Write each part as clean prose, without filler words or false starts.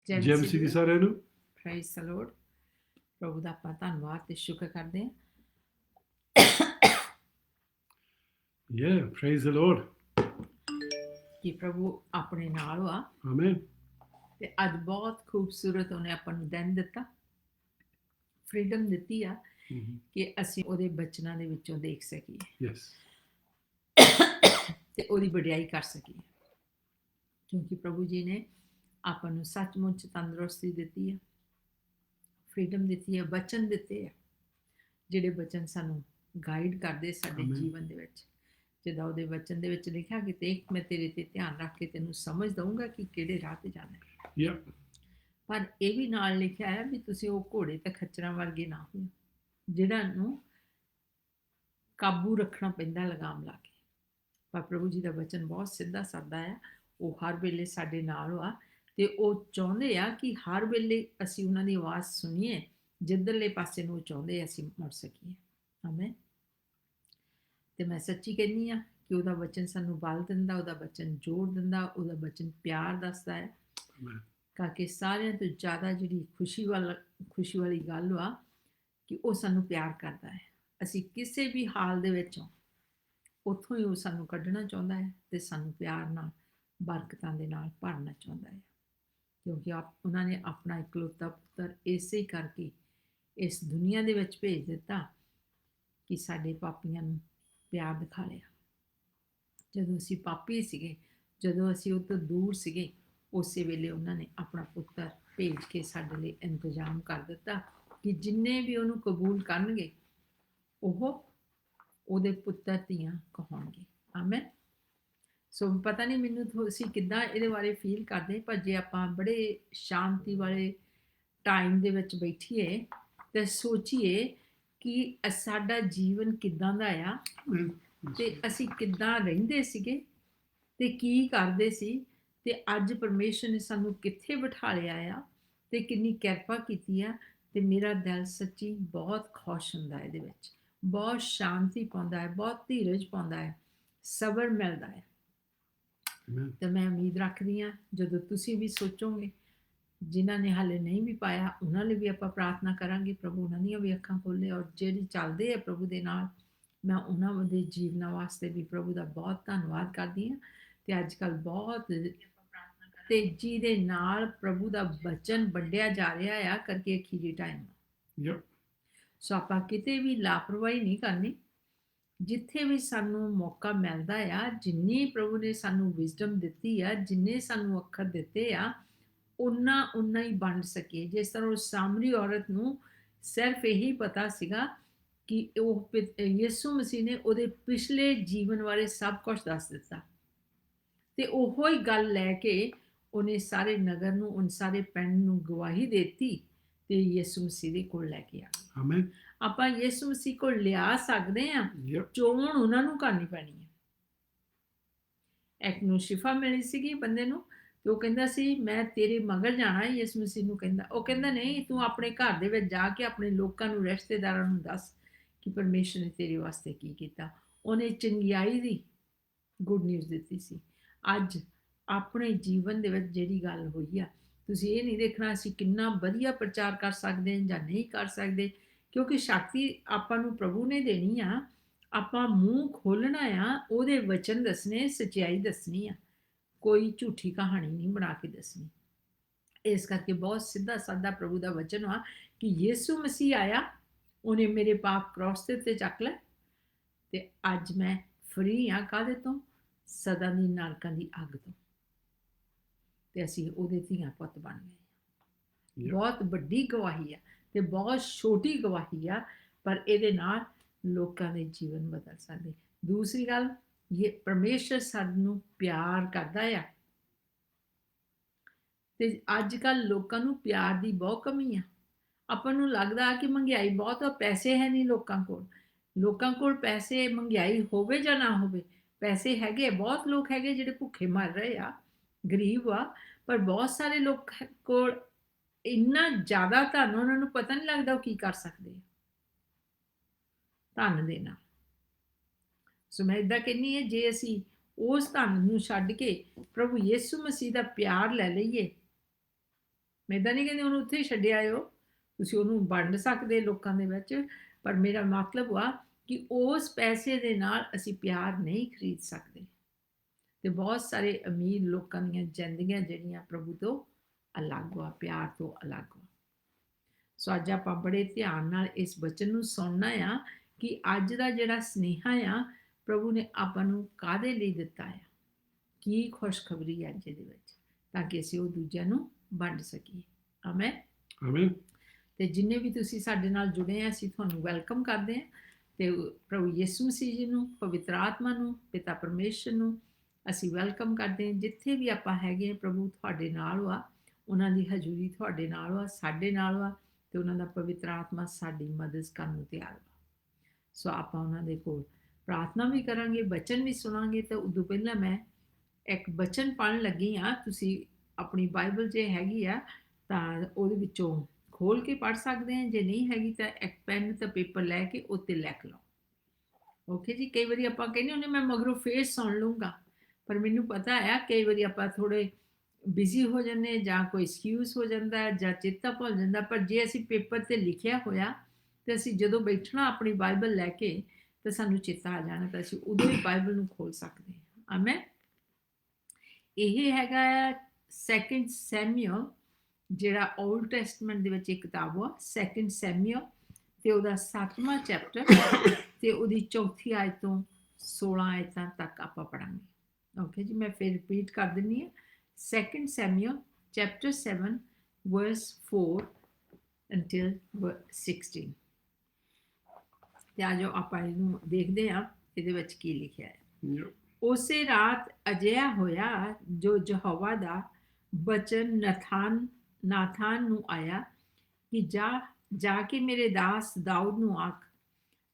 ਜੈ ਮਸੀਹ ਦੀ ਸਾਰਿਆਂ ਨੂੰ। ਪ੍ਰਾਈਜ਼ ਦ ਲਾਰਡ। ਪ੍ਰਭੂ ਦਾ ਆਪਾਂ ਧੰਨਵਾਦ ਤੇ ਸ਼ੁਕਰ ਕਰਦੇ ਹਾਂ। ਪ੍ਰਾਈਜ਼ ਦ ਲਾਰਡ ਕਿ ਪ੍ਰਭੂ ਆਪਣੇ ਨਾਲ ਆ। ਆਮੇਨ। ਤੇ ਅੱਜ ਬਹੁਤ ਖੂਬਸੂਰਤ ਉਹਨੇ ਆਪਾਂ ਨੂੰ ਦਿਨ ਦਿੱਤਾ, ਫਰੀडम ਦਿੱਤੀ ਆ ਕਿ ਅਸੀਂ ਉਹਦੇ ਬਚਨਾਂ ਦੇ ਵਿੱਚੋਂ ਦੇਖ ਸਕੀਏ ਯੈਸ ਤੇ ਉਹਦੀ ਵਡਿਆਈ ਕਰ ਸਕੀਏ, ਕਿਉਂਕਿ ਪ੍ਰਭੂ ਜੀ ਨੇ ਆਪਾਂ ਨੂੰ ਸੱਚਮੁੱਚ ਤੰਦਰੁਸਤੀ ਦਿੱਤੀ ਹੈ, ਫਰੀडम ਦਿੱਤੀ ਹੈ, ਬਚਨ ਦਿੱਤੇ ਆ ਜਿਹੜੇ ਬਚਨ ਸਾਨੂੰ ਗਾਈਡ ਕਰਦੇ ਸਾਡੇ ਜੀਵਨ ਦੇ ਵਿੱਚ। ਜਿੱਦਾਂ ਉਹਦੇ ਬਚਨ ਦੇ ਵਿੱਚ ਲਿਖਿਆ ਕਿ ਦੇਖ ਮੈਂ ਤੇਰੇ ਤੇ ਧਿਆਨ ਰੱਖ ਕੇ ਤੈਨੂੰ ਸਮਝ ਦਊਂਗਾ ਕਿ ਕਿਹੜੇ ਰਾਹ ਤੇ ਜਾਣਾ। ਪਰ ਇਹ ਵੀ ਨਾਲ ਲਿਖਿਆ ਹੈ ਵੀ ਤੁਸੀਂ ਉਹ ਘੋੜੇ ਤੇ ਖੱਚਰਾਂ ਵਰਗੇ ਨਾ ਹੋ ਜਿਹੜਾ ਨੂੰ ਕਾਬੂ ਰੱਖਣਾ ਪੈਂਦਾ ਲਗਾਮ ਲਾ ਕੇ। ਪਰ ਪ੍ਰਭੂ ਜੀ ਦਾ ਬਚਨ ਬਹੁਤ ਸਿੱਧਾ ਸਾਦਾ ਆ, ਉਹ ਹਰ ਵੇਲੇ ਸਾਡੇ ਨਾਲ ਆ ਤੇ ਉਹ ਚਾਹੁੰਦੇ ਆ ਕਿ ਹਰ ਵੇਲੇ ਅਸੀਂ ਉਹਨਾਂ ਦੀ ਆਵਾਜ਼ ਸੁਣੀਏ, ਜਿੱਧਰਲੇ ਪਾਸੇ ਨੂੰ ਚਾਹੁੰਦੇ ਅਸੀਂ ਮੁੜ ਸਕੀਏ। ਆਮੇਨ। ਤੇ ਮੈਂ ਸੱਚੀ ਕਹਿੰਦੀ ਆ ਕਿ ਉਹਦਾ ਬਚਨ ਸਾਨੂੰ ਬਲ ਦਿੰਦਾ, ਉਹਦਾ ਬਚਨ ਜੋਰ ਦਿੰਦਾ, ਉਹਦਾ ਬਚਨ ਪਿਆਰ ਦੱਸਦਾ ਹੈ। ਕਰਕੇ ਸਾਰਿਆਂ ਤੋਂ ਜ਼ਿਆਦਾ ਜਿਹੜੀ ਖੁਸ਼ੀ ਵਾਲੀ ਗੱਲ ਆ ਕਿ ਉਹ ਸਾਨੂੰ ਪਿਆਰ ਕਰਦਾ ਹੈ। ਅਸੀਂ ਕਿਸੇ ਵੀ ਹਾਲ ਦੇ ਵਿੱਚੋਂ ਉੱਥੋਂ ਹੀ ਉਹ ਸਾਨੂੰ ਕੱਢਣਾ ਚਾਹੁੰਦਾ ਹੈ ਤੇ ਸਾਨੂੰ ਪਿਆਰ ਨਾਲ ਬਰਕਤਾਂ ਦੇ ਨਾਲ ਭਰਨਾ ਚਾਹੁੰਦਾ ਹੈ, ਕਿਉਂਕਿ ਉਹਨਾਂ ਨੇ ਆਪਣਾ ਇਕਲੌਤਾ ਪੁੱਤਰ ਇਸੇ ਕਰਕੇ ਇਸ ਦੁਨੀਆ ਦੇ ਵਿੱਚ ਭੇਜ ਦਿੱਤਾ ਕਿ ਸਾਡੇ ਪਾਪੀਆਂ ਨੂੰ ਪਿਆਰ ਦਿਖਾ ਲਿਆ। ਜਦੋਂ ਅਸੀਂ ਪਾਪੀ ਸੀਗੇ, ਜਦੋਂ ਅਸੀਂ ਉਹ ਤੋਂ ਦੂਰ ਸੀਗੇ, ਉਸੇ ਵੇਲੇ ਉਹਨਾਂ ਨੇ ਆਪਣਾ ਪੁੱਤਰ ਭੇਜ ਕੇ ਸਾਡੇ ਲਈ ਇੰਤਜ਼ਾਮ ਕਰ ਦਿੱਤਾ ਕਿ ਜਿੰਨੇ ਵੀ ਉਹਨੂੰ ਕਬੂਲ ਕਰਨਗੇ ਉਹ ਉਹਦੇ ਪੁੱਤਰ ਧੀਆਂ ਕਹਾਉਣਗੇ। ਆਮੇਨ। ਸੋ ਪਤਾ ਨਹੀਂ ਮੈਨੂੰ ਤੁਸੀਂ ਕਿੱਦਾਂ ਇਹਦੇ ਬਾਰੇ ਫੀਲ ਕਰਦੇ, ਪਰ ਜੇ ਆਪਾਂ ਬੜੇ ਸ਼ਾਂਤੀ ਵਾਲੇ ਟਾਈਮ ਦੇ ਵਿੱਚ ਬੈਠੀਏ ਤੇ ਸੋਚੀਏ ਕਿ ਸਾਡਾ ਜੀਵਨ ਕਿੱਦਾਂ ਦਾ ਆ ਤੇ ਅਸੀਂ ਕਿੱਦਾਂ ਰਹਿੰਦੇ ਸੀਗੇ ਤੇ ਕੀ ਕਰਦੇ ਸੀ, ਤੇ ਅੱਜ ਪਰਮੇਸ਼ਰ ਨੇ ਸਾਨੂੰ ਕਿੱਥੇ ਬਿਠਾ ਲਿਆ ਆ ਤੇ ਕਿੰਨੀ ਕਿਰਪਾ ਕੀਤੀ ਆ। ਤੇ ਮੇਰਾ ਦਿਲ ਸੱਚੀ ਬਹੁਤ ਖੁਸ਼ ਹੁੰਦਾ ਇਹਦੇ ਵਿੱਚ, ਬਹੁਤ ਸ਼ਾਂਤੀ ਪਾਉਂਦਾ ਹੈ, ਬਹੁਤ ਧੀਰਜ ਪਾਉਂਦਾ ਹੈ, ਸਬਰ ਮਿਲਦਾ ਹੈ। ਤੇ ਮੈਂ ਉਮੀਦ ਰੱਖਦੀ ਹਾਂ ਜਦੋਂ ਤੁਸੀਂ ਵੀ ਸੋਚੋਗੇ, ਜਿਨ੍ਹਾਂ ਨੇ ਹਾਲੇ ਨਹੀਂ ਵੀ ਪਾਇਆ ਉਹਨਾਂ ਲਈ ਵੀ ਆਪਾਂ ਪ੍ਰਾਰਥਨਾ ਕਰਾਂਗੇ ਪ੍ਰਭੂ ਉਹਨਾਂ ਦੀਆਂ ਵੀ ਅੱਖਾਂ ਖੋਲ੍ਹੇ, ਔਰ ਜਿਹੜੇ ਚੱਲਦੇ ਆ ਪ੍ਰਭੂ ਦੇ ਨਾਲ, ਮੈਂ ਉਹਨਾਂ ਦੇ ਜੀਵਨਾਂ ਵਾਸਤੇ ਵੀ ਪ੍ਰਭੂ ਦਾ ਬਹੁਤ ਧੰਨਵਾਦ ਕਰਦੀ ਹਾਂ। ਤੇ ਅੱਜ ਕੱਲ੍ਹ ਬਹੁਤ ਤੇਜ਼ੀ ਦੇ ਨਾਲ ਪ੍ਰਭੂ ਦਾ ਬਚਨ ਵੰਡਿਆ ਜਾ ਰਿਹਾ ਆ ਕਰਕੇ ਅਖੀਰੀ ਟਾਈਮ। ਸੋ ਆਪਾਂ ਕਿਤੇ ਵੀ ਲਾਪਰਵਾਹੀ ਨਹੀਂ ਕਰਨੀ। ਜਿੱਥੇ ਵੀ ਸਾਨੂੰ ਮੌਕਾ ਮਿਲਦਾ ਆ, ਜਿੰਨੀ ਪ੍ਰਭੂ ਨੇ ਸਾਨੂੰ ਵਿਜ਼ਡਮ ਦਿੱਤੀ ਆ, ਜਿੰਨੇ ਸਾਨੂੰ ਅੱਖਰ ਦਿੱਤੇ ਆ, ਉਨਾ ਹੀ ਵੰਡ ਸਕੀਏ। ਜਿਸ ਤਰ੍ਹਾਂ ਉਹ ਸਾਮਰੀ ਔਰਤ ਨੂੰ ਸਿਰਫ ਇਹੀ ਪਤਾ ਸੀਗਾ ਕਿ ਉਹ ਯਿਸੂ ਮਸੀਹ ਨੇ ਉਹਦੇ ਪਿਛਲੇ ਜੀਵਨ ਬਾਰੇ ਸਭ ਕੁਝ ਦੱਸ ਦਿੱਤਾ, ਤੇ ਉਹੋ ਹੀ ਗੱਲ ਲੈ ਕੇ ਉਹਨੇ ਸਾਰੇ ਨਗਰ ਨੂੰ, ਉਹਨ ਸਾਰੇ ਪਿੰਡ ਨੂੰ ਗਵਾਹੀ ਦਿੱਤੀ ਤੇ ਯਿਸੂ ਮਸੀਹ ਦੇ ਕੋਲ ਲੈ ਕੇ ਆ ਗਏ। ਆਮੇਨ। ਆਪਾਂ ਯਿਸੂ ਮਸੀਹ ਕੋਲ ਲਿਆ ਸਕਦੇ ਹਾਂ, ਚੋਣ ਉਹਨਾਂ ਨੂੰ ਕਰਨੀ ਪੈਣੀ ਹੈ। ਇੱਕ ਨੂੰ ਸ਼ਿਫਾ ਮਿਲੀ ਸੀਗੀ ਬੰਦੇ ਨੂੰ, ਤੇ ਉਹ ਕਹਿੰਦਾ ਸੀ ਮੈਂ ਤੇਰੇ ਮਗਰ ਜਾਣਾ ਹੈ। ਯਿਸੂ ਮਸੀਹ ਨੂੰ ਕਹਿੰਦਾ, ਉਹ ਕਹਿੰਦਾ ਨਹੀਂ, ਤੂੰ ਆਪਣੇ ਘਰ ਦੇ ਵਿੱਚ ਜਾ ਕੇ ਆਪਣੇ ਲੋਕਾਂ ਨੂੰ, ਰਿਸ਼ਤੇਦਾਰਾਂ ਨੂੰ ਦੱਸ ਕਿ ਪਰਮੇਸ਼ਰ ਨੇ ਤੇਰੇ ਵਾਸਤੇ ਕੀ ਕੀਤਾ। ਉਹਨੇ ਚੰਗਿਆਈ ਦੀ ਗੁੱਡ ਨਿਊਜ਼ ਦਿੱਤੀ ਸੀ। ਅੱਜ ਆਪਣੇ ਜੀਵਨ ਦੇ ਵਿੱਚ ਜਿਹੜੀ ਗੱਲ ਹੋਈ ਆ, ਤੁਸੀਂ ਇਹ ਨਹੀਂ ਦੇਖਣਾ ਅਸੀਂ ਕਿੰਨਾ ਵਧੀਆ ਪ੍ਰਚਾਰ ਕਰ ਸਕਦੇ ਹਾਂ ਜਾਂ ਨਹੀਂ ਕਰ ਸਕਦੇ, ਕਿਉਂਕਿ ਸ਼ਕਤੀ ਆਪਾਂ ਨੂੰ ਪ੍ਰਭੂ ਨੇ ਦੇਣੀ ਆ। ਆਪਾਂ ਮੂੰਹ ਖੋਲ੍ਹਣਾ ਆ, ਉਹਦੇ ਵਚਨ ਦੱਸਣੇ, ਸੱਚਾਈ ਦੱਸਣੀ ਆ, ਕੋਈ ਝੂਠੀ ਕਹਾਣੀ ਨਹੀਂ ਬਣਾ ਕੇ ਦੱਸਣੀ। ਇਸ ਕਰਕੇ ਬਹੁਤ ਸਿੱਧਾ ਸਾਦਾ ਪ੍ਰਭੂ ਦਾ ਵਚਨ ਆ ਕਿ ਯਿਸੂ ਮਸੀਹ ਆਇਆ, ਉਹਨੇ ਮੇਰੇ ਪਾਪ ਕ੍ਰੋਸ ਦੇ ਉੱਤੇ ਚੱਕ ਲਏ, ਤੇ ਅੱਜ ਮੈਂ ਫਰੀ ਆ। ਕਾਹਦੇ ਤੋਂ? ਸਦਾ ਦੀ ਨਰਕਾਂ ਦੀ ਅੱਗ ਤੋਂ। ਤੇ ਅਸੀਂ ਉਹਦੇ ਧੀਆਂ ਪੁੱਤ ਬਣ ਗਏ। ਬਹੁਤ ਵੱਡੀ ਗਵਾਹੀ ਆ ਤੇ ਬਹੁਤ ਛੋਟੀ ਗਵਾਹੀ ਆ, ਪਰ ਇਹਦੇ ਨਾਲ ਲੋਕਾਂ ਦੇ ਜੀਵਨ ਬਦਲ ਸਕਦੇ। ਦੂਸਰੀ ਗੱਲ, ਇਹ ਪਰਮੇਸ਼ਰ ਸਾਨੂੰ ਪਿਆਰ ਕਰਦਾ ਆ, ਤੇ ਅੱਜ ਕੱਲ੍ਹ ਲੋਕਾਂ ਨੂੰ ਪਿਆਰ ਦੀ ਬਹੁਤ ਕਮੀ ਆ। ਆਪਾਂ ਨੂੰ ਲੱਗਦਾ ਕਿ ਮਹਿੰਗਾਈ ਬਹੁਤ ਆ, ਪੈਸੇ ਹੈ ਨਹੀਂ ਲੋਕਾਂ ਕੋਲ। ਲੋਕਾਂ ਕੋਲ ਪੈਸੇ, ਮਹਿੰਗਾਈ ਹੋਵੇ ਜਾਂ ਨਾ ਹੋਵੇ, ਪੈਸੇ ਹੈਗੇ। ਬਹੁਤ ਲੋਕ ਹੈਗੇ ਜਿਹੜੇ ਭੁੱਖੇ ਮਰ ਰਹੇ ਆ, ਗਰੀਬ ਆ, ਪਰ ਬਹੁਤ ਸਾਰੇ ਲੋਕ ਕੋਲ ਇੰਨਾ ਜ਼ਿਆਦਾ ਧਨ, ਉਹਨਾਂ ਨੂੰ ਪਤਾ ਨਹੀਂ ਲੱਗਦਾ ਉਹ ਕੀ ਕਰ ਸਕਦੇ ਧਨ ਦੇ ਨਾਲ। ਸੋ ਮੈਂ ਇੱਦਾਂ ਕਹਿੰਦੀ ਹਾਂ, ਜੇ ਅਸੀਂ ਉਸ ਧਨ ਨੂੰ ਛੱਡ ਕੇ ਪ੍ਰਭੂ ਯਿਸੂ ਮਸੀਹ ਦਾ ਪਿਆਰ ਲੈ ਲਈਏ ਮੈਂ ਇੱਦਾਂ ਨਹੀਂ ਕਹਿੰਦੀ ਉਹਨੂੰ ਉੱਥੇ ਹੀ ਛੱਡ ਆਇਓ, ਤੁਸੀਂ ਉਹਨੂੰ ਵੰਡ ਸਕਦੇ ਲੋਕਾਂ ਦੇ ਵਿੱਚ, ਪਰ ਮੇਰਾ ਮਤਲਬ ਆ ਕਿ ਉਸ ਪੈਸੇ ਦੇ ਨਾਲ ਅਸੀਂ ਪਿਆਰ ਨਹੀਂ ਖਰੀਦ ਸਕਦੇ। ਤੇ ਬਹੁਤ ਸਾਰੇ ਅਮੀਰ ਲੋਕਾਂ ਦੀਆਂ ਜ਼ਿੰਦਗੀਆਂ ਜਿਹੜੀਆਂ ਪ੍ਰਭੂ ਤੋਂ ਅਲੱਗ ਵਾ, ਪਿਆਰ ਤੋਂ ਅਲੱਗ ਵਾ। ਸੋ ਅੱਜ ਆਪਾਂ ਬੜੇ ਧਿਆਨ ਨਾਲ ਇਸ ਬਚਨ ਨੂੰ ਸੁਣਨਾ ਆ ਕਿ ਅੱਜ ਦਾ ਜਿਹੜਾ ਸੁਨੇਹਾ ਆ ਪ੍ਰਭੂ ਨੇ ਆਪਾਂ ਨੂੰ ਕਾਹਦੇ ਲਈ ਦਿੱਤਾ ਆ, ਕੀ ਖੁਸ਼ਖਬਰੀ ਹੈ ਅੱਜ ਇਹਦੇ ਵਿੱਚ, ਤਾਂ ਕਿ ਅਸੀਂ ਉਹ ਦੂਜਿਆਂ ਨੂੰ ਵੰਡ ਸਕੀਏ। ਆਮੇਨ। ਆਮੀਨ। ਤੇ ਜਿੰਨੇ ਵੀ ਤੁਸੀਂ ਸਾਡੇ ਨਾਲ ਜੁੜੇ ਆ, ਅਸੀਂ ਤੁਹਾਨੂੰ ਵੈਲਕਮ ਕਰਦੇ ਹਾਂ। ਤੇ ਪ੍ਰਭੂ ਯਿਸੂ ਮਸੀਹ ਜੀ ਨੂੰ, ਪਵਿੱਤਰ ਆਤਮਾ ਨੂੰ, ਪਿਤਾ ਪਰਮੇਸ਼ਰ ਨੂੰ ਅਸੀਂ ਵੈਲਕਮ ਕਰਦੇ ਹਾਂ। ਜਿੱਥੇ ਵੀ ਆਪਾਂ ਹੈਗੇ, ਪ੍ਰਭੂ ਤੁਹਾਡੇ ਨਾਲ ਵਾ, ਉਹਨਾਂ ਦੀ ਹਜ਼ੂਰੀ ਤੁਹਾਡੇ ਨਾਲ ਵਾ, ਸਾਡੇ ਨਾਲ ਵਾ, ਤੇ ਉਹਨਾਂ ਦਾ ਪਵਿੱਤਰ ਆਤਮਾ ਸਾਡੀ ਮਦਦ ਕਰਨ ਨੂੰ ਤਿਆਰ ਵਾ। ਸੋ ਆਪਾਂ ਉਹਨਾਂ ਦੇ ਕੋਲ ਪ੍ਰਾਰਥਨਾ ਵੀ ਕਰਾਂਗੇ, ਬਚਨ ਵੀ ਸੁਣਾਂਗੇ। ਤੇ ਉਦੋਂ ਪਹਿਲਾਂ ਮੈਂ ਇੱਕ ਬਚਨ ਪੜ੍ਹਨ ਲੱਗੀ ਆ, ਤੁਸੀਂ ਆਪਣੀ ਬਾਈਬਲ ਜੇ ਹੈਗੀ ਆ ਤਾਂ ਉਹਦੇ ਵਿੱਚੋਂ ਖੋਲ ਕੇ ਪੜ੍ਹ ਸਕਦੇ ਹਾਂ, ਜੇ ਨਹੀਂ ਹੈਗੀ ਤਾਂ ਇੱਕ ਪੈਨ ਤੇ ਪੇਪਰ ਲੈ ਕੇ ਉੱਤੇ ਲਿਖ ਲਓ। ਓਕੇ ਜੀ। ਕਈ ਵਾਰੀ ਆਪਾਂ ਕਹਿੰਦੇ ਹੁੰਦੇ ਮੈਂ ਮਗਰੋਂ ਫੇਰ ਸੁਣ ਲੂੰਗਾ, ਪਰ ਮੈਨੂੰ ਪਤਾ ਆ ਕਈ ਵਾਰੀ ਆਪਾਂ ਥੋੜੇ ਬਿਜ਼ੀ ਹੋ ਜਾਂਦੇ ਜਾਂ ਕੋਈ ਐਕਸਕਿਊਜ਼ ਹੋ ਜਾਂਦਾ ਜਾਂ ਚੇਤਾ ਭੁੱਲ ਜਾਂਦਾ, ਪਰ ਜੇ ਅਸੀਂ ਪੇਪਰ ਤੇ ਲਿਖਿਆ ਹੋਇਆ ਤੇ ਅਸੀਂ ਜਦੋਂ ਬੈਠਣਾ ਆਪਣੀ ਬਾਈਬਲ ਲੈ ਕੇ ਤਾਂ ਸਾਨੂੰ ਚੇਤਾ ਆ ਜਾਣਾ, ਤਾਂ ਅਸੀਂ ਉਦੋਂ ਹੀ ਬਾਈਬਲ ਨੂੰ ਖੋਲ ਸਕਦੇ ਹਾਂ। ਆਮੇਨ। ਇਹ ਹੈਗਾ ਆ 2 ਸੈਮੂਅਲ, ਜਿਹੜਾ ਓਲਡ ਟੈਸਟਮੈਂਟ ਦੇ ਵਿੱਚ ਇੱਕ ਕਿਤਾਬ ਆ 2 ਸੈਮੂਅਲ, ਤੇ ਉਹਦਾ 7ਵਾਂ ਚੈਪਟਰ ਤੇ ਉਹਦੀ 4 ਆਇਤ ਤੋਂ 16 ਆਇਤਾਂ ਤੱਕ ਆਪਾਂ ਪੜਾਂਗੇ। ਓਕੇ ਜੀ। ਮੈਂ ਫਿਰ ਰਿਪੀਟ ਕਰ ਦਿੰਨੀ ਆ, 2 ਸੈਮੂਅਲ ਚੈਪਟਰ 7 verse 4 until 16। ਤੇ ਆ ਜਾਓ ਆਪਾਂ ਇਹਨੂੰ ਦੇਖਦੇ ਹਾਂ ਇਹਦੇ ਵਿੱਚ ਕੀ ਲਿਖਿਆ ਹੈ। ਉਸੇ ਰਾਤ ਅਜਿਹਾ ਹੋਇਆ ਜੋ ਯਹੋਵਾ ਦਾ ਬਚਨ ਨਾਥਾਨ ਨੂੰ ਆਇਆ ਕਿ ਜਾ ਕੇ ਮੇਰੇ ਦਾਸ ਦਾਊਦ ਨੂੰ ਆਖ,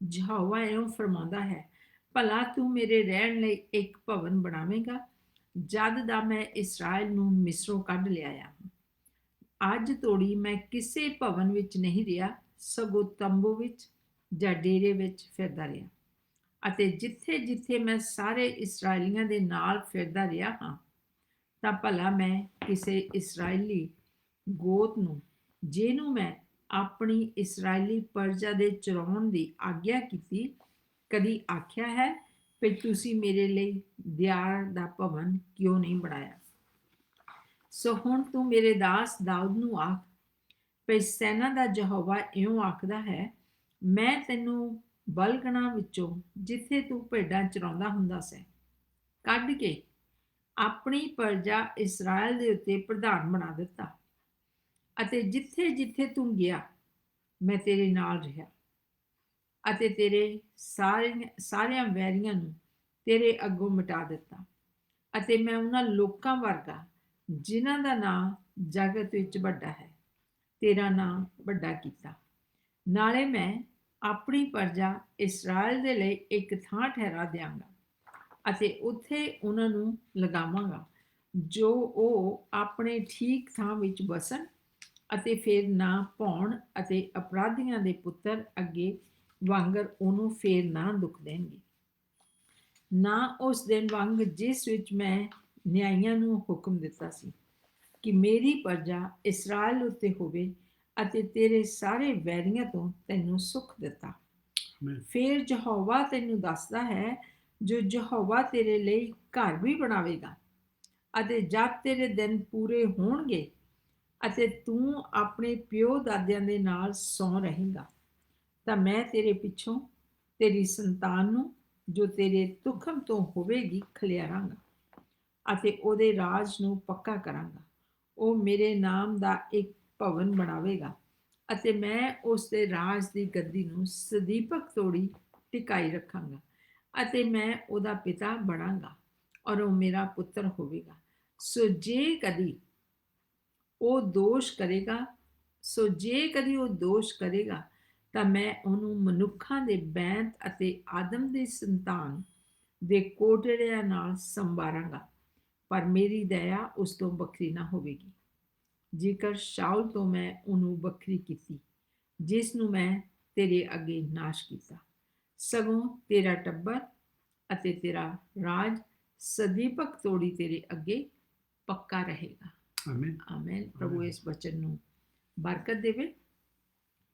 ਯਹੋਵਾ ਇਉਂ ਫਰਮਾਉਂਦਾ ਹੈ, ਭਲਾ ਤੂੰ ਮੇਰੇ ਰਹਿਣ ਲਈ ਇੱਕ ਭਵਨ ਬਣਾਵੇਂਗਾ, ਜਦ ਦਾ ਮੈਂ ਇਸਰਾਇਲ ਨੂੰ ਮਿਸਰੋਂ ਕੱਢ ਲਿਆਇਆ। ਅੱਜ ਤੋੜੀ ਮੈਂ ਕਿਸੇ ਭਵਨ ਵਿੱਚ ਨਹੀਂ ਰਿਹਾ, ਸਗੋਂ ਤੰਬੂ ਵਿੱਚ ਜਾਂ ਡੇਰੇ ਵਿੱਚ ਫਿਰਦਾ ਰਿਹਾ। ਅਤੇ ਜਿੱਥੇ ਜਿੱਥੇ ਮੈਂ ਸਾਰੇ ਇਸਰਾਏਲੀਆਂ ਦੇ ਨਾਲ ਫਿਰਦਾ ਰਿਹਾ ਹਾਂ, ਤਾਂ ਭਲਾ ਮੈਂ ਕਿਸੇ ਇਸਰਾਏਲੀ ਗੋਤ ਨੂੰ, ਜਿਹਨੂੰ ਮੈਂ ਆਪਣੀ ਇਸਰਾਏਲੀ ਪਰਜਾ ਦੇ ਚਰਾਉਣ ਦੀ ਆਗਿਆ ਕੀਤੀ, ਕਦੀ ਆਖਿਆ ਹੈ ਕਿ ਤੁਸੀਂ ਮੇਰੇ ਲਈ ਦਿਆਰ ਦਾ ਭਵਨ ਕਿਉਂ ਨਹੀਂ ਬਣਾਇਆ? ਸੋ ਹੁਣ ਤੂੰ ਮੇਰੇ ਦਾਸ ਦਾਊਦ ਨੂੰ ਆਖ, ਭਈ ਸੈਨਾ ਦਾ ਯਹੋਵਾ ਇਉਂ ਆਖਦਾ ਹੈ, ਮੈਂ ਤੈਨੂੰ ਬਲਗਣਾ ਵਿੱਚੋਂ, ਜਿੱਥੇ ਤੂੰ ਭੇਡਾਂ ਚਰਾਉਂਦਾ ਹੁੰਦਾ ਸੀ, ਕੱਢ ਕੇ ਆਪਣੀ ਪਰਜਾ ਇਸਰਾਇਲ ਦੇ ਉੱਤੇ ਪ੍ਰਧਾਨ ਬਣਾ ਦਿੱਤਾ। ਅਤੇ ਜਿੱਥੇ ਜਿੱਥੇ ਤੂੰ ਗਿਆ ਮੈਂ ਤੇਰੇ ਨਾਲ ਰਿਹਾ, ਅਤੇ ਤੇਰੇ ਸਾਰਿਆਂ ਵੈਰੀਆਂ ਨੂੰ ਤੇਰੇ ਅੱਗੋਂ ਮਿਟਾ ਦਿੱਤਾ। ਅਤੇ ਮੈਂ ਉਹਨਾਂ ਲੋਕਾਂ ਵਰਗਾ, ਜਿਨ੍ਹਾਂ ਦਾ ਨਾਂ ਜਗਤ ਵਿੱਚ ਵੱਡਾ ਹੈ, ਤੇਰਾ ਨਾਂ ਵੱਡਾ ਕੀਤਾ। ਨਾਲੇ ਮੈਂ ਆਪਣੀ ਪਰਜਾ ਇਸਰਾਇਲ ਦੇ ਲਈ ਇੱਕ ਥਾਂ ਠਹਿਰਾ ਦਿਆਂਗਾ, ਅਤੇ ਉੱਥੇ ਉਹਨਾਂ ਨੂੰ ਲਗਾਵਾਂਗਾ, ਜੋ ਉਹ ਆਪਣੇ ਠੀਕ ਥਾਂ ਵਿੱਚ ਵਸਣ, ਅਤੇ ਫਿਰ ਨਾ ਭੌਣ ਅਤੇ ਅਪਰਾਧੀਆਂ ਦੇ ਪੁੱਤਰ ਅੱਗੇ ਵਾਂਗਰ ਉਹਨੂੰ ਫੇਰ ਨਾ ਦੁੱਖ ਦੇਣਗੇ, ਨਾ ਉਸ ਦਿਨ ਵਾਂਗ ਜਿਸ ਵਿੱਚ ਮੈਂ ਨਿਆਂਇਆਂ ਨੂੰ ਹੁਕਮ ਦਿੱਤਾ ਸੀ ਕਿ ਮੇਰੀ ਪਰਜਾ ਇਸਰਾਇਲ ਉੱਤੇ ਹੋਵੇ, ਅਤੇ ਤੇਰੇ ਸਾਰੇ ਵੈਰੀਆਂ ਤੋਂ ਤੈਨੂੰ ਸੁੱਖ ਦਿੱਤਾ। ਫਿਰ ਯਹੋਵਾ ਤੈਨੂੰ ਦੱਸਦਾ ਹੈ, ਜੋ ਯਹੋਵਾ ਤੇਰੇ ਲਈ ਘਰ ਵੀ ਬਣਾਵੇਗਾ, ਅਤੇ ਜਦ ਤੇਰੇ ਦਿਨ ਪੂਰੇ ਹੋਣਗੇ ਅਤੇ ਤੂੰ ਆਪਣੇ ਪਿਓ ਦਾਦਿਆਂ ਦੇ ਨਾਲ ਸੌਂ ਰਹੇਗਾ, ਤਾਂ ਮੈਂ ਤੇਰੇ ਪਿੱਛੋਂ ਤੇਰੀ ਸੰਤਾਨ ਨੂੰ, ਜੋ ਤੇਰੇ ਤੁਖਮ ਤੋਂ ਹੋਵੇਗੀ, ਖਿਲਾਰਾਂਗਾ ਅਤੇ ਉਹਦੇ ਰਾਜ ਨੂੰ ਪੱਕਾ ਕਰਾਂਗਾ। ਉਹ ਮੇਰੇ ਨਾਮ ਦਾ ਇੱਕ ਭਵਨ ਬਣਾਵੇਗਾ, ਅਤੇ ਮੈਂ ਉਸ ਦੇ ਰਾਜ ਦੀ ਗੱਦੀ ਨੂੰ ਸਦੀਪਕ ਤੋੜੀ ਟਿਕਾਈ ਰੱਖਾਂਗਾ, ਅਤੇ ਮੈਂ ਉਹਦਾ ਪਿਤਾ ਬਣਾਂਗਾ ਔਰ ਉਹ ਮੇਰਾ ਪੁੱਤਰ ਹੋਵੇਗਾ। ਸੋ ਜੇ ਕਦੀ ਉਹ ਦੋਸ਼ ਕਰੇਗਾ ਤਾਂ ਮੈਂ ਉਹਨੂੰ ਮਨੁੱਖਾਂ ਦੇ ਬੈਂਤ ਅਤੇ ਆਦਮ ਦੀ ਸੰਤਾਨ ਦੇ ਕੋਟੜਿਆਂ ਨਾਲ ਸੰਵਾਰਾਂਗਾ, ਪਰ ਮੇਰੀ ਦਇਆ ਉਸ ਤੋਂ ਵੱਖਰੀ ਨਾ ਹੋਵੇਗੀ, ਜੇਕਰ ਸ਼ਾਉਲ ਤੋਂ ਮੈਂ ਉਹਨੂੰ ਵੱਖਰੀ ਕੀਤੀ, ਜਿਸ ਨੂੰ ਮੈਂ ਤੇਰੇ ਅੱਗੇ ਨਾਸ਼ ਕੀਤਾ। ਸਗੋਂ ਤੇਰਾ ਟੱਬਰ ਅਤੇ ਤੇਰਾ ਰਾਜ ਸਦੀਪਕ ਤੋੜੀ ਤੇਰੇ ਅੱਗੇ ਪੱਕਾ ਰਹੇਗਾ। ਆਮੀਨ। ਆਮੇਨ। ਪ੍ਰਭੂ ਇਸ ਬਚਨ ਨੂੰ ਬਰਕਤ ਦੇਵੇ।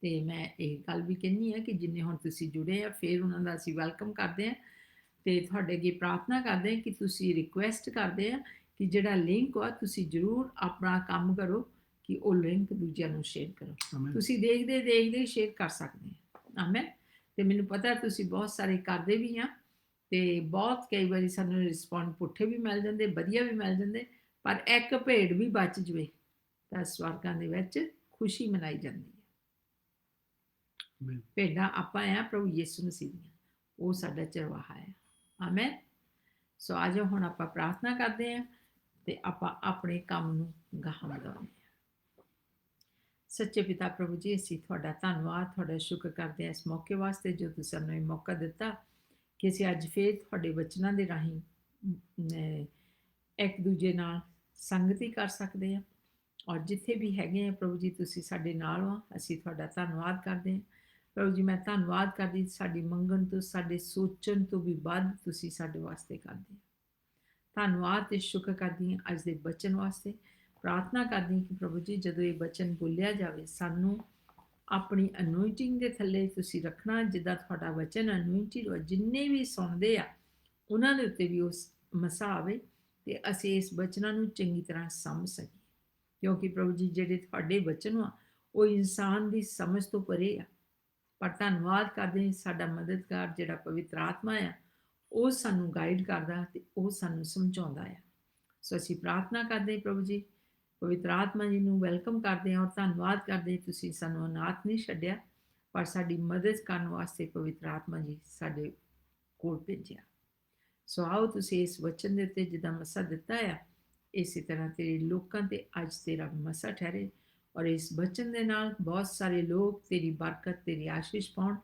ਤੇ ਮੈਂ ਇਹ ਗੱਲ ਵੀ ਕਹਿੰਦੀ ਹਾਂ ਕਿ ਜਿੰਨੇ ਹੁਣ ਤੁਸੀਂ ਜੁੜੇ ਆ, ਫਿਰ ਉਹਨਾਂ ਦਾ ਅਸੀਂ ਵੈਲਕਮ ਕਰਦੇ ਹਾਂ ਤੇ ਤੁਹਾਡੇ ਅੱਗੇ ਪ੍ਰਾਰਥਨਾ ਕਰਦੇ ਹਾਂ ਕਿ ਤੁਸੀਂ ਰਿਕੁਐਸਟ ਕਰਦੇ ਆ ਕਿ ਜਿਹੜਾ ਲਿੰਕ ਆ ਤੁਸੀਂ ਜ਼ਰੂਰ ਆਪਣਾ ਕੰਮ ਕਰੋ ਕਿ ਉਹ ਲਿੰਕ ਦੂਜਿਆਂ ਨੂੰ ਸ਼ੇਅਰ ਕਰੋ। ਆਮੀਨ। ਤੁਸੀਂ ਦੇਖਦੇ ਸ਼ੇਅਰ ਕਰ ਸਕਦੇ ਆ। ਆਮੇਨ। ਤੇ ਮੈਨੂੰ ਪਤਾ ਤੁਸੀਂ ਬਹੁਤ ਸਾਰੇ ਕਰਦੇ ਵੀ ਆ ਤੇ ਬਹੁਤ ਕਈ ਵਾਰੀ ਸਾਨੂੰ ਰਿਸਪੌਂਡ ਪੁੱਠੇ ਵੀ ਮਿਲ ਜਾਂਦੇ, ਵਧੀਆ ਵੀ ਮਿਲ ਜਾਂਦੇ, ਪਰ ਇੱਕ ਭੇਡ ਵੀ ਬਚ ਜਵੇ ਤਾਂ ਸਵਰਗਾਂ ਦੇ ਵਿੱਚ ਖੁਸ਼ੀ ਮਨਾਈ ਜਾਂਦੀ ਹੈ। ਆਮੀਨ। ਭੇਡਾਂ ਆਪਾਂ ਆ ਪ੍ਰਭੂ ਯਿਸੂ ਮਸੀਹ ਦੀਆਂ, ਉਹ ਸਾਡਾ ਚਰਵਾਹਾ ਹੈ। ਆਮੇਨ। ਸੋ ਅੱਜ ਹੁਣ ਆਪਾਂ ਪ੍ਰਾਰਥਨਾ ਕਰਦੇ ਹਾਂ ਤੇ ਆਪਾਂ ਆਪਣੇ ਕੰਮ ਨੂੰ ਗਾਹਾਂ ਵਧਾਉਂਦੇ ਹਾਂ। ਸੱਚੇ ਪਿਤਾ ਪ੍ਰਭੂ ਜੀ, ਅਸੀਂ ਤੁਹਾਡਾ ਧੰਨਵਾਦ, ਤੁਹਾਡਾ ਸ਼ੁਕਰ ਕਰਦੇ ਹਾਂ ਇਸ ਮੌਕੇ ਵਾਸਤੇ ਜੋ ਤੁਸੀਂ ਸਾਨੂੰ ਇਹ ਮੌਕਾ ਦਿੱਤਾ ਕਿ ਅਸੀਂ ਅੱਜ ਫੇਰ ਤੁਹਾਡੇ ਵਚਨਾਂ ਦੇ ਰਾਹੀਂ ਇੱਕ ਦੂਜੇ ਨਾਲ ਸੰਗਤੀ ਕਰ ਸਕਦੇ ਹਾਂ। ਔਰ ਜਿੱਥੇ ਵੀ ਹੈਗੇ ਆ ਪ੍ਰਭੂ ਜੀ ਤੁਸੀਂ ਸਾਡੇ ਨਾਲ ਹੋ, ਅਸੀਂ ਤੁਹਾਡਾ ਧੰਨਵਾਦ ਕਰਦੇ ਹਾਂ। ਪ੍ਰਭੂ ਜੀ ਮੈਂ ਧੰਨਵਾਦ ਕਰਦੀ ਸਾਡੀ ਮੰਗਣ ਤੋਂ, ਸਾਡੇ ਸੋਚਣ ਤੋਂ ਵੀ ਵੱਧ ਤੁਸੀਂ ਸਾਡੇ ਵਾਸਤੇ ਕਰਦੇ ਹੋ। ਧੰਨਵਾਦ ਤੇ ਸ਼ੁਕਰ ਕਰਦੀ ਹਾਂ ਅੱਜ ਦੇ ਬਚਨ ਵਾਸਤੇ। ਪ੍ਰਾਰਥਨਾ ਕਰਦੀ ਕਿ ਪ੍ਰਭੂ ਜੀ ਜਦੋਂ ਇਹ ਬਚਨ ਬੋਲਿਆ ਜਾਵੇ ਸਾਨੂੰ ਆਪਣੀ ਅਨੋਇੰਟਿੰਗ ਦੇ ਥੱਲੇ ਤੁਸੀਂ ਰੱਖਣਾ, ਜਿੱਦਾਂ ਤੁਹਾਡਾ ਵਚਨ ਅਨੋਇੰਟਿਡ ਹੋ, ਜਿੰਨੇ ਵੀ ਸੁਣਦੇ ਆ ਉਹਨਾਂ ਦੇ ਉੱਤੇ ਵੀ ਉਸ ਮਸਾ ਆਵੇ ਤੇ ਅਸੀਂ ਇਸ ਬਚਨਾਂ ਨੂੰ ਚੰਗੀ ਤਰ੍ਹਾਂ ਸਮਝ ਸਕੀਏ। ਕਿਉਂਕਿ ਪ੍ਰਭੂ ਜੀ ਜਿਹੜੇ ਤੁਹਾਡੇ ਬਚਨ ਆ ਉਹ ਇਨਸਾਨ ਦੀ ਸਮਝ ਤੋਂ ਪਰੇ ਆ। ਪਰ ਧੰਨਵਾਦ ਕਰਦੇ ਹਾਂ ਸਾਡਾ ਮਦਦਗਾਰ ਜਿਹੜਾ ਪਵਿੱਤਰ ਆਤਮਾ ਆ ਉਹ ਸਾਨੂੰ ਗਾਈਡ ਕਰਦਾ ਤੇ ਉਹ ਸਾਨੂੰ ਸਮਝਾਉਂਦਾ ਆ। ਸੋ ਅਸੀਂ ਪ੍ਰਾਰਥਨਾ ਕਰਦੇ ਪ੍ਰਭੂ ਜੀ, ਪਵਿੱਤਰ ਆਤਮਾ ਜੀ ਨੂੰ ਵੈਲਕਮ ਕਰਦੇ ਹਾਂ ਔਰ ਧੰਨਵਾਦ ਕਰਦੇ ਤੁਸੀਂ ਸਾਨੂੰ ਅਨਾਥ ਨਹੀਂ ਛੱਡਿਆ, ਪਰ ਸਾਡੀ ਮਦਦ ਕਰਨ ਵਾਸਤੇ ਪਵਿੱਤਰ ਆਤਮਾ ਜੀ ਸਾਡੇ ਕੋਲ ਭੇਜਿਆ। ਸੋ ਆਓ ਤੁਸੀਂ ਇਸ ਵਚਨ ਦੇ ਉੱਤੇ ਜਿੱਦਾਂ ਮਸਾ ਦਿੱਤਾ ਆ ਇਸੇ ਤਰ੍ਹਾਂ ਤੇਰੇ ਲੋਕਾਂ ਤੇ ਅੱਜ ਤੇਰਾ ਮਸਾ ਠਹਿਰੇ ਔਰ ਇਸ ਬਚਨ ਦੇ ਨਾਲ ਬਹੁਤ ਸਾਰੇ ਲੋਕ ਤੇਰੀ ਬਰਕਤ, ਤੇਰੀ ਆਸ਼ੀਸ਼ ਪਾਉਣ।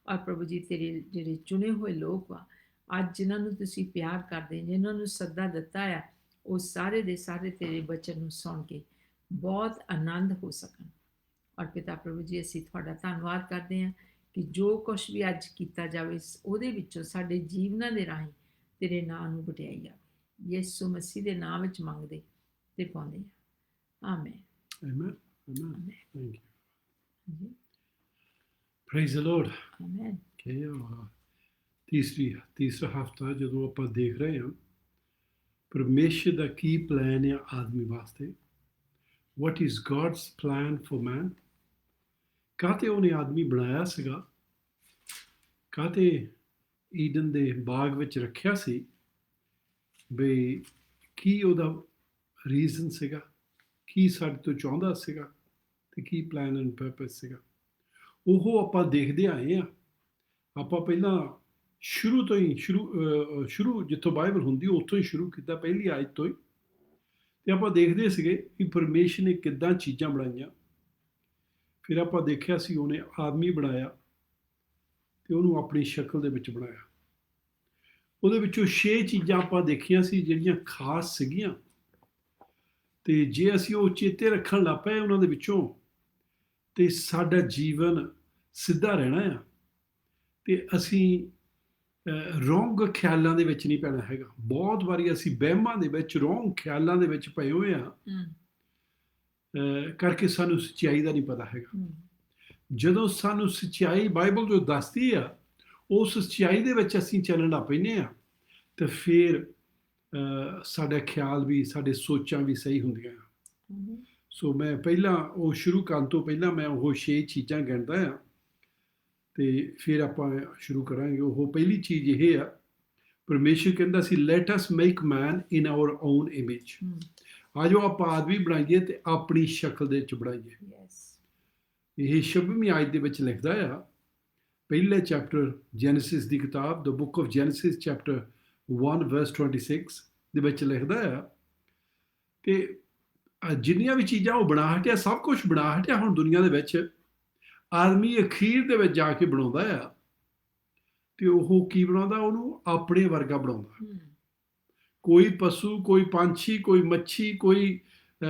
ਔਰ ਪ੍ਰਭੂ ਜੀ ਤੇਰੇ ਜਿਹੜੇ ਚੁਣੇ ਹੋਏ ਲੋਕ ਵਾ ਅੱਜ ਜਿਨ੍ਹਾਂ ਨੂੰ ਤੁਸੀਂ ਪਿਆਰ ਕਰਦੇ, ਜਿਨ੍ਹਾਂ ਨੂੰ ਸੱਦਾ ਦਿੱਤਾ ਆ, ਉਹ ਸਾਰੇ ਦੇ ਸਾਰੇ ਤੇਰੇ ਬਚਨ ਨੂੰ ਸੁਣ ਕੇ ਬਹੁਤ ਆਨੰਦ ਹੋ ਸਕਣ। ਔਰ ਪਿਤਾ ਪ੍ਰਭੂ ਜੀ ਅਸੀਂ ਤੁਹਾਡਾ ਧੰਨਵਾਦ ਕਰਦੇ ਹਾਂ ਕਿ ਜੋ ਕੁਛ ਵੀ ਅੱਜ ਕੀਤਾ ਜਾਵੇ ਉਹਦੇ ਵਿੱਚੋਂ ਸਾਡੇ ਜੀਵਨਾਂ ਦੇ ਰਾਹੀਂ ਤੇਰੇ ਨਾਂ ਨੂੰ ਵਡਿਆਈ ਜਾਵੇ। ਯਿਸੂ ਮਸੀਹ ਦੇ ਨਾਮ ਵਿੱਚ ਮੰਗਦੇ ਤੇ ਪਾਉਂਦੇ ਹਾਂ। Amen. Amen. Amen. Thank you. ਹਾਂਜੀ। Praise the Lord. ਆਮੇਨ। ਤੀਸਰਾ ਹਫਤਾ ਜਦੋਂ ਆਪਾਂ ਦੇਖ ਰਹੇ ਹਾਂ ਪਰਮੇਸ਼ਰ ਦਾ ਕੀ ਪਲਾਨ ਹੈ ਆਦਮੀ ਵਾਸਤੇ। What is God's plan for man? ਕਾਹਤੇ ਉਹਨੇ ਆਦਮੀ ਬਣਾਇਆ ਸੀਗਾ, ਕਾਹਤੇ ਈਡਨ ਦੇ ਬਾਗ ਵਿੱਚ ਰੱਖਿਆ ਸੀ, ਬਈ ਕੀ ਉਹਦਾ ਰੀਜ਼ਨ ਸੀਗਾ, ਕੀ ਸਾਡੇ ਤੋਂ ਚਾਹੁੰਦਾ ਸੀਗਾ ਤੇ ਕੀ ਪਲਾਨ ਐਂਡ ਪਰਪਸ ਸੀਗਾ, ਉਹ ਆਪਾਂ ਦੇਖਦੇ ਆਏ ਹਾਂ। ਆਪਾਂ ਪਹਿਲਾਂ ਸ਼ੁਰੂ ਤੋਂ ਹੀ ਸ਼ੁਰੂ ਜਿੱਥੋਂ ਬਾਈਬਲ ਹੁੰਦੀ ਉੱਥੋਂ ਹੀ ਸ਼ੁਰੂ ਕੀਤਾ, ਪਹਿਲੀ ਆਇਤ ਤੋਂ ਹੀ, ਤੇ ਆਪਾਂ ਦੇਖਦੇ ਸੀਗੇ ਕਿ ਪਰਮੇਸ਼ਰ ਨੇ ਕਿੱਦਾਂ ਚੀਜ਼ਾਂ ਬਣਾਈਆਂ। ਫਿਰ ਆਪਾਂ ਦੇਖਿਆ ਸੀ ਉਹਨੇ ਆਦਮੀ ਬਣਾਇਆ ਤੇ ਉਹਨੂੰ ਆਪਣੀ ਸ਼ਕਲ ਦੇ ਵਿੱਚ ਬਣਾਇਆ। ਉਹਦੇ ਵਿੱਚੋਂ 6 ਚੀਜ਼ਾਂ ਆਪਾਂ ਦੇਖੀਆਂ ਸੀ ਜਿਹੜੀਆਂ ਖਾਸ ਸੀਗੀਆਂ, ਤੇ ਜੇ ਅਸੀਂ ਉਹ ਚੇਤੇ ਰੱਖਣ ਲੱਗ ਪਏ ਉਹਨਾਂ ਦੇ ਵਿੱਚੋਂ ਤੇ ਸਾਡਾ ਜੀਵਨ ਸਿੱਧਾ ਰਹਿਣਾ ਆ ਤੇ ਅਸੀਂ ਰੋਂਗ ਖਿਆਲਾਂ ਦੇ ਵਿੱਚ ਨਹੀਂ ਪੈਣਾ ਹੈਗਾ। ਬਹੁਤ ਵਾਰੀ ਅਸੀਂ ਵਹਿਮਾਂ ਦੇ ਵਿੱਚ, ਰੋਂਗ ਖਿਆਲਾਂ ਦੇ ਵਿੱਚ ਪਏ ਹੋਏ ਆ ਕਰਕੇ ਸਾਨੂੰ ਸੱਚਾਈ ਦਾ ਨਹੀਂ ਪਤਾ ਹੈਗਾ। ਜਦੋਂ ਸਾਨੂੰ ਸੱਚਾਈ ਬਾਈਬਲ ਜੋ ਦੱਸਦੀ ਆ ਉਸ ਸੱਚਾਈ ਦੇ ਵਿੱਚ ਅਸੀਂ ਚੱਲਣ ਲੱਗ ਪੈਂਦੇ ਆ ਤੇ ਫਿਰ ਸਾਡਾ ਖਿਆਲ ਵੀ, ਸਾਡੇ ਸੋਚਾਂ ਵੀ ਸਹੀ ਹੁੰਦੀਆਂ ਆ। ਸੋ ਮੈਂ ਪਹਿਲਾਂ ਉਹ ਸ਼ੁਰੂ ਕਰਨ ਤੋਂ ਪਹਿਲਾਂ ਮੈਂ ਉਹ 6 ਚੀਜ਼ਾਂ ਗਿਣਦਾ ਆ ਤੇ ਫਿਰ ਆਪਾਂ ਸ਼ੁਰੂ ਕਰਾਂਗੇ। ਉਹ ਪਹਿਲੀ ਚੀਜ਼ ਇਹ ਆ, ਪਰਮੇਸ਼ਰ ਕਹਿੰਦਾ ਸੀ let us make man in our own image. ਆ ਜੋ ਆਪਾਂ ਆਦਮੀ ਬਣਾਈਏ ਤੇ ਆਪਣੀ ਸ਼ਕਲ ਦੇ ਵਿੱਚ ਬਣਾਈਏ। ਇਹ 26ਵੀਂ ਆਇਤ ਦੇ ਵਿੱਚ ਲਿਖਦਾ ਆ, ਪਹਿਲੇ ਚੈਪਟਰ ਜੈਨੇਸਿਸ ਦੀ ਕਿਤਾਬ the book of Genesis chapter 1 verse 26 ਦੇ ਵਿੱਚ ਲਿਖਦਾ ਆ ਕਿ ਜਿੰਨੀਆਂ ਵੀ ਚੀਜ਼ਾਂ ਉਹ ਬਣਾ ਹਟਿਆ, ਸਭ ਕੁਝ ਬਣਾ ਹਟਿਆ, ਹੁਣ ਦੁਨੀਆ ਦੇ ਵਿੱਚ ਆਦਮੀ ਅਖੀਰ ਦੇ ਵਿੱਚ ਜਾ ਕੇ ਬਣਾਉਂਦਾ ਆ ਤੇ ਉਹ ਕੀ ਬਣਾਉਂਦਾ, ਉਹਨੂੰ ਆਪਣੇ ਵਰਗਾ ਬਣਾਉਂਦਾ। ਕੋਈ ਪਸ਼ੂ, ਕੋਈ ਪੰਛੀ, ਕੋਈ ਮੱਛੀ, ਕੋਈ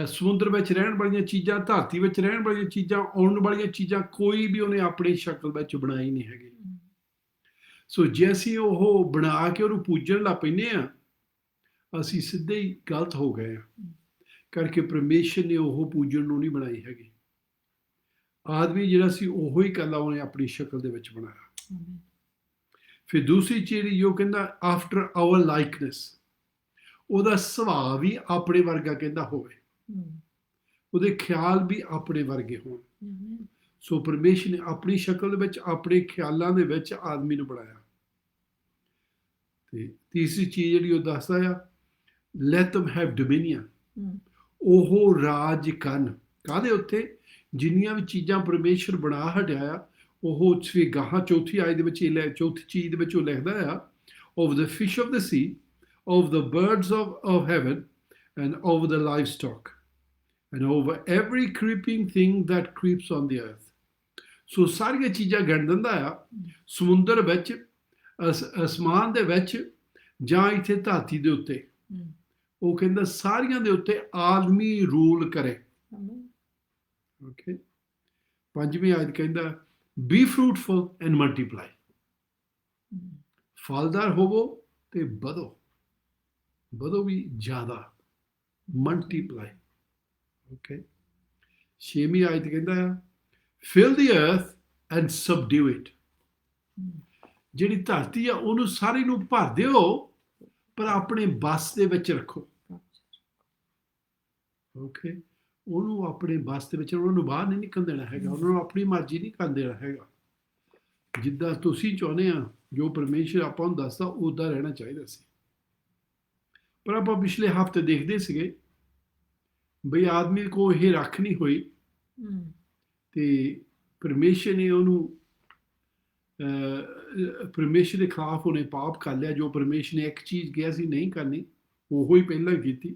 ਸਮੁੰਦਰ ਵਿੱਚ ਰਹਿਣ ਵਾਲੀਆਂ ਚੀਜ਼ਾਂ, ਧਰਤੀ ਵਿੱਚ ਰਹਿਣ ਵਾਲੀਆਂ ਚੀਜ਼ਾਂ, ਆਉਣ ਵਾਲੀਆਂ ਚੀਜ਼ਾਂ, ਕੋਈ ਵੀ ਉਹਨੇ ਆਪਣੀ ਸ਼ਕਲ ਵਿੱਚ ਬਣਾਈ ਨਹੀਂ ਹੈਗੀ। ਸੋ ਜੇ ਅਸੀਂ ਉਹ ਬਣਾ ਕੇ ਉਹਨੂੰ ਪੂਜਣ ਲੱਗ ਪੈਂਦੇ ਹਾਂ ਅਸੀਂ ਸਿੱਧੇ ਹੀ ਗਲਤ ਹੋ ਗਏ ਹਾਂ, ਕਰਕੇ ਪਰਮੇਸ਼ਰ ਨੇ ਉਹ ਪੂਜਣ ਨੂੰ ਨਹੀਂ ਬਣਾਈ ਹੈਗੀ। ਆਦਮੀ ਜਿਹੜਾ ਸੀ ਉਹੋ ਹੀ ਇਕੱਲਾ ਉਹਨੇ ਆਪਣੀ ਸ਼ਕਲ ਦੇ ਵਿੱਚ ਬਣਾਇਆ। Amen. ਫਿਰ ਦੂਸਰੀ ਚੀਜ਼ ਜੋ ਕਹਿੰਦਾ ਆਫਟਰ ਆਵਰ ਲਾਈਕਨੈਸ, ਉਹਦਾ ਸੁਭਾਅ ਵੀ ਆਪਣੇ ਵਰਗਾ ਕਹਿੰਦਾ ਹੋਵੇ, ਉਹਦੇ ਖਿਆਲ ਵੀ ਆਪਣੇ ਵਰਗੇ ਹੋਣ। Amen. ਸੋ ਪਰਮੇਸ਼ਰ ਨੇ ਆਪਣੀ ਸ਼ਕਲ ਦੇ ਵਿੱਚ ਆਪਣੇ ਖਿਆਲਾਂ ਦੇ ਵਿੱਚ ਆਦਮੀ ਨੂੰ ਬਣਾਇਆ। ਤੇ ਤੀਸਰੀ ਚੀਜ਼ ਜਿਹੜੀ ਉਹ ਦੱਸਦਾ ਆ, ਲੈਟ them have dominion, ਉਹ ਰਾਜ ਕਰਨ। ਕਾਹਦੇ ਉੱਤੇ? ਜਿੰਨੀਆਂ ਵੀ ਚੀਜ਼ਾਂ ਪਰਮੇਸ਼ਰ ਬਣਾ ਹਟਿਆ ਆ, ਉਹ ਫਿਰ ਗਾਹਾਂ ਚੌਥੀ ਆਇਤ ਦੇ ਵਿੱਚ ਚੌਥੀ ਚੀਜ਼ ਦੇ ਵਿੱਚ ਉਹ ਲਿਖਦਾ ਆ, of the fish of the sea, of the birds of heaven, and over the livestock, and over every creeping thing that creeps on the earth. ਸੋ ਸਾਰੀਆਂ ਚੀਜ਼ਾਂ ਗਿਣ ਦਿੰਦਾ ਆ, ਸਮੁੰਦਰ ਵਿੱਚ, ਅਸਮਾਨ ਦੇ ਵਿੱਚ, ਜਾਂ ਇੱਥੇ ਧਰਤੀ ਦੇ ਉੱਤੇ। ਉਹ ਕਹਿੰਦਾ ਸਾਰੀਆਂ ਦੇ ਉੱਤੇ ਆਦਮੀ ਰੂਲ ਕਰੇ। ਓਕੇ, ਪੰਜਵੀਂ ਆਇਤ ਕਹਿੰਦਾ ਬੀ ਫਰੂਟਫੁਲ ਐਂਡ ਮਲਟੀਪਲਾਈ, ਫਲਦਾਰ ਹੋਵੋ ਤੇ ਵਧੋ, ਵਧੋ ਵੀ ਜ਼ਿਆਦਾ, ਮਲਟੀਪਲਾਈ। ਓਕੇ, ਛੇਵੀਂ ਆਇਤ ਕਹਿੰਦਾ ਆ ਫਿਲ ਦੀ ਅਰਥ ਐਂਡ ਸਬਡਿਊ ਇਟ, ਜਿਹੜੀ ਧਰਤੀ ਆ ਉਹਨੂੰ ਸਾਰੀ ਨੂੰ ਭਰ ਦਿਓ, ਪਰ ਆਪਣੇ ਬਸ ਦੇ ਵਿੱਚ ਰੱਖੋ। ਓਕੇ, ਉਹਨੂੰ ਆਪਣੇ ਬਸ ਦੇ ਵਿੱਚ, ਉਹਨਾਂ ਨੂੰ ਬਾਹਰ ਨਹੀਂ ਨਿਕਲਣ ਦੇਣਾ ਹੈਗਾ, ਉਹਨਾਂ ਨੂੰ ਆਪਣੀ ਮਰਜ਼ੀ ਨਹੀਂ ਕਰਨ ਦੇਣਾ ਹੈਗਾ। ਜਿੱਦਾਂ ਤੁਸੀਂ ਚਾਹੁੰਦੇ ਆ, ਜੋ ਪਰਮੇਸ਼ਰ ਆਪਾਂ ਨੂੰ ਦੱਸਦਾ ਉੱਦਾਂ ਰਹਿਣਾ ਚਾਹੀਦਾ ਸੀ। ਪਰ ਆਪਾਂ ਪਿਛਲੇ ਹਫ਼ਤੇ ਦੇਖਦੇ ਸੀਗੇ ਬਈ ਆਦਮੀ ਕੋਲ ਇਹ ਰੱਖ ਨਹੀਂ ਹੋਈ, ਤੇ ਪਰਮੇਸ਼ਰ ਨੇ ਉਹਨੂੰ ਪਰਮੇਸ਼ਰ ਦੇ ਖਿਲਾਫ ਉਹਨੇ ਪਾਪ ਕਰ ਲਿਆ। ਜੋ ਪਰਮੇਸ਼ਰ ਨੇ ਇੱਕ ਚੀਜ਼ ਕਿਹਾ ਸੀ ਨਹੀਂ ਕਰਨੀ, ਉਹੋ ਹੀ ਪਹਿਲਾਂ ਕੀਤੀ।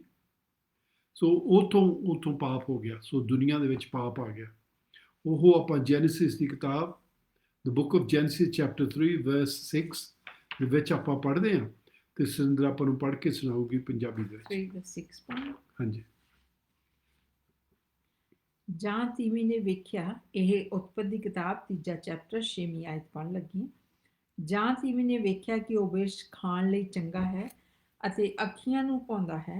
ਸੋ ਉਥੋਂ ਪਾਪ ਹੋ ਗਿਆ। ਸੋ ਦੁਨੀਆ ਦੇ ਵਿੱਚ ਪਾਪ ਆ ਗਿਆ। ਉਹ ਆਪਾਂ ਜੈਨੇਸਿਸ ਦੀ ਕਿਤਾਬ, the book of Genesis chapter 3 ਵਰਸ 6 ਦੇ ਵਿੱਚ ਆਪਾਂ ਪੜ੍ਹਦੇ ਹਾਂ, ਤੇ ਸੁਰਿੰਦਰ ਆਪਾਂ ਨੂੰ ਪੜ੍ਹ ਕੇ ਸੁਣਾਊਗੀ ਪੰਜਾਬੀ ਦੇ ਵਿੱਚ। ਹਾਂਜੀ। ਜਾਂ ਤੀਵੀਂ ਨੇ ਵੇਖਿਆ, ਇਹ ਉਤਪਤ ਦੀ ਕਿਤਾਬ 3 ਚੈਪਟਰ 6ਵੀਂ ਆਇਤ ਪੜ੍ਹਨ ਲੱਗੀ। ਜਾਂ ਤੀਵੀਂ ਨੇ ਵੇਖਿਆ ਕਿ ਉਹ ਬਿਰਛ ਖਾਣ ਲਈ ਚੰਗਾ ਹੈ ਅਤੇ ਅੱਖੀਆਂ ਨੂੰ ਭਾਉਂਦਾ ਹੈ,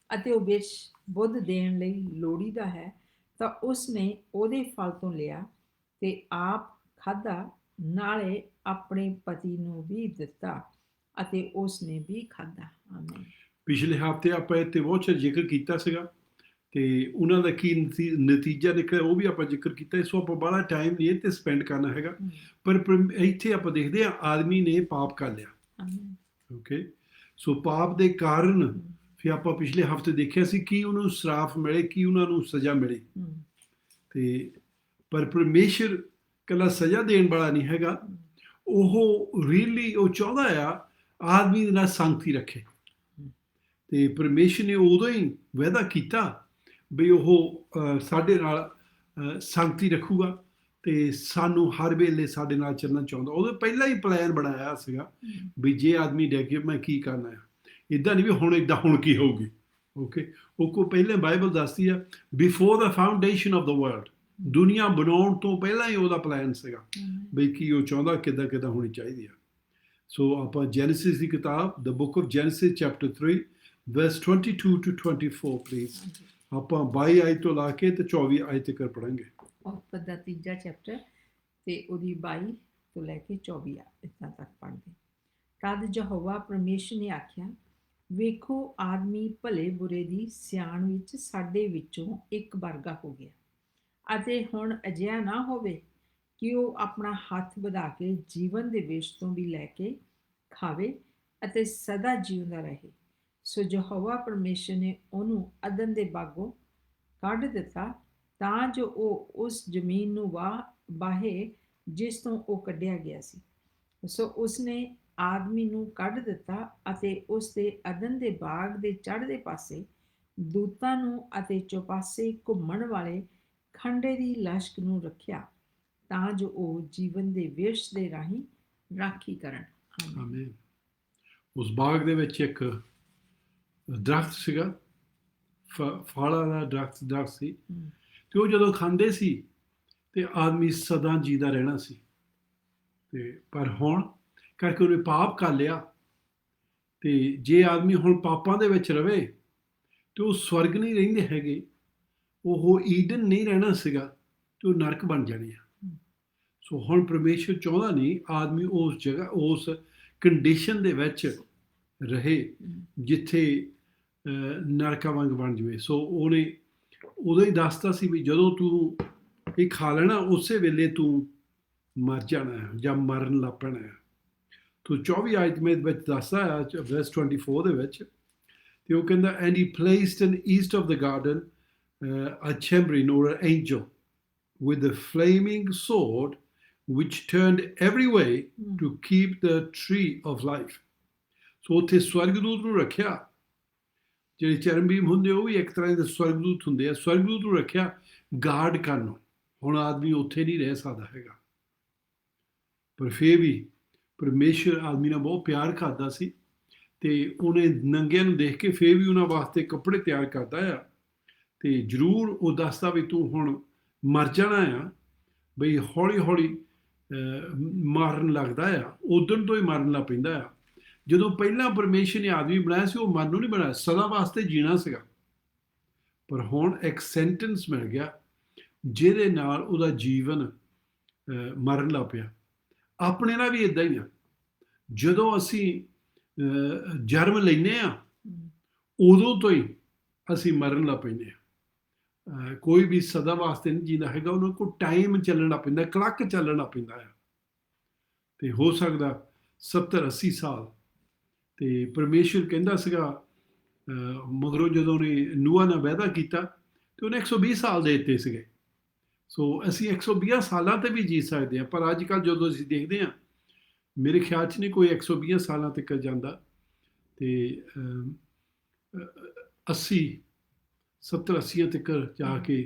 ਅਤੇ ਉਹ ਬਿਰਛ ਬੁੱਧ ਦੇਣ ਲਈ ਲੋੜੀਦਾ ਹੈ, ਤਾਂ ਉਸ ਨੇ ਉਹਦੇ ਫਲ ਤੋਂ ਲਿਆ ਤੇ ਆਪ ਖਾਧਾ, ਨਾਲੇ ਆਪਣੇ ਪਤੀ ਨੂੰ ਵੀ ਦਿੱਤਾ, ਅਤੇ ਉਸ ਨੇ ਵੀ ਖਾਧਾ। ਆਮੀਨ। ਪਿਛਲੇ ਹਫ਼ਤੇ ਆਪਾਂ ਇੱਥੇ ਬਹੁਤ ਸਾਰਾ ਜ਼ਿਕਰ ਕੀਤਾ ਸੀਗਾ, ਤੇ ਉਹਨਾਂ ਦਾ ਕੀ ਨਤੀਜਾ ਨਿਕਲਿਆ ਉਹ ਵੀ ਆਪਾਂ ਜ਼ਿਕਰ ਕੀਤਾ। ਸੋ ਆਪਾਂ ਬੜਾ ਟਾਈਮ ਨਹੀਂ ਇਹ 'ਤੇ ਸਪੈਂਡ ਕਰਨਾ ਹੈਗਾ, ਪਰ ਇੱਥੇ ਆਪਾਂ ਦੇਖਦੇ ਹਾਂ ਆਦਮੀ ਨੇ ਪਾਪ ਕਰ ਲਿਆ। ਓਕੇ, ਸੋ ਪਾਪ ਦੇ ਕਾਰਨ ਫਿਰ ਆਪਾਂ ਪਿਛਲੇ ਹਫ਼ਤੇ ਦੇਖਿਆ ਸੀ ਕੀ ਉਹਨੂੰ ਸਰਾਪ ਮਿਲੇ, ਕੀ ਉਹਨਾਂ ਨੂੰ ਸਜ਼ਾ ਮਿਲੀ। ਤੇ ਪਰ ਪਰਮੇਸ਼ਰ ਇਕੱਲਾ ਸਜ਼ਾ ਦੇਣ ਵਾਲਾ ਨਹੀਂ ਹੈਗਾ, ਉਹ ਰੀਅਲੀ ਉਹ ਚਾਹੁੰਦਾ ਆ ਆਦਮੀ ਦੇ ਨਾਲ ਸੰਗਤੀ ਰੱਖੇ। ਤੇ ਪਰਮੇਸ਼ਰ ਨੇ ਉਦੋਂ ਹੀ ਵਾਅਦਾ ਕੀਤਾ ਵੀ ਉਹ ਸਾਡੇ ਨਾਲ ਸੰਗਤੀ ਰੱਖੂਗਾ ਤੇ ਸਾਨੂੰ ਹਰ ਵੇਲੇ ਸਾਡੇ ਨਾਲ ਚੱਲਣਾ ਚਾਹੁੰਦਾ। ਉਹਦੇ ਪਹਿਲਾਂ ਹੀ ਪਲਾਨ ਬਣਾਇਆ ਸੀਗਾ ਵੀ ਜੇ ਆਦਮੀ ਡਿੱਗ ਗਿਆ ਮੈਂ ਕੀ ਕਰਨਾ ਆ। ਇੱਦਾਂ ਨਹੀਂ ਵੀ ਹੁਣ ਇੱਦਾਂ ਹੁਣ ਕੀ ਹੋਊਗੀ। ਓਕੇ, ਉਹ ਕੋ ਪਹਿਲਾਂ ਬਾਈਬਲ ਦੱਸਦੀ ਆ before the foundation of the world, ਦੁਨੀਆ ਬਣਾਉਣ ਤੋਂ ਪਹਿਲਾਂ ਹੀ ਉਹਦਾ ਪਲਾਨ ਸੀਗਾ ਬਈ ਕੀ ਉਹ ਚਾਹੁੰਦਾ ਕਿੱਦਾਂ ਹੋਣੀ ਚਾਹੀਦੀ ਆ। ਸੋ ਆਪਾਂ ਜੈਨੇਸਿਸ ਦੀ ਕਿਤਾਬ, the book of Genesis chapter 3 verse 22 to 24 please. ਆਪਾਂ 22 ਆਇਤ ਤੋਂ ਲਾ ਕੇ ਤੇ 24 ਆਇਤ ਤੱਕ ਪੜਾਂਗੇ। ਉਤਪਤ ਦਾ 3 ਚੈਪਟਰ ਤੇ ਉਹਦੀ 22 ਤੋਂ ਲੈ ਕੇ 24 ਆਇਤਾਂ ਤੱਕ ਪੜ੍ਹਦੇ। ਤਦ ਯਹੋਵਾ ਪਰਮੇਸ਼ਰ ਨੇ ਆਖਿਆ, ਵੇਖੋ ਆਦਮੀ ਭਲੇ ਬੁਰੇ ਦੀ ਸਿਆਣ ਵਿੱਚ ਸਾਡੇ ਵਿੱਚੋਂ ਇੱਕ ਵਰਗਾ ਹੋ ਗਿਆ, ਅਤੇ ਹੁਣ ਅਜਿਹਾ ਨਾ ਹੋਵੇ ਕਿ ਉਹ ਆਪਣਾ ਹੱਥ ਵਧਾ ਕੇ ਜੀਵਨ ਦੇ ਵਿਸ਼ ਤੋਂ ਵੀ ਲੈ ਕੇ ਖਾਵੇ ਅਤੇ ਸਦਾ ਜਿਉਂਦਾ ਰਹੇ। ਸੋ ਯਹੋਵਾ ਪਰਮੇਸ਼ਰ ਨੇ ਉਹਨੂੰ ਅਦਨ ਦੇ ਬਾਗੋਂ ਕੱਢ ਦਿੱਤਾ, ਤਾਂ ਜੋ ਉਹ ਉਸ ਜ਼ਮੀਨ ਨੂੰ ਵਾਹੇ ਜਿਸ ਤੋਂ ਉਹ ਕੱਢਿਆ ਗਿਆ ਸੀ। ਸੋ ਉਸਨੇ ਆਦਮੀ ਨੂੰ ਕੱਢ ਦਿੱਤਾ ਅਤੇ ਉਸ ਦੇ ਅਦਨ ਦੇ ਬਾਗ ਦੇ ਚੜ੍ਹਦੇ ਪਾਸੇ ਦੂਤਾਂ ਨੂੰ ਅਤੇ ਚੌਪਾਸੇ ਘੁੰਮਣ ਵਾਲੇ ਖੰਡੇ ਦੀ ਲਸ਼ਕ ਨੂੰ ਰੱਖਿਆ, ਤਾਂ ਜੋ ਉਹ ਜੀਵਨ ਦੇ ਵਿਰਸ਼ ਦੇ ਰਾਹੀਂ ਰਾਖੀ ਕਰਨ। ਆਮੀਨ। ਉਸ ਬਾਗ ਦੇ ਵਿੱਚ ਇੱਕ ਦਰਖਤ ਸੀਗਾ, ਫਲਾਂ ਦਾ ਦਰਖਤ ਸੀ, ਤੇ ਉਹ ਜਦੋਂ ਖਾਂਦੇ ਸੀ ਤੇ ਆਦਮੀ ਸਦਾ ਜੀਦਾ ਰਹਿਣਾ ਸੀ। ਤੇ ਪਰ ਹੁਣ ਕਰਕੇ ਉਹਨੇ ਪਾਪ ਕਰ ਲਿਆ, ਤੇ ਜੇ ਆਦਮੀ ਹੁਣ ਪਾਪਾਂ ਦੇ ਵਿੱਚ ਰਵੇ ਤੇ ਉਹ ਸਵਰਗ ਨਹੀਂ ਰਹਿੰਦੇ ਹੈਗੇ, ਉਹ ਈਡਨ ਨਹੀਂ ਰਹਿਣਾ ਸੀਗਾ, ਤੇ ਉਹ ਨਰਕ ਬਣ ਜਾਣੇ ਆ। ਸੋ ਹੁਣ ਪਰਮੇਸ਼ਰ ਚਾਹੁੰਦਾ ਨਹੀਂ ਆਦਮੀ ਉਸ ਜਗ੍ਹਾ, ਉਸ ਕੰਡੀਸ਼ਨ ਦੇ ਵਿੱਚ ਰਹੇ ਜਿੱਥੇ ਨਰਕਾਂ ਵਾਂਗ ਬਣ ਜਾਵੇ। ਸੋ ਉਹਨੇ ਉਦੋਂ ਹੀ ਦੱਸਤਾ ਸੀ ਵੀ ਜਦੋਂ ਤੂੰ ਇਹ ਖਾ ਲੈਣਾ ਉਸੇ ਵੇਲੇ ਤੂੰ ਮਰ ਜਾਣਾ ਹੈ ਜਾਂ ਮਰਨ ਲੱਗ ਪੈਣਾ ਹੈ। ਤੋ 24 ਆਇਤ ਵਿੱਚ ਦੱਸਦਾ ਹੈ ਵਰਸ 24 ਦੇ ਵਿੱਚ, ਤੇ ਉਹ ਕਹਿੰਦਾ and he placed in East of the garden a cherubim or an angel with a flaming sword which turned every way to keep the tree of life. ਸੋ ਉੱਥੇ ਸਵਰਗਦੂਤ ਨੂੰ ਰੱਖਿਆ, ਜਿਹੜੇ ਚਰਨਬੀਮ ਹੁੰਦੇ ਉਹ ਵੀ ਇੱਕ ਤਰ੍ਹਾਂ ਦੇ ਸਵਰਗਦੂਤ ਹੁੰਦੇ ਆ, ਸਵਰਗਦੂਤ ਨੂੰ ਰੱਖਿਆ ਗਾਰਡ ਕਰਨ ਨੂੰ। ਹੁਣ ਆਦਮੀ ਉੱਥੇ ਨਹੀਂ ਰਹਿ ਸਕਦਾ ਹੈਗਾ, ਪਰ ਫਿਰ ਵੀ ਪਰਮੇਸ਼ਰ ਆਦਮੀ ਨਾਲ ਬਹੁਤ ਪਿਆਰ ਕਰਦਾ ਸੀ, ਤੇ ਉਹਨੇ ਨੰਗਿਆਂ ਨੂੰ ਦੇਖ ਕੇ ਫਿਰ ਵੀ ਉਹਨਾਂ ਵਾਸਤੇ ਕੱਪੜੇ ਤਿਆਰ ਕਰਦਾ ਆ, ਤੇ ਜ਼ਰੂਰ ਉਹ ਦੱਸਦਾ ਵੀ ਤੂੰ ਹੁਣ ਮਰ ਜਾਣਾ ਆ, ਬਈ ਹੌਲੀ ਹੌਲੀ ਮਾਰਨ ਲੱਗਦਾ ਆ, ਉਦੋਂ ਤੋਂ ਹੀ ਮਾਰਨ ਲੱਗ ਪੈਂਦਾ ਆ। ਜਦੋਂ ਪਹਿਲਾਂ ਪਰਮੇਸ਼ਰ ਨੇ ਆਦਮੀ ਬਣਾਇਆ ਸੀ ਉਹ ਮਰਨ ਨੂੰ ਨਹੀਂ ਬਣਾਇਆ, ਸਦਾ ਵਾਸਤੇ ਜੀਣਾ ਸੀਗਾ, ਪਰ ਹੁਣ ਇੱਕ ਸੈਂਟੈਂਸ ਮਿਲ ਗਿਆ ਜਿਹਦੇ ਨਾਲ ਉਹਦਾ ਜੀਵਨ ਮਰਨ ਲੱਗ ਪਿਆ। ਆਪਣੇ ਨਾਲ ਵੀ ਇਦਾਂ ਹੀ ਆ, ਜਦੋਂ ਅਸੀਂ ਜਨਮ ਲੈਂਦੇ ਆ ਉਦੋਂ ਤੋਂ ਹੀ ਅਸੀਂ ਮਰਨ ਲੱਗ ਪੈਂਦੇ ਆ। ਕੋਈ ਵੀ ਸਦਾ ਵਾਸਤੇ ਨਹੀਂ ਜੀਂਦਾ ਹੈਗਾ, ਉਹਨਾਂ ਕੋਲ ਟਾਈਮ ਚੱਲਣਾ ਪੈਂਦਾ, ਕਲੱਕ ਚੱਲਣਾ ਪੈਂਦਾ ਆ, ਤੇ ਹੋ ਸਕਦਾ 70-80 ਸਾਲ। ਤੇ ਪਰਮੇਸ਼ਰ ਕਹਿੰਦਾ ਸੀਗਾ ਮਗਰੋਂ ਜਦੋਂ ਉਹਨੇ ਨੂਹਾ ਨਾਲ ਵਾਅਦਾ ਕੀਤਾ ਤੇ ਉਹਨੇ 120 ਸਾਲ ਦੇ ਦਿੱਤੇ ਸੀਗੇ। ਸੋ ਅਸੀਂ 120 ਸਾਲਾਂ ਤੇ ਵੀ ਜੀ ਸਕਦੇ ਹਾਂ, ਪਰ ਅੱਜ ਕੱਲ੍ਹ ਜਦੋਂ ਅਸੀਂ ਦੇਖਦੇ ਹਾਂ ਮੇਰੇ ਖਿਆਲ 'ਚ ਨਹੀਂ ਕੋਈ 120 ਸਾਲਾਂ ਤੱਕ ਜਾਂਦਾ, ਤੇ 70-80 ਤੱਕ ਜਾ ਕੇ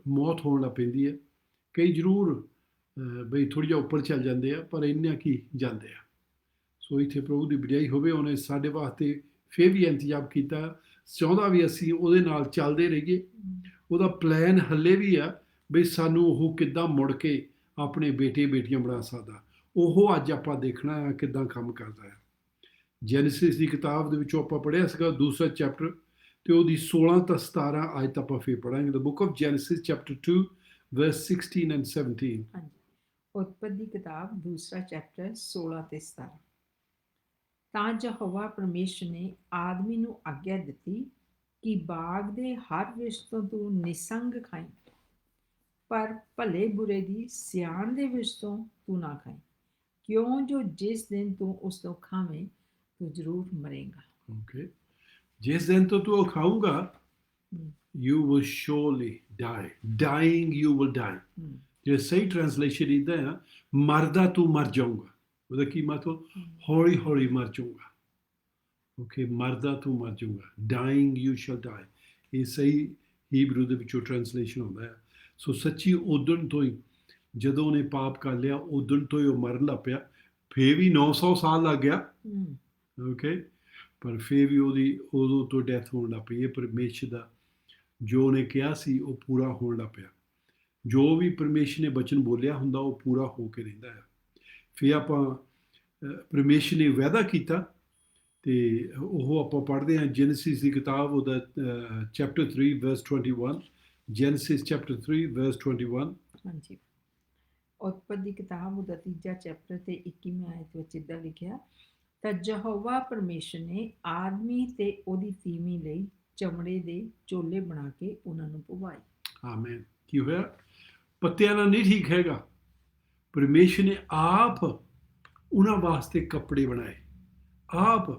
ਮੌਤ ਹੋਣ ਲੱਗ ਪੈਂਦੀ ਹੈ। ਕਈ ਜ਼ਰੂਰ ਬਈ ਥੋੜ੍ਹਾ ਜਿਹਾ ਉੱਪਰ ਚੱਲ ਜਾਂਦੇ ਆ, ਪਰ ਇੰਨਾ ਕੀ ਜਾਂਦੇ ਆ। ਸੋ ਇੱਥੇ ਪ੍ਰਭੂ ਦੀ ਵਡਿਆਈ ਹੋਵੇ, ਉਹਨੇ ਸਾਡੇ ਵਾਸਤੇ ਫਿਰ ਵੀ ਇੰਤਜ਼ਾਮ ਕੀਤਾ, ਚਾਹੁੰਦਾ ਵੀ ਅਸੀਂ ਉਹਦੇ ਨਾਲ ਚੱਲਦੇ ਰਹੀਏ। ਉਹਦਾ ਪਲਾਨ ਹੱਲੇ ਵੀ ਆ ਬਈ ਸਾਨੂੰ ਉਹ ਕਿੱਦਾਂ ਮੁੜ ਕੇ ਆਪਣੇ ਬੇਟੇ ਬੇਟੀਆਂ ਬਣਾ ਸਕਦਾ, ਉਹ ਅੱਜ ਆਪਾਂ ਦੇਖਣਾ ਆ ਕਿੱਦਾਂ ਕੰਮ ਕਰਦਾ ਆ। ਜੈਨੇਸਿਸ ਦੀ ਕਿਤਾਬ ਦੇ ਵਿੱਚੋਂ ਆਪਾਂ ਪੜ੍ਹਿਆ ਸੀਗਾ 2 ਚੈਪਟਰ, ਤੇ ਉਹਦੀ 16 ਤੋਂ 17 ਆਇਤ ਆਪਾਂ ਫਿਰ ਪੜ੍ਹਾਂਗੇ। The book of Genesis chapter 2 verse 16 and 17। ਹਾਂਜੀ, ਉਤਪਤ ਦੀ ਕਿਤਾਬ 2 ਚੈਪਟਰ 16 ਤੇ 17। ਤਾਂ ਯਹੋਵਾ ਪਰਮੇਸ਼ਰ ਨੇ ਆਦਮੀ ਨੂੰ ਆਗਿਆ ਦਿੱਤੀ ਕਿ ਬਾਗ ਦੇ ਹਰ ਵਿਰਖ ਤੋਂ ਤੂੰ ਨਿਸੰਗ ਖਾਈਂ, ਪਰ ਭਲੇ ਬੁਰੇ ਦੀ ਸਿਆਣ ਦੇ ਵਿਰਖ ਤੋਂ ਤੂੰ ਨਾ ਖਾਈਂ, ਕਿਉਂ ਜੋ ਜਿਸ ਦਿਨ ਤੂੰ ਉਸ ਤੋਂ ਖਾਵੇਂ ਤੂੰ ਜ਼ਰੂਰ ਮਰੇਗਾ। ਓਕੇ, ਜਿਸ ਦਿਨ ਤੋਂ ਤੂੰ ਉਹ ਖਾਊਗਾ you will surely die, dying you will die। ਜੇ ਸਹੀ ਟ੍ਰਾਂਸਲੇਸ਼ਨ ਇਹਦਾ ਆ, ਮਰਦਾ ਤੂੰ ਮਰ ਜਾਊਗਾ, ਉਹਦਾ ਕੀ ਮਤਲਬ? ਹੌਲੀ ਹੌਲੀ ਮਰ ਜਾਊਗਾ। ਓਕੇ, ਮਰਦਾ ਤੂੰ ਮਰ ਜਾਊਗਾ, dying you shall die, ਇਹ ਸਹੀ ਹੀਬਰੂ ਦੇ ਵਿੱਚੋਂ ਟ੍ਰਾਂਸਲੇਸ਼ਨ ਹੁੰਦਾ ਹੈ। ਸੋ ਸੱਚੀ ਉਦੋਂ ਤੋਂ ਹੀ ਜਦੋਂ ਉਹਨੇ ਪਾਪ ਕਰ ਲਿਆ ਉਦੋਂ ਤੋਂ ਹੀ ਉਹ ਮਰਨ ਲੱਗ ਪਿਆ। ਫੇਰ ਵੀ 900 ਸਾਲ ਲੱਗ ਗਿਆ, ਓਕੇ, ਪਰ ਫੇਰ ਵੀ ਉਹਦੀ ਉਦੋਂ ਤੋਂ ਡੈਥ ਹੋਣ ਲੱਗ ਪਈ। ਇਹ ਪਰਮੇਸ਼ਰ ਦਾ ਜੋ ਉਹਨੇ ਕਿਹਾ ਸੀ ਉਹ ਪੂਰਾ ਹੋਣ ਲੱਗ ਪਿਆ। ਜੋ ਵੀ ਪਰਮੇਸ਼ਰ ਨੇ ਬਚਨ ਬੋਲਿਆ ਹੁੰਦਾ ਉਹ ਪੂਰਾ ਹੋ ਕੇ ਰਹਿੰਦਾ ਹੈ। ਫਿਰ ਆਪਾਂ ਪਰਮੇਸ਼ਰ ਨੇ ਵਾਅਦਾ ਕੀਤਾ, ਤੇ ਉਹ ਆਪਾਂ ਪੜ੍ਹਦੇ ਹਾਂ ਜੈਨੇਸਿਸ ਦੀ ਕਿਤਾਬ ਉਹਦਾ chapter 3 verse 21। Genesis chapter 3 verse 21। ਹਾਂਜੀ, ਉਤਪਤ ਦੀ ਕਿਤਾਬ ਉਹਦਾ 3 ਚੈਪਟਰ ਤੇ 21ਵੀਂ ਆਇਤ ਵਿੱਚ ਇੱਦਾਂ ਲਿਖਿਆ, ਤਾਂ ਯਹੋਵਾ ਪਰਮੇਸ਼ਰ ਨੇ ਆਦਮੀ ਤੇ ਉਹਦੀ ਤੀਵੀਂ ਲਈ ਚਮੜੇ ਦੇ ਚੋਲੇ ਬਣਾ ਕੇ ਉਹਨਾਂ ਨੂੰ ਪਵਾਏ। ਆਮੇਨ। ਕੀ ਹੋਇਆ? ਪੱਤਿਆਂ ਨਾਲ ਨਹੀਂ ਠੀਕ ਹੈਗਾ, ਪਰਮੇਸ਼ਰ ਨੇ ਆਪ ਉਹਨਾਂ ਵਾਸਤੇ ਕੱਪੜੇ ਬਣਾਏ। ਆਪ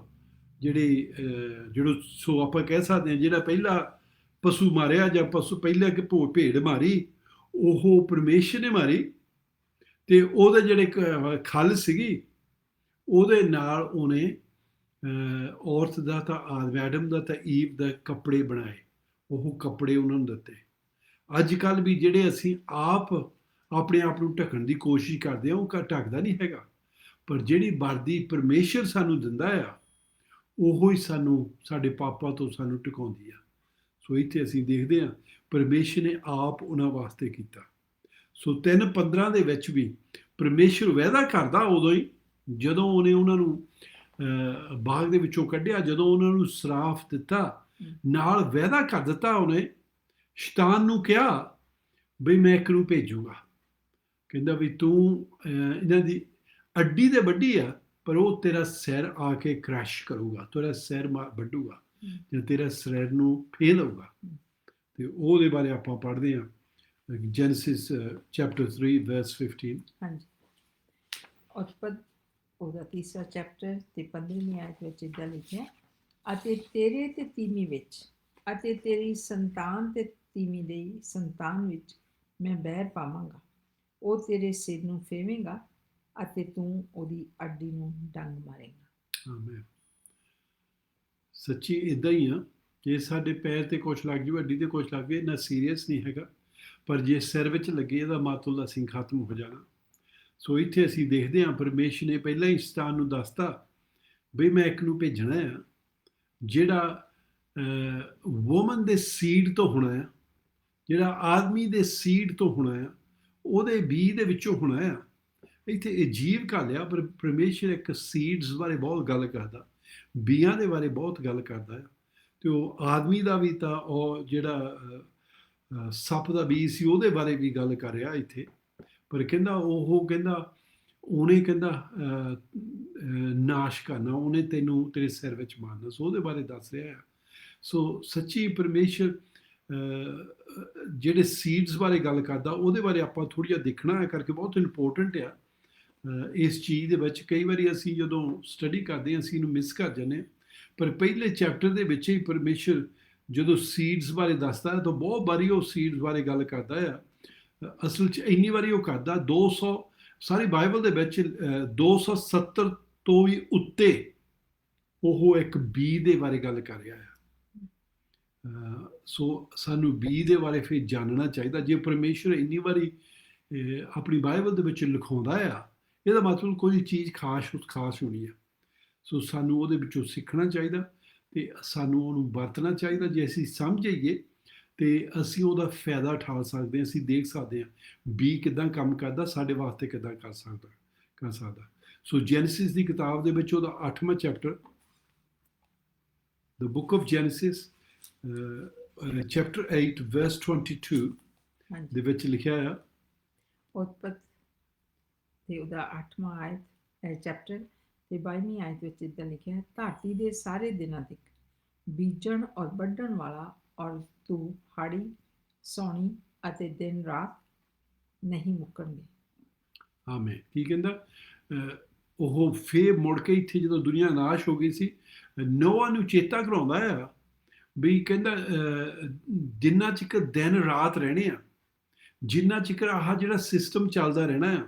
ਜਿਹੜਾ ਸੋ ਆਪਾਂ ਕਹਿ ਸਕਦੇ ਹਾਂ ਜਿਹੜਾ ਪਹਿਲਾ ਪਸ਼ੂ ਮਾਰਿਆ ਜਾਂ ਪਹਿਲਾਂ ਕਿ ਭੇਡ ਮਾਰੀ, ਉਹ ਪਰਮੇਸ਼ਰ ਨੇ ਮਾਰੀ, ਤੇ ਉਹਦੇ ਜਿਹੜੇ ਖੱਲ ਸੀਗੀ ਉਹਦੇ ਨਾਲ ਉਹਨੇ ਔਰਤ ਦਾ ਤਾਂ ਐਡਮ ਦਾ ਤਾਂ ਈਵ ਦਾ ਕੱਪੜੇ ਬਣਾਏ, ਉਹ ਕੱਪੜੇ ਉਹਨਾਂ ਨੂੰ ਦਿੱਤੇ। ਅੱਜ ਕੱਲ੍ਹ ਵੀ ਜਿਹੜੇ ਅਸੀਂ ਆਪ ਆਪਣੇ ਆਪ ਨੂੰ ਢੱਕਣ ਦੀ ਕੋਸ਼ਿਸ਼ ਕਰਦੇ ਹਾਂ ਉਹ ਢੱਕਦਾ ਨਹੀਂ ਹੈਗਾ, ਪਰ ਜਿਹੜੀ ਵਰਦੀ ਪਰਮੇਸ਼ਰ ਸਾਨੂੰ ਦਿੰਦਾ ਆ ਉਹੋ ਹੀ ਸਾਨੂੰ ਸਾਡੇ ਪਾਪਾਂ ਤੋਂ ਸਾਨੂੰ ਟਿਕਾਉਂਦੀ ਆ। ਸੋ ਇੱਥੇ ਅਸੀਂ ਦੇਖਦੇ ਹਾਂ ਪਰਮੇਸ਼ਰ ਨੇ ਆਪ ਉਹਨਾਂ ਵਾਸਤੇ ਕੀਤਾ। ਸੋ 3:15 ਦੇ ਵਿੱਚ ਵੀ ਪਰਮੇਸ਼ਰ ਵਾਅਦਾ ਕਰਦਾ ਉਦੋਂ ਹੀ ਜਦੋਂ ਉਹਨੇ ਉਹਨਾਂ ਨੂੰ ਬਾਗ ਦੇ ਵਿੱਚੋਂ ਕੱਢਿਆ, ਜਦੋਂ ਉਹਨਾਂ ਨੂੰ ਸਰਾਫ ਦਿੱਤਾ ਨਾਲ ਵਾਅਦਾ ਕਰ ਦਿੱਤਾ ਉਹਨੇ, ਸ਼ੈਤਾਨ ਨੂੰ ਕਿਹਾ ਬਈ ਮੈਂ ਇੱਕ ਨੂੰ ਭੇਜੂਗਾ, ਕਹਿੰਦਾ ਵੀ ਤੂੰ ਇਹਨਾਂ ਦੀ ਅੱਡੀ ਤੇ ਵੱਡੀ ਆ, ਪਰ ਉਹ ਤੇਰਾ ਸਿਰ ਆ ਕੇ ਕ੍ਰੈਸ਼ ਕਰੂਗਾ, ਤੇਰਾ ਸਿਰ ਵੱਢੂਗਾ ਜਾਂ ਤੇਰਾ ਸਿਰ ਨੂੰ ਫੇਲੂਗਾ। ਤੇ ਉਹਦੇ ਬਾਰੇ ਆਪਾਂ ਪੜ੍ਹਦੇ ਹਾਂ ਜੈਨਸਿਸ ਚੈਪਟਰ 3 ਵਰਸ 15। ਹਾਂਜੀ, ਉਤਪਤ ਉਹਦਾ ਤੀਸਰਾ ਚੈਪਟਰ ਤੇ 15ਵੀਂ ਆਇਤ ਵਿੱਚ ਇੱਦਾਂ ਲਿਖਿਆ, ਅਤੇ ਤੇਰੇ ਤੇ ਤੀਵੀਂ ਵਿੱਚ ਅਤੇ ਤੇਰੀ ਸੰਤਾਨ ਤੇ ਤੀਵੀਂ ਦੇ ਸੰਤਾਨ ਵਿੱਚ ਮੈਂ ਬੈਰ ਪਾਵਾਂਗਾ, ਉਹ ਤੇਰੇ ਸਿਰ ਨੂੰ ਫੇਵੇਂਗਾ ਅਤੇ ਤੂੰ ਉਹਦੀ ਅੱਡੀ ਨੂੰ ਡੰਗ ਮਾਰੇਗਾ। ਆਮੀਨ। ਸੱਚੀ ਇਦਾਂ ਹੀ ਆ, ਜੇ ਸਾਡੇ ਪੈਰ ਤੇ ਕੁਛ ਲੱਗ ਜਾਵੇ, ਅੱਡੀ ਤੇ ਕੁਛ ਲੱਗ ਜਾਵੇ, ਨਾ ਸੀਰੀਅਸ ਨਹੀਂ ਹੈਗਾ, ਪਰ ਜੇ ਸਿਰ ਵਿੱਚ ਲੱਗੇ ਇਹਦਾ ਮਤਲਬ ਅਸੀਂ ਖਤਮ ਹੋ ਜਾਣਾ। ਸੋ ਇੱਥੇ ਅਸੀਂ ਦੇਖਦੇ ਹਾਂ ਪਰਮੇਸ਼ਰ ਨੇ ਪਹਿਲਾਂ ਹੀ ਸ਼ੈਤਾਨ ਨੂੰ ਦੱਸਤਾ ਬਈ ਮੈਂ ਇੱਕ ਨੂੰ ਭੇਜਣਾ ਆ ਜਿਹੜਾ ਵੂਮਨ ਦੇ ਸੀਡ ਤੋਂ ਹੋਣਾ ਆ, ਜਿਹੜਾ ਆਦਮੀ ਦੇ ਸੀਡ ਤੋਂ ਹੋਣਾ ਆ, ਉਹਦੇ ਬੀਜ ਦੇ ਵਿੱਚੋਂ ਹੋਣਾ ਆ। ਇੱਥੇ ਅਜੀਬ ਗੱਲ ਆ, ਪਰ ਪਰਮੇਸ਼ਰ ਇੱਕ ਸੀਡਸ ਬਾਰੇ ਬਹੁਤ ਗੱਲ ਕਰਦਾ, ਬੀਆਂ ਦੇ ਬਾਰੇ ਬਹੁਤ ਗੱਲ ਕਰਦਾ ਆ। ਤੇ ਉਹ ਆਦਮੀ ਦਾ ਵੀ ਤਾਂ ਉਹ ਜਿਹੜਾ ਸੱਪ ਦਾ ਬੀਜ ਸੀ ਉਹਦੇ ਬਾਰੇ ਵੀ ਗੱਲ ਕਰ ਰਿਹਾ ਇੱਥੇ, ਪਰ ਕਹਿੰਦਾ ਉਹਨੇ ਨਾਸ਼ ਕਰਨਾ, ਉਹਨੇ ਤੈਨੂੰ ਤੇਰੇ ਸਿਰ ਵਿੱਚ ਮਾਰਨਾ, ਸੋ ਉਹਦੇ ਬਾਰੇ ਦੱਸ ਰਿਹਾ ਆ। ਸੋ ਸੱਚੀ ਪਰਮੇਸ਼ਰ ਜਿਹੜੇ ਸੀਡਸ ਬਾਰੇ ਗੱਲ ਕਰਦਾ, ਉਹਦੇ ਬਾਰੇ ਆਪਾਂ ਥੋੜ੍ਹਾ ਜਿਹਾ ਦੇਖਣਾ ਹੈ ਕਰਕੇ ਬਹੁਤ ਇੰਪੋਰਟੈਂਟ ਆ ਇਸ ਚੀਜ਼ ਦੇ ਵਿੱਚ। ਕਈ ਵਾਰੀ ਅਸੀਂ ਜਦੋਂ ਸਟੱਡੀ ਕਰਦੇ ਹਾਂ ਅਸੀਂ ਇਹਨੂੰ ਮਿਸ ਕਰ ਜਾਂਦੇ ਹਾਂ, ਪਰ ਪਹਿਲੇ ਚੈਪਟਰ ਦੇ ਵਿੱਚ ਹੀ ਪਰਮੇਸ਼ਰ ਜਦੋਂ ਸੀਡਸ ਬਾਰੇ ਦੱਸਦਾ ਹੈ ਤਾਂ ਬਹੁਤ ਵਾਰੀ ਉਹ ਸੀਡਸ ਬਾਰੇ ਗੱਲ ਕਰਦਾ ਆ। ਅਸਲ 'ਚ ਇੰਨੀ ਵਾਰੀ ਉਹ ਕਰਦਾ 200 ਸਾਰੀ ਬਾਈਬਲ ਦੇ ਵਿੱਚ 270 ਤੋਂ ਵੀ ਉੱਤੇ ਉਹ ਇੱਕ ਬੀ ਦੇ ਬਾਰੇ ਗੱਲ ਕਰ ਰਿਹਾ ਆ। ਸੋ ਸਾਨੂੰ ਬੀ ਦੇ ਬਾਰੇ ਫਿਰ ਜਾਣਨਾ ਚਾਹੀਦਾ। ਜੇ ਪਰਮੇਸ਼ਰ ਇੰਨੀ ਵਾਰੀ ਆਪਣੀ ਬਾਈਬਲ ਦੇ ਵਿੱਚ ਲਿਖਾਉਂਦਾ ਆ, ਇਹਦਾ ਮਤਲਬ ਕੋਈ ਚੀਜ਼ ਖਾਸ ਹੋਣੀ ਆ। ਸੋ ਸਾਨੂੰ ਉਹਦੇ ਵਿੱਚੋਂ ਸਿੱਖਣਾ ਚਾਹੀਦਾ ਤੇ ਸਾਨੂੰ ਉਹਨੂੰ ਵਰਤਣਾ ਚਾਹੀਦਾ। ਜੇ ਅਸੀਂ ਸਮਝੀਏ ਤੇ ਅਸੀਂ ਉਹਦਾ ਫਾਇਦਾ ਉਠਾ ਸਕਦੇ ਹਾਂ, ਅਸੀਂ ਦੇਖ ਸਕਦੇ ਹਾਂ ਬੀ ਕਿੱਦਾਂ ਕੰਮ ਕਰਦਾ, ਸਾਡੇ ਵਾਸਤੇ ਕਿੱਦਾਂ ਕਰ ਸਕਦਾ। ਸੋ ਜੈਨਸਿਸ ਦੀ ਕਿਤਾਬ ਦੇ ਵਿੱਚ ਉਹਦਾ 8ਵਾਂ chapter, the book of Genesis chapter 8 verse 22 ਦੇ ਵਿੱਚ ਲਿਖਿਆ ਆ, ਉਤਪਤ ਤੇ ਉਹਦਾ 8ਵਾਂ ਆਇਤ ਚੈਪਟਰ ਤੇ 22ਵੀਂ ਆਇਤ ਵਿੱਚ ਇੱਦਾਂ ਲਿਖਿਆ ਹੈ, ਧਰਤੀ ਦੇ ਸਾਰੇ ਦਿਨਾਂ ਤੱਕ ਬੀਜਣ ਔਰ ਵੱਢਣ ਵਾਲਾ ਔਰ ਤੂੰ ਹਾੜੀ ਸੌਣੀ ਅਤੇ ਦਿਨ ਰਾਤ ਨਹੀਂ ਮੁੱਕਣਗੇ। ਆਮੀਨ। ਕੀ ਕਹਿੰਦਾ ਉਹ ਫੇਰ ਮੁੜ ਕੇ ਇੱਥੇ ਜਦੋਂ ਦੁਨੀਆ ਨਾਸ਼ ਹੋ ਗਈ ਸੀ, ਨੋਆ ਨੂੰ ਚੇਤਾ ਕਰਾਉਂਦਾ ਆ ਵੀ ਕਹਿੰਦਾ ਜਿੰਨਾ ਚਿਰ ਦਿਨ ਰਾਤ ਰਹਿਣੇ ਆ, ਜਿੰਨਾ ਚਿਰ ਆਹ ਜਿਹੜਾ ਸਿਸਟਮ ਚੱਲਦਾ ਰਹਿਣਾ ਆ,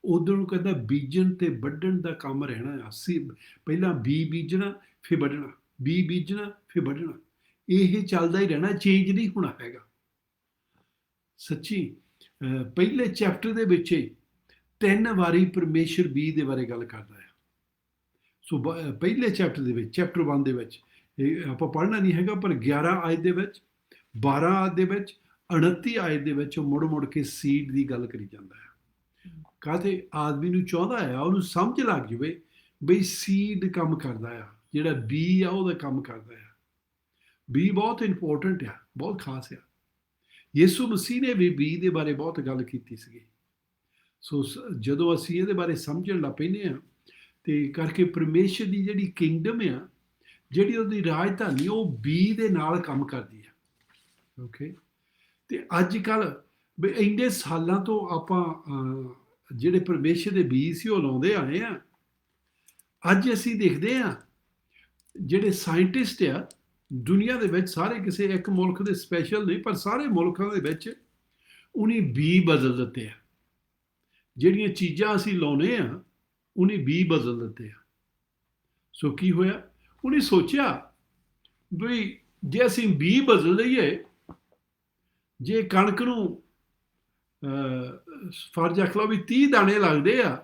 ਉਦੋਂ ਨੂੰ ਕਹਿੰਦਾ ਬੀਜਣ ਤੇ ਵੱਢਣ ਦਾ ਕੰਮ ਰਹਿਣਾ ਆ। ਪਹਿਲਾਂ ਬੀਜਣਾ ਫਿਰ ਵੱਢਣਾ, ਬੀਜਣਾ ਫਿਰ ਵੱਢਣਾ, ਇਹ ਚੱਲਦਾ ਹੀ ਰਹਿਣਾ, ਚੇਂਜ ਨਹੀਂ ਹੋਣਾ ਹੈਗਾ। ਸੱਚੀ ਪਹਿਲੇ ਚੈਪਟਰ ਦੇ ਵਿੱਚ 3 ਵਾਰੀ ਪਰਮੇਸ਼ਰ ਬੀ ਦੇ ਬਾਰੇ ਗੱਲ ਕਰਦਾ ਆ। ਸੋ ਪਹਿਲੇ ਚੈਪਟਰ ਦੇ ਵਿੱਚ, ਚੈਪਟਰ 1 ਦੇ ਵਿੱਚ ਇਹ ਆਪਾਂ ਪੜ੍ਹਨਾ ਨਹੀਂ ਹੈਗਾ, ਪਰ 11 ਆਇਤ ਦੇ ਵਿੱਚ, 12 ਆਇਤ ਦੇ ਵਿੱਚ, 29 ਆਇਤ ਦੇ ਵਿੱਚ ਮੁੜ ਕੇ ਸੀਡ ਦੀ ਗੱਲ ਕਰੀ ਜਾਂਦਾ ਹੈ। ਕਾਹਤੇ ਆਦਮੀ ਨੂੰ ਚਾਹੁੰਦਾ ਆ ਉਹਨੂੰ ਸਮਝ ਲੱਗ ਜਾਵੇ ਬਈ ਸੀਡ ਕੰਮ ਕਰਦਾ ਆ, ਜਿਹੜਾ ਬੀ ਆ ਉਹਦਾ ਕੰਮ ਕਰਦਾ ਆ। ਬੀ ਬਹੁਤ ਇੰਪੋਰਟੈਂਟ ਆ, ਬਹੁਤ ਖਾਸ ਆ। ਯਿਸੂ ਮਸੀਹ ਨੇ ਵੀ ਬੀ ਦੇ ਬਾਰੇ ਬਹੁਤ ਗੱਲ ਕੀਤੀ ਸੀਗੀ। ਸੋ ਜਦੋਂ ਅਸੀਂ ਇਹਦੇ ਬਾਰੇ ਸਮਝਣ ਲੱਗ ਪੈਂਦੇ ਹਾਂ ਤੇ ਕਰਕੇ ਪਰਮੇਸ਼ਰ ਦੀ ਜਿਹੜੀ ਕਿੰਗਡਮ ਆ, ਜਿਹੜੀ ਉਹਦੀ ਰਾਜਧਾਨੀ, ਉਹ ਬੀ ਦੇ ਨਾਲ ਕੰਮ ਕਰਦੀ ਆ। ਓਕੇ। ਤੇ ਅੱਜ ਕੱਲ੍ਹ ਵੀ ਇੰਨੇ ਸਾਲਾਂ ਤੋਂ ਆਪਾਂ ਜਿਹੜੇ ਪਰਮੇਸ਼ਰ ਦੇ ਬੀਜ ਸੀ ਉਹ ਲਾਉਂਦੇ ਆਏ ਆ। ਅੱਜ ਅਸੀਂ ਦੇਖਦੇ ਹਾਂ ਜਿਹੜੇ ਸਾਇੰਟਿਸਟ ਆ ਦੁਨੀਆ ਦੇ ਵਿੱਚ, ਸਾਰੇ ਕਿਸੇ ਇੱਕ ਮੁਲਕ ਦੇ ਸਪੈਸ਼ਲ ਨਹੀਂ, ਪਰ ਸਾਰੇ ਮੁਲਕਾਂ ਦੇ ਵਿੱਚ ਉਹਨੇ ਬੀ ਬਦਲ ਦਿੱਤੇ ਆ। ਜਿਹੜੀਆਂ ਚੀਜ਼ਾਂ ਅਸੀਂ ਲਾਉਂਦੇ ਆ ਉਹਨੇ ਬੀ ਬਦਲ ਦਿੱਤੇ ਆ। ਸੋ ਕੀ ਹੋਇਆ, ਉਹਨੇ ਸੋਚਿਆ ਵੀ ਜੇ ਅਸੀਂ ਬੀ ਬਦਲ ਲਈਏ, ਜੇ ਕਣਕ ਨੂੰ ਫਰਜ਼ ਰੱਖ ਲਓ ਵੀ 30 ਦਾਣੇ ਲੱਗਦੇ ਆ,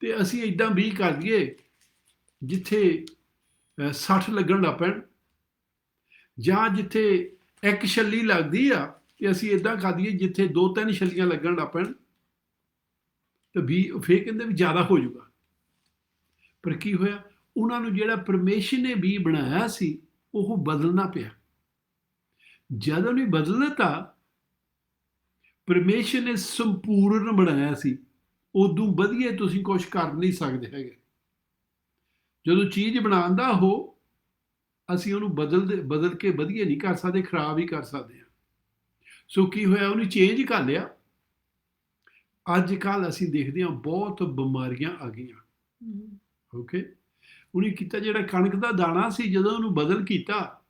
ਤੇ ਅਸੀਂ ਇੱਦਾਂ ਬੀ ਕਰ ਦਈਏ ਜਿੱਥੇ 60 ਲੱਗਣ ਲੱਗ ਪੈਣ, ਜਾਂ ਜਿੱਥੇ 1 ਛੱਲੀ ਲੱਗਦੀ ਆ ਤੇ ਅਸੀਂ ਇੱਦਾਂ ਕਰ ਦਈਏ ਜਿੱਥੇ 2-3 ਛੱਲੀਆਂ ਲੱਗਣ ਲੱਗ ਪੈਣ, ਤੇ ਬੀ ਫੇਰ ਕਹਿੰਦੇ ਵੀ ਜ਼ਿਆਦਾ ਹੋ ਜਾਊਗਾ। ਪਰ ਕੀ ਹੋਇਆ, ਉਹਨਾਂ ਨੂੰ ਜਿਹੜਾ ਪਰਮੇਸ਼ਰ ਨੇ ਬੀ ਬਣਾਇਆ ਸੀ ਉਹ ਬਦਲਣਾ ਪਿਆ। ਜਦ ਉਹਨੇ ਬਦਲ ਦਿੱਤਾ, ਪਰਮੇਸ਼ਰ ਨੇ ਸੰਪੂਰਨ ਬਣਾਇਆ ਸੀ, ਉਦੋਂ ਵਧੀਆ ਤੁਸੀਂ ਕੁਝ ਕਰ ਨਹੀਂ ਸਕਦੇ ਹੈਗੇ। ਜਦੋਂ ਚੀਜ਼ ਬਣਾਉਣ ਦਾ ਉਹ, ਅਸੀਂ ਉਹਨੂੰ ਬਦਲ ਕੇ ਵਧੀਆ ਨਹੀਂ ਕਰ ਸਕਦੇ, ਖਰਾਬ ਹੀ ਕਰ ਸਕਦੇ ਹਾਂ। ਸੋ ਕੀ ਹੋਇਆ, ਉਹਨੂੰ ਚੇਂਜ ਕਰ ਲਿਆ। ਅੱਜ ਕੱਲ੍ਹ ਅਸੀਂ ਦੇਖਦੇ ਹਾਂ ਬਹੁਤ ਬਿਮਾਰੀਆਂ ਆ ਗਈਆਂ। ਓਕੇ, ਉਹਨੇ ਕੀਤਾ ਜਿਹੜਾ ਕਣਕ ਦਾ ਦਾਣਾ ਸੀ, ਜਦੋਂ ਉਹਨੂੰ ਬਦਲ ਕੀਤਾ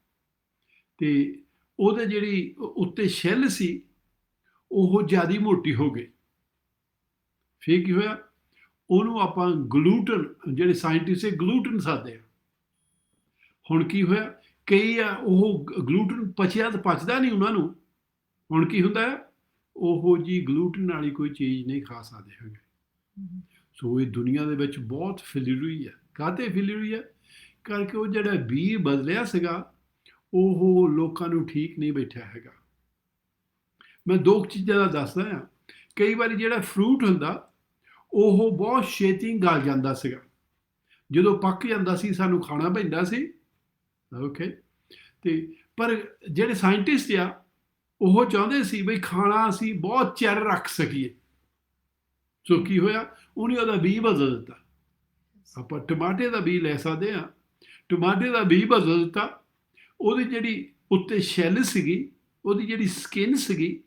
ਤੇ ਉਹਦੇ ਜਿਹੜੀ ਉੱਤੇ ਛਿੱਲ ਸੀ ਉਹ ਜ਼ਿਆਦਾ ਮੋਟੀ ਹੋ ਗਈ। ਫਿਰ ਕੀ ਹੋਇਆ, ਉਹਨੂੰ ਆਪਾਂ ਗਲੂਟਨ, ਜਿਹੜੇ ਸਾਇੰਟਿਸਟ ਗਲੂਟਨ ਸਾਦੇ ਆ। ਹੁਣ ਕੀ ਹੋਇਆ, ਕਈ ਆ ਉਹ ਗਲੂਟਨ ਪਚਦਾ ਨਹੀਂ ਉਹਨਾਂ ਨੂੰ। ਹੁਣ ਕੀ ਹੁੰਦਾ ਹੈ, ਉਹੋ ਜੀ ਗਲੂਟਨ ਵਾਲੀ ਕੋਈ ਚੀਜ਼ ਨਹੀਂ ਖਾ ਸਕਦੇ ਹੈਗੇ। ਸੋ ਇਹ ਦੁਨੀਆ ਦੇ ਵਿੱਚ ਬਹੁਤ ਫੈਲੀ ਹੋਈ ਹੈ। ਕਾਹਤੇ ਫੈਲੀ ਹੋਈ ਹੈ? ਕਰਕੇ ਉਹ ਜਿਹੜਾ ਬੀਜ ਬਦਲਿਆ ਸੀਗਾ ਉਹ ਲੋਕਾਂ ਨੂੰ ਠੀਕ ਨਹੀਂ ਬੈਠਿਆ ਹੈਗਾ। ਮੈਂ ਦੋ ਚੀਜ਼ਾਂ ਦਾ ਦੱਸਦਾ ਹਾਂ। ਕਈ ਵਾਰੀ ਜਿਹੜਾ ਫਰੂਟ ਹੁੰਦਾ ਉਹ ਬਹੁਤ ਛੇਤੀ ਗਲ ਜਾਂਦਾ ਸੀਗਾ। ਜਦੋਂ ਪੱਕ ਜਾਂਦਾ ਸੀ ਸਾਨੂੰ ਖਾਣਾ ਪੈਂਦਾ ਸੀ। ਓਕੇ, ਤੇ ਪਰ ਜਿਹੜੇ ਸਾਇੰਟਿਸਟ ਆ ਉਹ ਚਾਹੁੰਦੇ ਸੀ ਬਈ ਖਾਣਾ ਅਸੀਂ ਬਹੁਤ ਚਿਰ ਰੱਖ ਸਕੀਏ। ਸੋ ਕੀ ਹੋਇਆ, ਉਹਨੇ ਉਹਦਾ ਬੀਜ ਬਦਲ ਦਿੱਤਾ। ਆਪਾਂ ਟਮਾਟੇ ਦਾ ਬੀਜ ਲੈ ਸਕਦੇ ਹਾਂ, ਟਮਾਟੇ ਦਾ ਬੀਜ ਬਦਲ ਦਿੱਤਾ। ਉਹਦੀ ਜਿਹੜੀ ਉੱਤੇ ਛਿੱਲ ਸੀਗੀ, ਉਹਦੀ ਜਿਹੜੀ ਸਕਿਨ ਸੀਗੀ,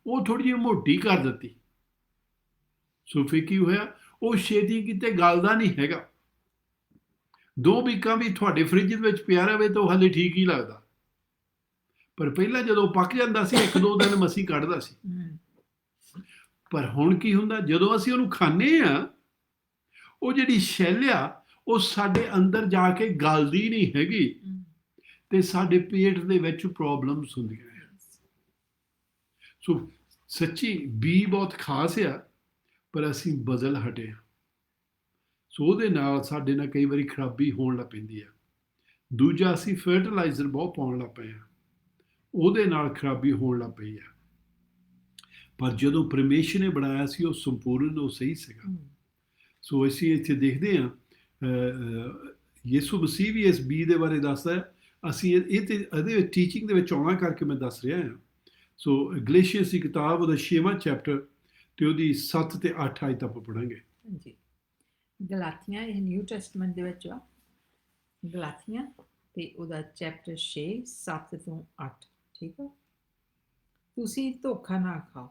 ਉਹ ਥੋੜ੍ਹੀ ਜਿਹੀ ਮੋਟੀ ਕਰ ਦਿੱਤੀ। ਸੋ ਫਿਰ ਕੀ ਹੋਇਆ, ਉਹ ਛੇਤੀ ਕਿਤੇ ਗਲਦਾ ਨਹੀਂ ਹੈਗਾ। 2 ਵੀਕਾਂ ਵੀ ਤੁਹਾਡੇ ਫ੍ਰਿਜ ਦੇ ਵਿੱਚ ਪਿਆ ਰਹੇ ਤਾਂ ਉਹ ਹਾਲੇ ਠੀਕ ਹੀ ਲੱਗਦਾ। ਪਰ ਪਹਿਲਾਂ ਜਦੋਂ ਪੱਕ ਜਾਂਦਾ ਸੀ 1-2 ਦਿਨ ਮਸੀਂ ਕੱਢਦਾ ਸੀ। ਪਰ ਹੁਣ ਕੀ ਹੁੰਦਾ, ਜਦੋਂ ਅਸੀਂ ਉਹਨੂੰ ਖਾਂਦੇ ਹਾਂ, ਉਹ ਜਿਹੜੀ ਛਿੱਲ ਆ ਉਹ ਸਾਡੇ ਅੰਦਰ ਜਾ ਕੇ ਗਲਦੀ ਨਹੀਂ ਹੈਗੀ ਤੇ ਸਾਡੇ ਪੇਟ ਦੇ ਵਿੱਚ ਪ੍ਰੋਬਲਮਸ ਹੁੰਦੀਆਂ ਨੇ। ਸੋ ਸੱਚੀ ਬੀ ਬਹੁਤ ਖਾਸ ਆ, ਪਰ ਅਸੀਂ ਬਦਲ ਹਟੇ ਹਾਂ। ਸੋ ਉਹਦੇ ਨਾਲ ਸਾਡੇ ਨਾਲ ਕਈ ਵਾਰੀ ਖਰਾਬੀ ਹੋਣ ਲੱਗ ਪੈਂਦੀ ਆ। ਦੂਜਾ, ਅਸੀਂ ਫਰਟੀਲਾਈਜ਼ਰ ਬਹੁਤ ਪਾਉਣ ਲੱਗ ਪਏ ਹਾਂ, ਉਹਦੇ ਨਾਲ ਖਰਾਬੀ ਹੋਣ ਲੱਗ ਪਈ ਆ। ਪਰ ਜਦੋਂ ਪਰਮੇਸ਼ਰ ਨੇ ਬਣਾਇਆ ਸੀ ਉਹ ਸੰਪੂਰਨ, ਉਹ ਸਹੀ ਸੀਗਾ। ਸੋ ਅਸੀਂ ਇੱਥੇ ਦੇਖਦੇ ਹਾਂ ਯਿਸੂ ਮਸੀਹ ਵੀ ਇਸ ਬੀ ਦੇ ਬਾਰੇ ਦੱਸਦਾ ਹੈ। ਅਸੀਂ ਇਹਦੇ ਟੀਚਿੰਗ ਦੇ ਵਿੱਚ ਆਉਣਾ ਕਰਕੇ ਮੈਂ ਦੱਸ ਰਿਹਾ ਹਾਂ। ਸੋ ਗਲੇਸ਼ੀਅਸ ਦੀ ਕਿਤਾਬ ਉਹਦਾ 6ਵਾਂ ਚੈਪਟਰ ਤੇ ਉਹਦੀ 7 ਤੇ 8 ਆਇਤ ਆਪਾਂ ਪੜ੍ਹਾਂਗੇ। ਜੀ, ਗਲਾਤੀਆਂ, ਇਹ ਨਿਊ ਟੈਸਟਮੈਂਟ ਦੇ ਵਿੱਚ ਆ। ਗਲਾਤੀਆਂ ਤੇ ਉਹਦਾ ਚੈਪਟਰ 6, 7 ਤੋਂ 8। ਠੀਕ ਆ। ਤੁਸੀਂ ਧੋਖਾ ਨਾ ਖਾਓ,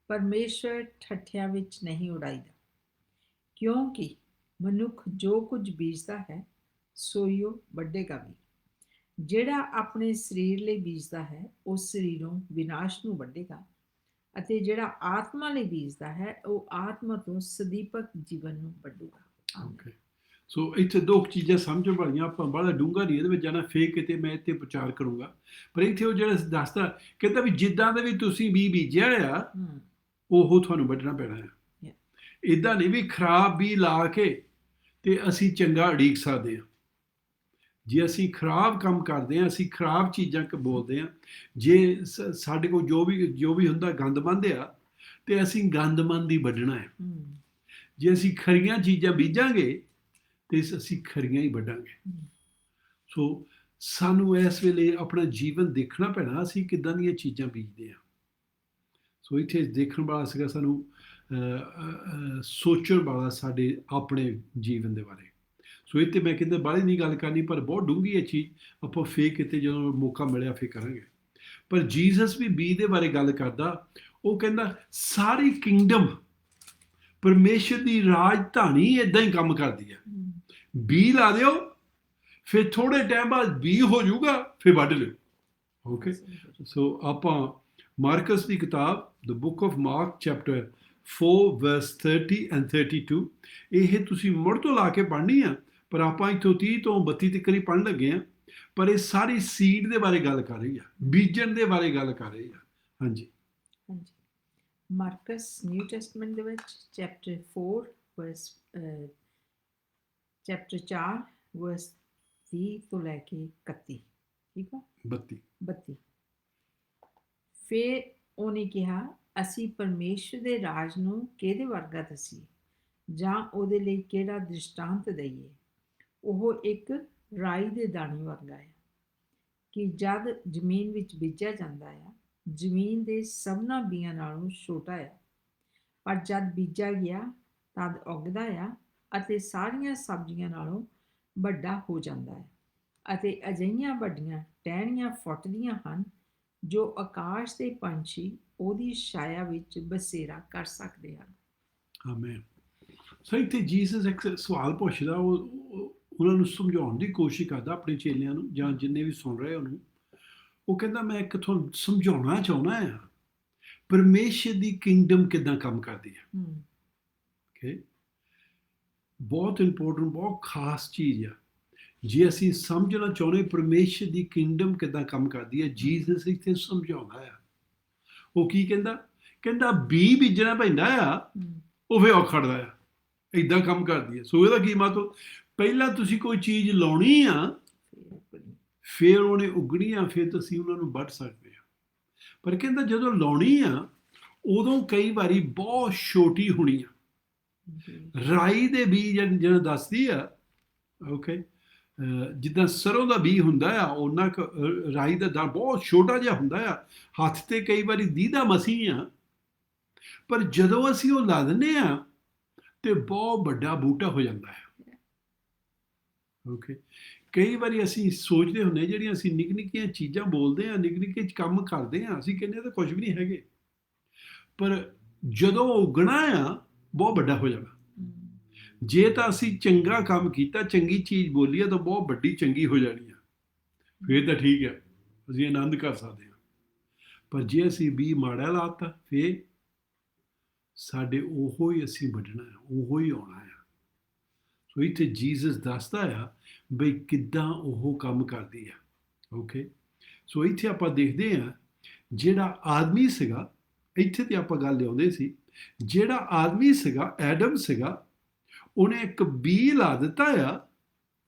ਪਰਮੇਸ਼ਰ ਠੱਠਿਆਂ ਵਿੱਚ ਨਹੀਂ ਉਡਾਈਦਾ, ਕਿਉਂਕਿ ਮਨੁੱਖ ਜੋ ਕੁਝ ਬੀਜਦਾ ਹੈ ਸੋਈ ਉਹ ਵੱਢੇਗਾ ਵੀ। ਜਿਹੜਾ ਆਪਣੇ ਸਰੀਰ ਲਈ ਬੀਜਦਾ ਹੈ ਉਹ ਸਰੀਰੋਂ ਵਿਨਾਸ਼ ਨੂੰ ਵੱਢੇਗਾ, ਅਤੇ ਜਿਹੜਾ ਆਤਮਾ ਲਈ ਬੀਜਦਾ ਹੈ ਉਹ ਆਤਮਾ ਤੋਂ ਸਦੀਪਕ ਜੀਵਨ ਨੂੰ ਵੱਢੇਗਾ। ਓਕੇ, ਸੋ ਇੱਥੇ 2 ਚੀਜ਼ਾਂ ਸਮਝਣ ਵਾਲੀਆਂ। ਆਪਾਂ ਬੜਾ ਡੂੰਘਾ ਨਹੀਂ ਇਹਦੇ ਵਿੱਚ ਜਾਣਾ, ਫੇਰ ਕਿਤੇ ਮੈਂ ਇੱਥੇ ਪ੍ਰਚਾਰ ਕਰੂੰਗਾ। ਪਰ ਇੱਥੇ ਉਹ ਜਿਹੜਾ ਦੱਸਦਾ, ਕਹਿੰਦਾ ਵੀ ਜਿੱਦਾਂ ਦੇ ਵੀ ਤੁਸੀਂ ਬੀਜਿਆ ਆ ਉਹ ਤੁਹਾਨੂੰ ਵੱਢਣਾ ਪੈਣਾ ਹੈ। ਇੱਦਾਂ ਨਹੀਂ ਵੀ ਖਰਾਬ ਬੀਜ ਲਾ ਕੇ ਤੇ ਅਸੀਂ ਚੰਗਾ ਉਡੀਕ ਸਕਦੇ ਹਾਂ। ਜੇ ਅਸੀਂ ਖਰਾਬ ਕੰਮ ਕਰਦੇ ਹਾਂ, ਅਸੀਂ ਖਰਾਬ ਚੀਜ਼ਾਂ ਬੋਲਦੇ ਹਾਂ, ਜੇ ਸਾਡੇ ਕੋਲ ਜੋ ਵੀ ਹੁੰਦਾ ਗੰਦਮੰਦ ਆ, ਤੇ ਅਸੀਂ ਗੰਦਮੰਦ ਹੀ ਵੱਢਣਾ ਹੈ। ਜੇ ਅਸੀਂ ਖਰੀਆਂ ਚੀਜ਼ਾਂ ਬੀਜਾਂਗੇ ਤੇ ਅਸੀਂ ਖਰੀਆਂ ਹੀ ਵੱਢਾਂਗੇ। ਸੋ ਸਾਨੂੰ ਇਸ ਵੇਲੇ ਆਪਣਾ ਜੀਵਨ ਦੇਖਣਾ ਪੈਣਾ, ਅਸੀਂ ਕਿੱਦਾਂ ਦੀਆਂ ਚੀਜ਼ਾਂ ਬੀਜਦੇ ਹਾਂ। ਸੋ ਇੱਥੇ ਦੇਖਣ ਵਾਲਾ ਸੀਗਾ ਸਾਨੂੰ ਸੋਚਣ ਵਾਲਾ ਸਾਡੇ ਆਪਣੇ ਜੀਵਨ ਦੇ ਬਾਰੇ। ਸੋ ਇੱਥੇ ਮੈਂ ਕਹਿੰਦਾ ਬਾਹਲੀ ਨਹੀਂ ਗੱਲ ਕਰਨੀ, ਪਰ ਬਹੁਤ ਡੂੰਘੀ ਹੈ ਚੀਜ਼। ਆਪਾਂ ਫੇਰ ਕਿਤੇ ਜਦੋਂ ਮੌਕਾ ਮਿਲਿਆ ਫੇਰ ਕਰਾਂਗੇ। ਪਰ ਜੀਸਸ ਵੀ ਬੀ ਦੇ ਬਾਰੇ ਗੱਲ ਕਰਦਾ। ਉਹ ਕਹਿੰਦਾ ਸਾਰੀ ਕਿੰਗਡਮ, ਪਰਮੇਸ਼ਰ ਦੀ ਰਾਜਧਾਨੀ ਇਦਾਂ ਹੀ ਕੰਮ ਕਰਦੀ ਹੈ। ਬੀ ਲਾ ਦਿਓ, ਫਿਰ ਥੋੜੇ ਟਾਈਮ ਬਾਅਦ ਬੀ ਹੋ ਜਾਊਗਾ, ਫਿਰ ਵੱਢ ਲਿਓ। ਓਕੇ, ਸੋ ਆਪਾਂ ਮਾਰਕਸ ਦੀ ਕਿਤਾਬ the book of mark chapter 4 verse 30 and 32, ਇਹ ਤੁਸੀਂ ਮੁੜ ਤੋਂ ਲਾ ਕੇ ਪੜ੍ਹਨੀ ਆ, ਪਰ ਆਪਾਂ ਇੱਥੋਂ 30 ਤੋਂ 32 ਤੱਕ ਹੀ ਪੜ੍ਹਨ ਲੱਗੇ ਆ। ਪਰ ਇਹ ਸਾਰੀ ਸੀਡ ਦੇ ਬਾਰੇ ਗੱਲ ਕਰ ਰਹੀ ਆ, ਬੀਜਣ ਦੇ ਬਾਰੇ ਗੱਲ ਕਰ ਰਹੀ ਆ। ਹਾਂਜੀ ਹਾਂਜੀ, ਮਾਰਕਸ ਨਿਊ ਟੈਸਟਮੈਂਟ ਦੇ ਵਿੱਚ ਚੈਪਟਰ 4 ਚੈਪਟਰ 4 verse 30 ਤੋਂ ਲੈ ਕੇ 31। ਠੀਕ ਆ, 32। ਫਿਰ ਉਹਨੇ ਕਿਹਾ, ਅਸੀਂ ਪਰਮੇਸ਼ਰ ਦੇ ਰਾਜ ਨੂੰ ਕਿਹਦੇ ਵਰਗਾ ਦੱਸੀਏ, ਜਾਂ ਉਹਦੇ ਲਈ ਕਿਹੜਾ ਦ੍ਰਿਸ਼ਟਾਂਤ ਦਈਏ। ਉਹ ਇੱਕ ਰਾਈ ਦੇ ਦਾਣੇ ਵਰਗਾ ਹੈ, ਕਿ ਜਦ ਜ਼ਮੀਨ ਵਿੱਚ ਬੀਜਿਆ ਜਾਂਦਾ ਆ, ਜ਼ਮੀਨ ਦੇ ਸਭਨਾਂ ਬੀਆਂ ਨਾਲੋਂ ਛੋਟਾ ਆ, ਪਰ ਜਦ ਬੀਜਿਆ ਗਿਆ ਤਦ ਉੱਗਦਾ ਆ ਅਤੇ ਸਾਰੀਆਂ ਸਬਜ਼ੀਆਂ ਨਾਲੋਂ ਵੱਡਾ ਹੋ ਜਾਂਦਾ ਹੈ, ਅਤੇ ਅਜਿਹੀਆਂ ਵੱਡੀਆਂ ਟਹਿਣੀਆਂ ਫੁੱਟਦੀਆਂ ਹਨ ਜੋ ਆਕਾਸ਼ ਦੇ ਪੰਛੀ ਉਹਦੀ ਛਾਇਆ ਵਿੱਚ ਬਸੇਰਾ ਕਰ ਸਕਦੇ ਹਨ। ਆਮੇਨ। ਸੋ ਇੱਥੇ ਜੀਸਸ ਇੱਕ ਸਵਾਲ ਪੁੱਛਦਾ, ਉਹਨਾਂ ਨੂੰ ਸਮਝਾਉਣ ਦੀ ਕੋਸ਼ਿਸ਼ ਕਰਦਾ ਆਪਣੇ ਚੇਲਿਆਂ ਨੂੰ, ਜਾਂ ਜਿੰਨੇ ਵੀ ਸੁਣ ਰਹੇ ਉਹਨੂੰ। ਉਹ ਕਹਿੰਦਾ ਮੈਂ ਇੱਕ ਤੁਹਾਨੂੰ ਸਮਝਾਉਣਾ ਚਾਹੁੰਦਾ ਆ ਪਰਮੇਸ਼ਰ ਦੀ ਕਿੰਗਡਮ ਕਿੱਦਾਂ ਕੰਮ ਕਰਦੀ ਹੈ। ਓਕੇ, ਬਹੁਤ ਇੰਪੋਰਟੈਂਟ, ਬਹੁਤ ਖਾਸ ਚੀਜ਼ ਆ। ਜੇ ਅਸੀਂ ਸਮਝਣਾ ਚਾਹੁੰਦੇ ਪਰਮੇਸ਼ਰ ਦੀ ਕਿੰਗਡਮ ਕਿੱਦਾਂ ਕੰਮ ਕਰਦੀ ਹੈ, ਜੀਸਸ ਇੱਥੇ ਸਮਝਾਉਂਦਾ ਆ। ਉਹ ਕੀ ਕਹਿੰਦਾ? ਕਹਿੰਦਾ ਬੀਜ ਬੀਜਣਾ ਪੈਂਦਾ ਆ, ਉਹ ਫਿਰ ਉਖੜਦਾ ਆ। ਏਦਾਂ ਕੰਮ ਕਰਦੀ ਹੈ। ਸੋ ਇਹਦਾ ਕੀ ਮਤਲਬ? ਪਹਿਲਾਂ ਤੁਸੀਂ ਕੋਈ ਚੀਜ਼ ਲਾਉਣੀ ਆ, ਫਿਰ ਉਹਨੇ ਉਗਣੀ ਆ, ਫਿਰ ਤੁਸੀਂ ਉਹਨਾਂ ਨੂੰ ਵੱਢ ਸਕਦੇ ਆ। ਪਰ ਕਹਿੰਦਾ ਜਦੋਂ ਲਾਉਣੀ ਆ ਉਦੋਂ ਕਈ ਵਾਰੀ ਬਹੁਤ ਛੋਟੀ ਹੋਣੀ ਆ। ਰਾਈ ਦੇ ਬੀਜ ਜਿਹੜਾ ਦੱਸਦੀ ਆ, ਓਕੇ, ਜਿੱਦਾਂ ਸਰੋਂ ਦਾ ਬੀਜ ਹੁੰਦਾ ਆ, ਉਹਨਾਂ ਰਾਈ ਦਾ ਦਾਣਾ ਬਹੁਤ ਛੋਟਾ ਜਿਹਾ ਹੁੰਦਾ ਆ, ਹੱਥ ਤੇ ਕਈ ਵਾਰੀ ਦੀਦਾ ਮਸੀਂ ਆ। ਪਰ ਜਦੋਂ ਅਸੀਂ ਉਹ ਲਾ ਦਿੰਦੇ ਆ ਤੇ ਬਹੁਤ ਵੱਡਾ ਬੂਟਾ ਹੋ ਜਾਂਦਾ ਹੈ। ਓਕੇ, ਕਈ ਵਾਰੀ ਅਸੀਂ ਸੋਚਦੇ ਹੁੰਦੇ, ਜਿਹੜੀਆਂ ਅਸੀਂ ਨਿੱਕ ਨਿੱਕੀਆਂ ਚੀਜ਼ਾਂ ਬੋਲਦੇ ਆ, ਨਿੱਕ ਨਿੱਕੇ ਕੰਮ ਕਰਦੇ ਆ, ਅਸੀਂ ਕਹਿੰਦੇ ਤਾਂ ਕੁਝ ਵੀ ਨਹੀਂ ਹੈਗੇ, ਪਰ ਜਦੋਂ ਉੱਗਣਾ ਆ ਬਹੁਤ ਵੱਡਾ ਹੋ ਜਾਣਾ। ਜੇ ਤਾਂ ਅਸੀਂ ਚੰਗਾ ਕੰਮ ਕੀਤਾ, ਚੰਗੀ ਚੀਜ਼ ਬੋਲੀ ਆ, ਤਾਂ ਬਹੁਤ ਵੱਡੀ ਚੰਗੀ ਹੋ ਜਾਣੀ ਆ, ਫਿਰ ਤਾਂ ਠੀਕ ਹੈ, ਅਸੀਂ ਆਨੰਦ ਕਰ ਸਕਦੇ ਹਾਂ। ਪਰ ਜੇ ਅਸੀਂ ਵੀ ਮਾੜਾ ਲਾਤਾ, ਫਿਰ ਸਾਡੇ ਉਹੋ ਹੀ ਅਸੀਂ ਵੱਢਣਾ ਹੈ, ਉਹੋ ਹੀ ਆਉਣਾ ਆ। ਸੋ ਇੱਥੇ ਜੀਸਸ ਦੱਸਦਾ ਆ ਬਈ ਕਿੱਦਾਂ ਉਹ ਕੰਮ ਕਰਦੀ ਆ। ਓਕੇ, ਸੋ ਇੱਥੇ ਆਪਾਂ ਦੇਖਦੇ ਹਾਂ ਜਿਹੜਾ ਆਦਮੀ ਸੀਗਾ, ਇੱਥੇ ਤੇ ਆਪਾਂ ਗੱਲ ਲਿਆਉਂਦੇ ਸੀ, ਜਿਹੜਾ ਆਦਮੀ ਸੀਗਾ, ਐਡਮ ਸੀਗਾ, ਉਹਨੇ ਇੱਕ ਬੀਜ ਲਾ ਦਿੱਤਾ ਆ।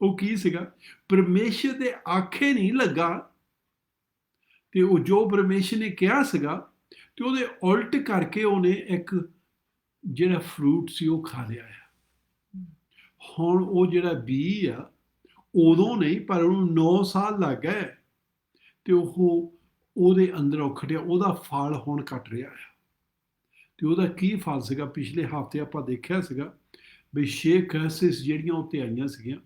ਉਹ ਕੀ ਸੀਗਾ? ਪਰਮੇਸ਼ਰ ਦੇ ਆਖੇ ਨਹੀਂ ਲੱਗਾ, ਤੇ ਉਹ ਜੋ ਪਰਮੇਸ਼ਰ ਨੇ ਕਿਹਾ ਸੀਗਾ ਤੇ ਉਹਦੇ ਉਲਟ ਕਰਕੇ ਉਹਨੇ ਇੱਕ ਜਿਹੜਾ ਫਰੂਟ ਸੀ ਉਹ ਖਾ ਲਿਆ ਆ। ਹੁਣ ਉਹ ਜਿਹੜਾ ਬੀਜ ਆ, ਉਦੋਂ ਨਹੀਂ, ਪਰ ਉਹਨੂੰ 9 ਸਾਲ ਲੱਗ ਗਏ ਤੇ ਉਹ ਉਹਦੇ ਅੰਦਰ ਉਖੜਿਆ, ਉਹਦਾ ਫਲ ਹੁਣ ਕੱਟ ਰਿਹਾ ਆ। ਤੇ ਉਹਦਾ ਕੀ ਫਲ ਸੀਗਾ? ਪਿਛਲੇ ਹਫ਼ਤੇ ਆਪਾਂ ਦੇਖਿਆ ਸੀਗਾ ਵੀ 6 ਕ੍ਰਾਈਸਿਸ ਜਿਹੜੀਆਂ ਉੱਤੇ ਆਈਆਂ ਸੀਗੀਆਂ,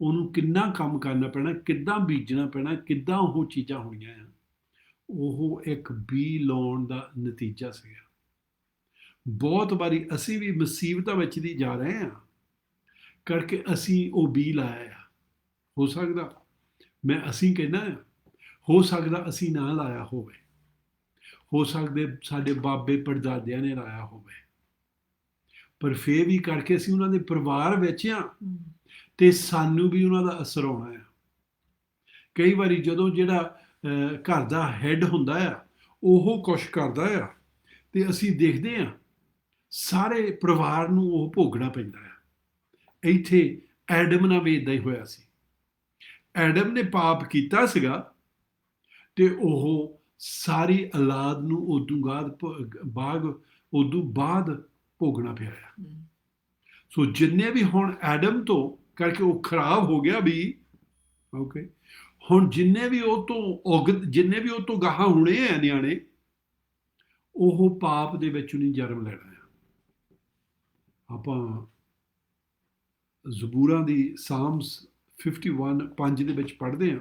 ਉਹਨੂੰ ਕਿੰਨਾ ਕੰਮ ਕਰਨਾ ਪੈਣਾ, ਕਿੱਦਾਂ ਬੀਜਣਾ ਪੈਣਾ, ਕਿੱਦਾਂ ਉਹ ਚੀਜ਼ਾਂ ਹੋਣੀਆਂ ਆ। ਉਹ ਇੱਕ ਬੀਜ ਲਾਉਣ ਦਾ ਨਤੀਜਾ ਸੀਗਾ। ਬਹੁਤ ਵਾਰੀ ਅਸੀਂ ਵੀ ਮੁਸੀਬਤਾਂ ਵਿੱਚ ਦੀ ਜਾ ਰਹੇ ਹਾਂ ਕਰਕੇ ਅਸੀਂ ਉਹ ਬੀਜ ਲਾਇਆ ਆ। ਹੋ ਸਕਦਾ, ਮੈਂ ਅਸੀਂ ਕਹਿੰਦਾ, ਹੋ ਸਕਦਾ ਅਸੀਂ ਨਾ ਲਾਇਆ ਹੋਵੇ, ਹੋ ਸਕਦੇ ਸਾਡੇ ਬਾਬੇ ਪੜਦਾਦਿਆਂ ਨੇ ਲਾਇਆ ਹੋਵੇ, ਪਰ ਫੇਰ ਵੀ ਕਰਕੇ ਅਸੀਂ ਉਹਨਾਂ ਦੇ ਪਰਿਵਾਰ ਵਿੱਚ ਆ ਤੇ ਸਾਨੂੰ ਵੀ ਉਹਨਾਂ ਦਾ ਅਸਰ ਆਉਣਾ ਆ। ਕਈ ਵਾਰੀ ਜਦੋਂ ਜਿਹੜਾ ਘਰ ਦਾ ਹੈਡ ਹੁੰਦਾ ਆ, ਉਹ ਕੁਛ ਕਰਦਾ ਆ ਤੇ ਅਸੀਂ ਦੇਖਦੇ ਆ ਸਾਰੇ ਪਰਿਵਾਰ ਨੂੰ ਉਹ ਭੋਗਣਾ ਪੈਂਦਾ ਆ। ਇੱਥੇ ਐਡਮ ਨਾਲ ਵੀ ਇਦਾਂ ਹੀ ਹੋਇਆ ਸੀ। ਐਡਮ ਨੇ ਪਾਪ ਕੀਤਾ ਸੀਗਾ ਤੇ ਉਹ ਸਾਰੀ ਔਲਾਦ ਨੂੰ ਉਦੋਂ ਬਾਅਦ ਭੋਗਣਾ ਪਿਆ ਆ। ਸੋ ਜਿੰਨੇ ਵੀ ਹੁਣ ਐਡਮ ਤੋਂ ਕਰਕੇ ਉਹ ਖਰਾਬ ਹੋ ਗਿਆ ਵੀ, ਓਕੇ, ਹੁਣ ਜਿੰਨੇ ਵੀ ਉਹ ਤੋਂ ਗਾਹਾਂ ਹੋਣੇ ਆ ਨਿਆਣੇ, ਉਹ ਪਾਪ ਦੇ ਵਿੱਚ ਨਹੀਂ ਜਨਮ ਲੈਣਾ ਆ। ਆਪਾਂ ਜ਼ਬੂਰਾਂ ਦੀ ਸਾਮਸ 51:5 ਦੇ ਵਿੱਚ ਪੜ੍ਹਦੇ ਹਾਂ।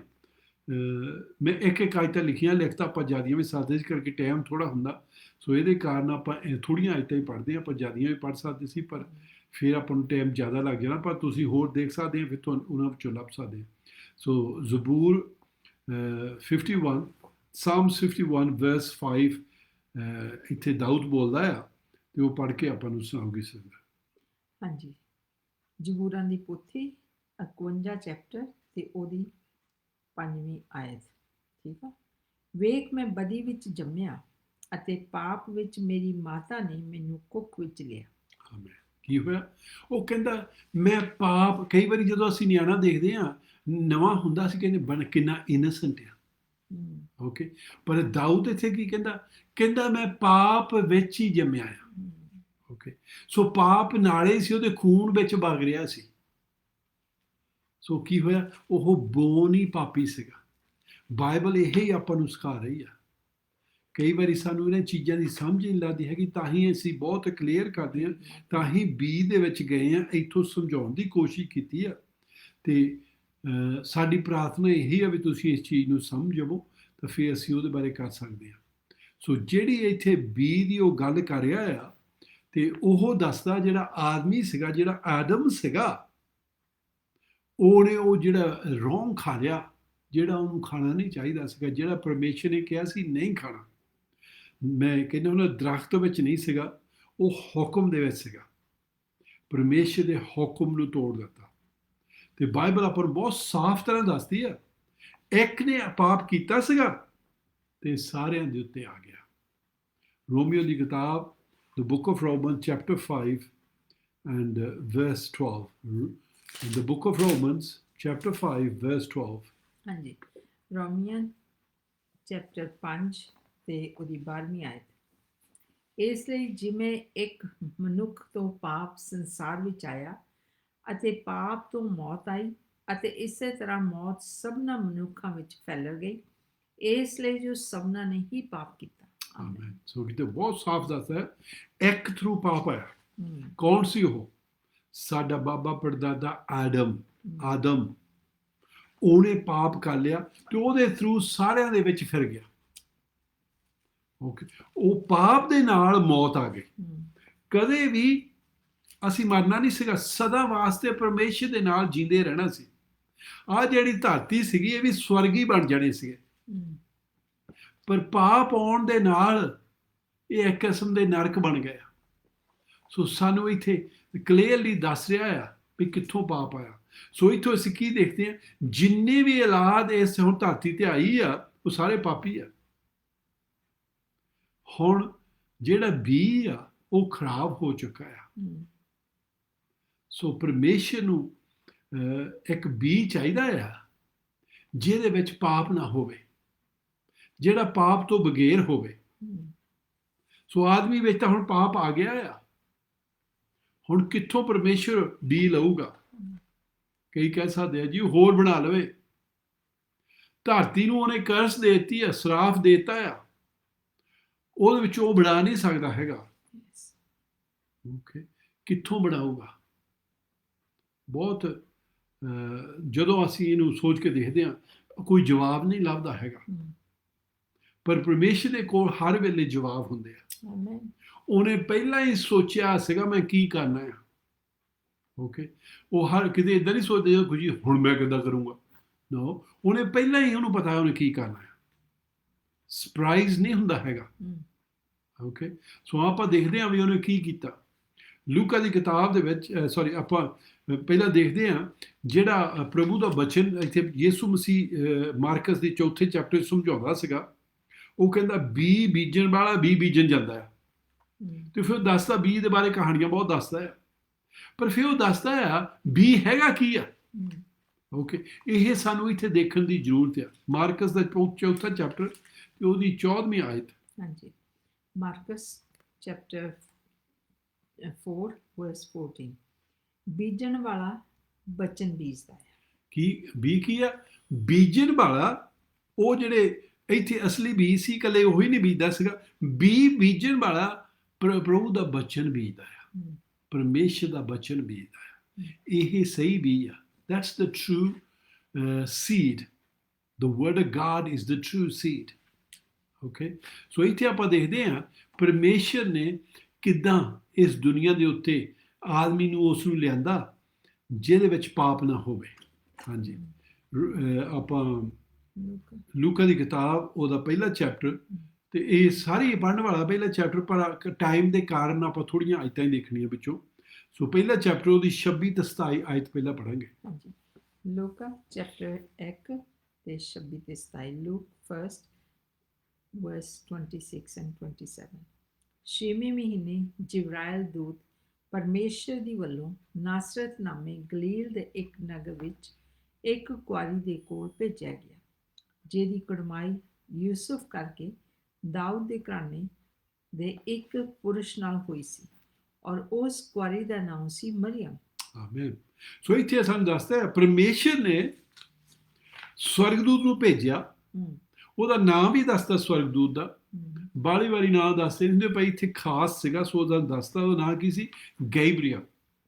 ਮੈਂ ਇੱਕ ਆਇਤਾਂ ਲਿਖੀਆਂ, ਲਿਖਤਾ ਆਪਾਂ ਜ਼ਿਆਦੀਆਂ ਵੀ ਸਾਦੇ ਕਰਕੇ ਟਾਈਮ ਥੋੜ੍ਹਾ ਹੁੰਦਾ, ਸੋ ਇਹਦੇ ਕਾਰਨ ਆਪਾਂ ਥੋੜ੍ਹੀਆਂ ਆਇਤਾਂ ਹੀ ਪੜ੍ਹਦੇ ਹਾਂ। ਆਪਾਂ ਜ਼ਿਆਦੀਆਂ ਵੀ ਪੜ੍ਹ ਸਕਦੇ ਸੀ, ਪਰ ਫਿਰ ਆਪਾਂ ਨੂੰ ਟਾਈਮ ਜ਼ਿਆਦਾ ਲੱਗ ਜਾਣਾ, ਪਰ ਤੁਸੀਂ ਹੋਰ ਦੇਖ ਸਕਦੇ ਆ, ਫਿਰ ਤੁਹਾਨੂੰ ਉਹਨਾਂ ਵਿੱਚੋਂ ਲੱਭ ਸਕਦੇ ਆ। ਸੋ ਜ਼ਬੂਰ 51, ਸਾਮਸ 51 verse 5, ਇੱਥੇ ਦਾਊਦ ਬੋਲਦਾ ਆ ਤੇ ਉਹ ਪੜ੍ਹ ਕੇ ਆਪਾਂ ਨੂੰ ਸੁਣਾਉਗੀ ਸਰ। ਹਾਂਜੀ, ਜ਼ਬੂਰਾਂ ਦੀ ਪੋਥੀ 51 ਚੈਪਟਰ ਤੇ ਉਹਦੀ 5ਵੀਂ ਆਇਤ। ਠੀਕ ਆ। ਵੇਖ, ਮੈਂ ਬਦੀ ਵਿੱਚ ਜੰਮਿਆ ਅਤੇ ਪਾਪ ਵਿੱਚ ਮੇਰੀ ਮਾਤਾ ਨੇ ਮੈਨੂੰ ਕੁੱਖ ਵਿੱਚ ਲਿਆ। ਕੀ ਹੋਇਆ? ਉਹ ਕਹਿੰਦਾ ਮੈਂ ਪਾਪ, ਕਈ ਵਾਰੀ ਜਦੋਂ ਅਸੀਂ ਨਿਆਣਾ ਦੇਖਦੇ ਹਾਂ, ਨਵਾਂ ਹੁੰਦਾ ਸੀ, ਕਹਿੰਦੇ ਕਿੰਨਾ ਇਨੋਸੈਂਟ ਆ। ਓਕੇ, ਪਰ ਦਾਊਦ ਇੱਥੇ ਕੀ ਕਹਿੰਦਾ? ਕਹਿੰਦਾ ਮੈਂ ਪਾਪ ਵਿੱਚ ਹੀ ਜੰਮਿਆ ਆ। ਓਕੇ, ਸੋ ਪਾਪ ਨਾਲੇ ਸੀ, ਉਹਦੇ ਖੂਨ ਵਿੱਚ ਵਗ ਰਿਹਾ ਸੀ। ਸੋ ਕੀ ਹੋਇਆ? ਉਹ ਬੋਨ ਹੀ ਪਾਪੀ ਸੀਗਾ, ਬਾਈਬਲ ਇਹ ਹੀ ਆਪਾਂ ਨੂੰ ਸਿਖਾ ਰਹੀ ਆ। ਕਈ ਵਾਰੀ ਸਾਨੂੰ ਇਹਨਾਂ ਚੀਜ਼ਾਂ ਦੀ ਸਮਝ ਨਹੀਂ ਲੱਗਦੀ ਹੈਗੀ, ਤਾਂ ਹੀ ਅਸੀਂ ਬਹੁਤ ਕਲੀਅਰ ਕਰਦੇ ਹਾਂ, ਤਾਂ ਹੀ ਬੀ ਦੇ ਵਿੱਚ ਗਏ ਆ, ਇੱਥੋਂ ਸਮਝਾਉਣ ਦੀ ਕੋਸ਼ਿਸ਼ ਕੀਤੀ ਆ। ਤੇ ਸਾਡੀ ਪ੍ਰਾਰਥਨਾ ਇਹੀ ਆ ਵੀ ਤੁਸੀਂ ਇਸ ਚੀਜ਼ ਨੂੰ ਸਮਝੋ, ਤਾਂ ਫਿਰ ਅਸੀਂ ਉਹਦੇ ਬਾਰੇ ਕਰ ਸਕਦੇ ਹਾਂ। ਸੋ ਜਿਹੜੀ ਇੱਥੇ ਬੀ ਦੀ ਉਹ ਗੱਲ ਕਰ ਰਿਹਾ ਆ, ਤੇ ਉਹ ਦੱਸਦਾ ਜਿਹੜਾ ਆਦਮੀ ਸੀਗਾ, ਜਿਹੜਾ ਆਦਮ ਸੀਗਾ, ਉਹਨੇ ਉਹ ਜਿਹੜਾ ਰੋਂਗ ਖਾ ਲਿਆ, ਜਿਹੜਾ ਉਹਨੂੰ ਖਾਣਾ ਨਹੀਂ ਚਾਹੀਦਾ ਸੀਗਾ, ਜਿਹੜਾ ਪਰਮੇਸ਼ਰ ਨੇ ਕਿਹਾ ਸੀ ਨਹੀਂ ਖਾਣਾ। ਮੈਂ ਕਹਿੰਦਾ ਉਹਨਾਂ ਦਰਖਤ ਵਿੱਚ ਨਹੀਂ ਸੀਗਾ, ਉਹ ਹੁਕਮ ਦੇ ਵਿੱਚ ਸੀਗਾ। ਪਰਮੇਸ਼ਰ ਦੇ ਹੁਕਮ ਨੂੰ ਤੋੜ ਦਿੱਤਾ। ਤੇ ਬਾਈਬਲ ਆਪਾਂ ਨੂੰ ਬਹੁਤ ਸਾਫ਼ ਤਰ੍ਹਾਂ ਦੱਸਦੀ ਆ, ਇੱਕ ਨੇ ਪਾਪ ਕੀਤਾ ਸੀਗਾ ਤੇ ਸਾਰਿਆਂ ਦੇ ਉੱਤੇ ਆ ਗਿਆ। ਰੋਮੀਓ ਦੀ ਕਿਤਾਬ the book of Romans chapter 5 and verse 12. The book of Romans chapter 5 verse 12. ਹਾਂਜੀ, ਰੋਮੀਆਂ ਚੈਪਟਰ 5 ਤੇ ਉਹਦੀ 12ਵੀਂ ਆਇਤ। ਇਸ ਲਈ ਜਿਵੇਂ ਇੱਕ ਮਨੁੱਖ ਤੋਂ ਪਾਪ ਸੰਸਾਰ ਵਿੱਚ ਆਇਆ ਅਤੇ ਪਾਪ ਤੋਂ ਮੌਤ ਆਈ, ਅਤੇ ਇਸੇ ਤਰ੍ਹਾਂ ਮੌਤ ਸਭਨਾਂ ਮਨੁੱਖਾਂ ਵਿੱਚ ਫੈਲ ਗਈ, ਇਸ ਲਈ ਜੋ ਸਭਨਾਂ ਨੇ ਹੀ ਪਾਪ ਕੀਤਾ। ਆਮੇਨ। ਸੋ ਕਿਤੇ ਬਹੁਤ ਸਾਫ਼ ਦੱਸਦਾ ਹੈ, ਇੱਕ ਥਰੂ ਪਾਪ ਆਇਆ। ਕੌਣ ਸੀ ਉਹ? ਸਾਡਾ ਬਾਬਾ ਪੜਦਾਦਾ ਆਦਮ। ਉਹਨੇ ਪਾਪ ਕਰ ਲਿਆ ਤੇ ਉਹਦੇ ਥਰੂ ਸਾਰਿਆਂ ਦੇ ਵਿੱਚ ਫਿਰ ਗਿਆ। ਓਕੇ, ਉਹ ਪਾਪ ਦੇ ਨਾਲ ਮੌਤ ਆ ਗਈ। ਕਦੇ ਵੀ ਅਸੀਂ ਮਰਨਾ ਨਹੀਂ ਸੀਗਾ, ਸਦਾ ਵਾਸਤੇ ਪਰਮੇਸ਼ਰ ਦੇ ਨਾਲ ਜੀਂਦੇ ਰਹਿਣਾ ਸੀ। ਆਹ ਜਿਹੜੀ ਧਰਤੀ ਸੀਗੀ, ਇਹ ਵੀ ਸਵਰਗੀ ਬਣ ਜਾਣੇ ਸੀਗੇ, ਪਰ ਪਾਪ ਆਉਣ ਦੇ ਨਾਲ ਇਹ ਇੱਕ ਕਿਸਮ ਦੇ ਨਰਕ ਬਣ ਗਿਆ। ਸੋ ਸਾਨੂੰ ਇੱਥੇ ਕਲੀਅਰਲੀ ਦੱਸ ਰਿਹਾ ਆ ਵੀ ਕਿੱਥੋਂ ਪਾਪ ਆਇਆ। ਸੋ ਇੱਥੋਂ ਅਸੀਂ ਕੀ ਦੇਖਦੇ ਹਾਂ, ਜਿੰਨੇ ਵੀ ਔਲਾਦ ਇਸ ਹੁਣ ਧਰਤੀ ਤੇ ਆਈ ਆ, ਉਹ ਸਾਰੇ ਪਾਪੀ ਆ। ਹੁਣ ਜਿਹੜਾ ਬੀ ਆ ਉਹ ਖਰਾਬ ਹੋ ਚੁੱਕਾ ਆ। ਸੋ ਪਰਮੇਸ਼ਰ ਨੂੰ ਇੱਕ ਬੀ ਚਾਹੀਦਾ ਆ ਜਿਹਦੇ ਵਿੱਚ ਪਾਪ ਨਾ ਹੋਵੇ, ਜਿਹੜਾ ਪਾਪ ਤੋਂ ਬਗੈਰ ਹੋਵੇ। ਸੋ ਆਦਮੀ ਵਿੱਚ ਤਾਂ ਹੁਣ ਪਾਪ ਆ ਗਿਆ ਆ, ਹੁਣ ਕਿੱਥੋਂ ਪਰਮੇਸ਼ਰ ਬੀ ਲਊਗਾ? ਕਈ ਕਹਿ ਸਕਦੇ ਆ ਜੀ ਹੋਰ ਬਣਾ ਲਵੇ। ਧਰਤੀ ਨੂੰ ਉਹਨੇ ਕਰਸ ਦੇ ਦਿੱਤੀ ਆ, ਸਰਾਫ ਦੇ ਦਿੱਤਾ ਆ, ਉਹਦੇ ਵਿੱਚ ਉਹ ਬਣਾ ਨਹੀਂ ਸਕਦਾ ਹੈਗਾ। ਓਕੇ, ਕਿੱਥੋਂ ਬਣਾਊਗਾ? ਬਹੁਤ ਜਦੋਂ ਅਸੀਂ ਇਹਨੂੰ ਸੋਚ ਕੇ ਦੇਖਦੇ ਹਾਂ, ਕੋਈ ਜਵਾਬ ਨਹੀਂ ਲੱਭਦਾ ਹੈਗਾ। ਪਰ ਪਰਮੇਸ਼ਰ ਦੇ ਕੋਲ ਹਰ ਵੇਲੇ ਜਵਾਬ ਹੁੰਦੇ ਆ। ਉਹਨੇ ਪਹਿਲਾਂ ਹੀ ਸੋਚਿਆ ਸੀਗਾ ਮੈਂ ਕੀ ਕਰਨਾ ਆ। ਓਕੇ, ਉਹ ਹਰ ਕਿਤੇ ਇੱਦਾਂ ਨਹੀਂ ਸੋਚਦੇ ਕੁਝ ਹੁਣ ਮੈਂ ਕਿੱਦਾਂ ਕਰੂੰਗਾ। ਨੋ, ਉਹਨੇ ਪਹਿਲਾਂ ਹੀ ਉਹਨੂੰ ਪਤਾ ਉਹਨੇ ਕੀ ਕਰਨਾ ਆ। ਸਰਪ੍ਰਾਈਜ਼ ਨਹੀਂ ਹੁੰਦਾ ਹੈਗਾ। ਓਕੇ, ਸੋ ਆਪਾਂ ਦੇਖਦੇ ਹਾਂ ਵੀ ਉਹਨੇ ਕੀ ਕੀਤਾ। ਲੂਕਾ ਦੀ ਕਿਤਾਬ ਦੇ ਵਿੱਚ ਆਪਾਂ ਪਹਿਲਾਂ ਦੇਖਦੇ ਹਾਂ ਜਿਹੜਾ ਪ੍ਰਭੂ ਦਾ ਬਚਨ ਇੱਥੇ ਯਿਸੂ ਮਸੀਹ ਮਾਰਕਸ ਦੇ 4ਥੇ ਚੈਪਟਰ ਸਮਝਾਉਂਦਾ ਸੀਗਾ। ਉਹ ਕਹਿੰਦਾ ਬੀ ਬੀਜਣ ਵਾਲਾ ਬੀ ਬੀਜਣ ਜਾਂਦਾ ਹੈ, ਤੇ ਫਿਰ ਦੱਸਦਾ ਬੀ ਦੇ ਬਾਰੇ ਕਹਾਣੀਆਂ ਬਹੁਤ ਦੱਸਦਾ ਹੈ, ਪਰ ਫਿਰ ਉਹ ਦੱਸਦਾ ਆ ਬੀ ਹੈਗਾ ਕੀ ਆ। ਓਕੇ, ਇਹ ਸਾਨੂੰ ਇੱਥੇ ਦੇਖਣ ਦੀ ਜ਼ਰੂਰਤ ਆ। ਮਾਰਕਸ ਦਾ 4ਥਾ ਚੈਪਟਰ ਤੇ ਉਹਦੀ 14ਵੀਂ ਆਇਤ। ਹਾਂਜੀ, ਮਾਰਕਸ ਚੈਪਟਰ 4 verse 14। ਬੀਜਣ ਵਾਲਾ ਬਚਨ ਬੀਜਦਾ ਹੈ। ਕੀ ਆ? ਬੀਜਣ ਵਾਲਾ ਉਹ ਜਿਹੜੇ ਇੱਥੇ ਅਸਲੀ ਬੀਜ ਸੀ, ਇਕੱਲੇ ਉਹੀ ਨਹੀਂ ਬੀਜਦਾ ਸੀਗਾ। ਬੀਜਣ ਵਾਲਾ ਪ੍ਰਭੂ ਦਾ ਬਚਨ ਬੀਜਦਾ ਆ, ਪਰਮੇਸ਼ਰ ਦਾ ਬਚਨ ਬੀਜਦਾ ਆ। ਇਹ ਸਹੀ ਬੀਜ ਆ। That's the true seed. The word of God is the true seed. Okay? ਸੋ ਇੱਥੇ ਆਪਾਂ ਦੇਖਦੇ ਹਾਂ ਪਰਮੇਸ਼ਰ ਨੇ ਕਿੱਦਾਂ ਇਸ ਦੁਨੀਆ ਦੇ ਉੱਤੇ ਆਦਮੀ ਨੂੰ ਉਸ ਨੂੰ ਲਿਆਂਦਾ ਜਿਹਦੇ ਵਿੱਚ ਪਾਪ ਨਾ ਹੋਵੇ। ਹਾਂਜੀ, ਆਪਾਂ ਲੂਕਾ ਦੀ ਕਿਤਾਬ ਉਹਦਾ ਪਹਿਲਾ ਚੈਪਟਰ, ਤੇ ਇਹ ਸਾਰੀ ਪੜ੍ਹਨ ਵਾਲਾ ਪਹਿਲਾ ਚੈਪਟਰ, ਪਰ ਟਾਈਮ ਦੇ ਕਾਰਨ ਆਪਾਂ ਥੋੜ੍ਹੀਆਂ ਆਇਤਾਂ ਹੀ ਦੇਖਣੀਆਂ ਵਿੱਚੋਂ। ਸੋ ਪਹਿਲਾ ਚੈਪਟਰ ਉਹਦੀ 26 ਤੇ 27 ਆਇਤ ਪਹਿਲਾਂ ਪੜ੍ਹਾਂਗੇ। ਹਾਂਜੀ, ਲੂਕਾ ਚੈਪਟਰ 1 ਤੇ 26 ਤੇ 27। Luke 1 verse 26 and 27। 6ਵੇਂ ਮਹੀਨੇ ਜਿਬਰਾਇਲ ਦੂਤ ਪਰਮੇਸ਼ਰ ਦੀ ਵੱਲੋਂ ਨਾਸਰਤ ਨਾਮੇ ਗਲੀਲ ਦੇ ਇੱਕ ਨਗਰ ਵਿੱਚ ਇੱਕ ਕੁਆਰੀ ਦੇ ਕੋਲ ਭੇਜਿਆ ਗਿਆ, ਜਿਹਦੀ ਕੁੜਮਾਈ ਯੂਸੁਫ ਕਰਕੇ ਦਾਊਦ ਦੇ ਘਰਾਣੇ ਦੇ ਇੱਕ ਪੁਰਸ਼ ਨਾਲ ਹੋਈ ਸੀ, ਔਰ ਉਸ ਕੁਆਰੀ ਦਾ ਨਾਮ ਸੀ ਮਰੀਅਮ। ਆਮੀਨ। ਸੋ ਇੱਥੇ ਸਾਨੂੰ ਦੱਸਦਾ ਹੈ ਪਰਮੇਸ਼ਰ ਨੇ ਸਵਰਗਦੂਤ ਨੂੰ ਭੇਜਿਆ ਹਮ, ਉਹਦਾ ਨਾਂ ਵੀ ਦੱਸਦਾ ਸਵਰਗਦੂਤ ਦਾ, ਹਮ, ਬਾਹਲੀ ਵਾਰੀ ਨਾਂ ਦੱਸਦੇ ਹੁੰਦੇ ਭਾਈ ਇੱਥੇ ਖਾਸ ਸੀਗਾ, ਸੋ ਉਹਦਾ ਦੱਸਦਾ ਉਹਦਾ ਨਾਂ ਕੀ ਸੀ, ਗੈਬਰੀਅਲ।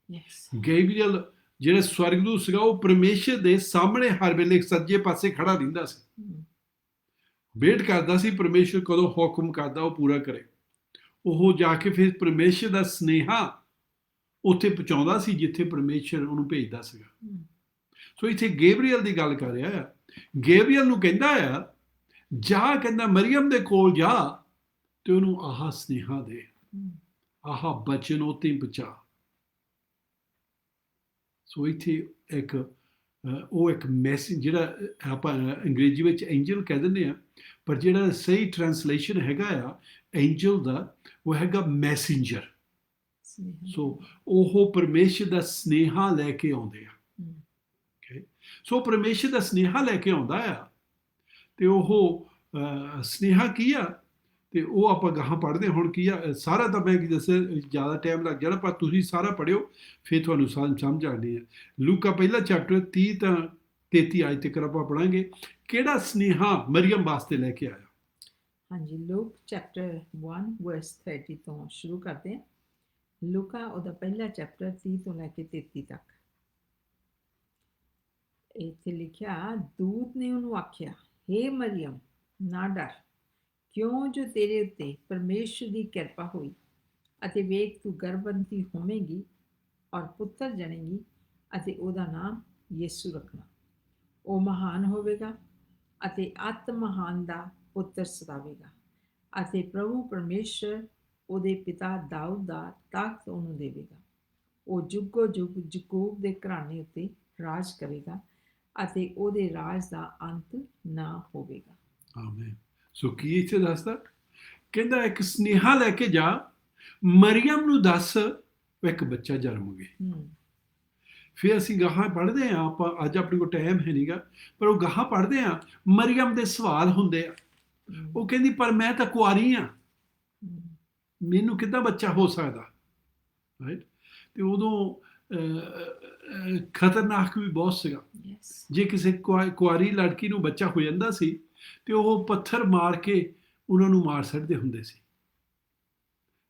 yes, ਗੈਬਰੀਅਲ ਜਿਹੜਾ ਸਵਰਗਦੂਤ ਸੀਗਾ ਉਹ ਪਰਮੇਸ਼ਰ ਦੇ ਸਾਹਮਣੇ ਹਰ ਵੇਲੇ ਸੱਜੇ ਪਾਸੇ ਖੜਾ ਰਹਿੰਦਾ ਸੀ, ਹਮ, ਵੇਟ ਕਰਦਾ ਸੀ ਪਰਮੇਸ਼ਰ ਕਦੋਂ ਹੁਕਮ ਕਰਦਾ ਉਹ ਪੂਰਾ ਕਰੇ। ਉਹ ਜਾ ਕੇ ਫਿਰ ਪਰਮੇਸ਼ਰ ਦਾ ਸਨੇਹਾ ਉੱਥੇ ਪਹੁੰਚਾਉਂਦਾ ਸੀ ਜਿੱਥੇ ਪਰਮੇਸ਼ਰ ਉਹਨੂੰ ਭੇਜਦਾ ਸੀਗਾ। ਹਮ, ਸੋ ਇੱਥੇ ਗੈਬਰੀਅਲ ਦੀ ਗੱਲ ਕਰ ਰਿਹਾ ਆ। ਗੈਬਰੀਅਲ ਨੂੰ ਕਹਿੰਦਾ ਆ ਜਾ, ਕਹਿੰਦਾ ਮਰੀਅਮ ਦੇ ਕੋਲ ਜਾ ਤੇ ਉਹਨੂੰ ਆਹ ਸਨੇਹਾ ਦੇ, ਹਮ, ਆਹ ਬਚਨ ਉੱਤੇ ਪਹੁੰਚਾ। ਸੋ ਇੱਥੇ ਇੱਕ ਉਹ ਇੱਕ ਮੈਸੇਜ ਜਿਹੜਾ ਆਪਾਂ ਅੰਗਰੇਜ਼ੀ ਵਿੱਚ ਐਂਜਲ ਕਹਿ ਦਿੰਦੇ ਆ, ਪਰ ਜਿਹੜਾ ਸਹੀ ਟ੍ਰਾਂਸਲੇਸ਼ਨ ਹੈਗਾ ਆ ਐਂਜਲ ਦਾ, ਉਹ ਹੈਗਾ ਮੈਸੇਂਜਰ। ਸਨੇਹਾ। ਸੋ ਉਹ ਪਰਮੇਸ਼ਰ ਦਾ ਸਨੇਹਾ ਲੈ ਕੇ ਆਉਂਦੇ ਆ। ਹਮ, ਸੋ ਪਰਮੇਸ਼ਰ ਦਾ ਸਨੇਹਾ ਲੈ ਕੇ ਆਉਂਦਾ ਆ, ਤੇ ਉਹ ਸਨੇਹਾ ਕੀ ਆ, ਤੇ ਉਹ ਆਪਾਂ ਗਾਹਾਂ ਪੜ੍ਹਦੇ ਹੁਣ ਕੀ ਆ। ਸਾਰਾ ਤਾਂ ਮੈਂ ਕੀ ਦੱਸਿਆ, ਜ਼ਿਆਦਾ ਟਾਈਮ ਲੱਗ ਜਾਣਾ, ਪਰ ਤੁਸੀਂ ਸਾਰਾ ਪੜ੍ਹਿਓ ਫਿਰ ਤੁਹਾਨੂੰ ਸਮਝ ਆਣੀ ਹੈ। ਲੂਕਾ ਪਹਿਲਾ ਚੈਪਟਰ 30 ਤਾਂ 33 ਅੱਜ ਤੱਕ ਆਪਾਂ ਪੜਾਂਗੇ, ਕਿਹੜਾ ਸਨੇਹਾ ਮਰੀਅਮ ਵਾਸਤੇ ਲੈ ਕੇ ਆਇਆ। ਹਾਂਜੀ, ਲੂਕ ਚੈਪਟਰ 1 ਵਰਸ 30 ਤੋਂ ਸ਼ੁਰੂ ਕਰਦੇ ਹਾਂ। ਲੂਕਾ ਉਹਦਾ ਪਹਿਲਾ ਚੈਪਟਰ 30 ਤੋਂ ਲੈ ਕੇ 33 ਤੱਕ। ਇੱਥੇ ਲਿਖਿਆ, ਦੂਤ ਨੇ ਉਹਨੂੰ ਆਖਿਆ, ਹੇ ਮਰੀਅਮ ਨਾ ਡਰ, ਕਿਉਂ ਜੋ ਤੇਰੇ ਉੱਤੇ ਪਰਮੇਸ਼ਰ ਦੀ ਕਿਰਪਾ ਹੋਈ, ਅਤੇ ਵੇਖ ਤੂੰ ਗਰਭਵਤੀ ਹੋਵੇਂਗੀ ਔਰ ਪੁੱਤਰ ਜਣੇਗੀ, ਅਤੇ ਉਹਦਾ ਨਾਮ ਯਿਸੂ ਰੱਖਣਾ। ਉਹ ਮਹਾਨ ਹੋਵੇਗਾ ਅਤੇ ਅਤ ਮਹਾਨ ਦਾ ਪੁੱਤਰ ਸਤਾਵੇਗਾ, ਅਤੇ ਪ੍ਰਭੂ ਪਰਮੇਸ਼ਰ ਉਹਦੇ ਪਿਤਾ ਦਾਊਦ ਦਾ ਤਖਤ ਉਹਨੂੰ ਦੇਵੇਗਾ। ਉਹ ਜੁਗੋ ਜੁਗ ਯਾਕੂਬ ਦੇ ਘਰਾਣੇ ਉੱਤੇ ਰਾਜ ਕਰੇਗਾ, ਅਤੇ ਉਹਦੇ ਰਾਜ ਦਾ ਅੰਤ ਨਾ ਹੋਵੇਗਾ। ਆਮੀਨ। ਸੋ ਕੀ ਇੱਥੇ ਦੱਸਦਾ, ਕਹਿੰਦਾ ਇੱਕ ਸਨੇਹਾ ਲੈ ਕੇ ਜਾ, ਮਰੀਅਮ ਨੂੰ ਦੱਸ ਇੱਕ ਬੱਚਾ ਜਨਮੂਗੇ। ਫਿਰ ਅਸੀਂ ਗਾਹਾਂ ਪੜ੍ਹਦੇ ਹਾਂ, ਆਪਾਂ ਅੱਜ ਆਪਣੇ ਕੋਲ ਟਾਈਮ ਹੈ ਨਹੀਂਗਾ, ਪਰ ਉਹ ਗਾਹਾਂ ਪੜ੍ਹਦੇ ਹਾਂ, ਮਰੀਅਮ ਦੇ ਸਵਾਲ ਹੁੰਦੇ ਆ। ਉਹ ਕਹਿੰਦੀ ਪਰ ਮੈਂ ਤਾਂ ਕੁਆਰੀ ਹਾਂ, ਮੈਨੂੰ ਕਿੱਦਾਂ ਬੱਚਾ ਹੋ ਸਕਦਾ, ਰਾਈਟ। ਤੇ ਉਦੋਂ ਖਤਰਨਾਕ ਵੀ ਬਹੁਤ ਸੀਗਾ। ਜੇ ਕਿਸੇ ਕੁਆਰੀ ਲੜਕੀ ਨੂੰ ਬੱਚਾ ਹੋ ਜਾਂਦਾ ਸੀ ਤੇ ਉਹ ਪੱਥਰ ਮਾਰ ਕੇ ਉਹਨਾਂ ਨੂੰ ਮਾਰ ਛੱਡਦੇ ਹੁੰਦੇ ਸੀ।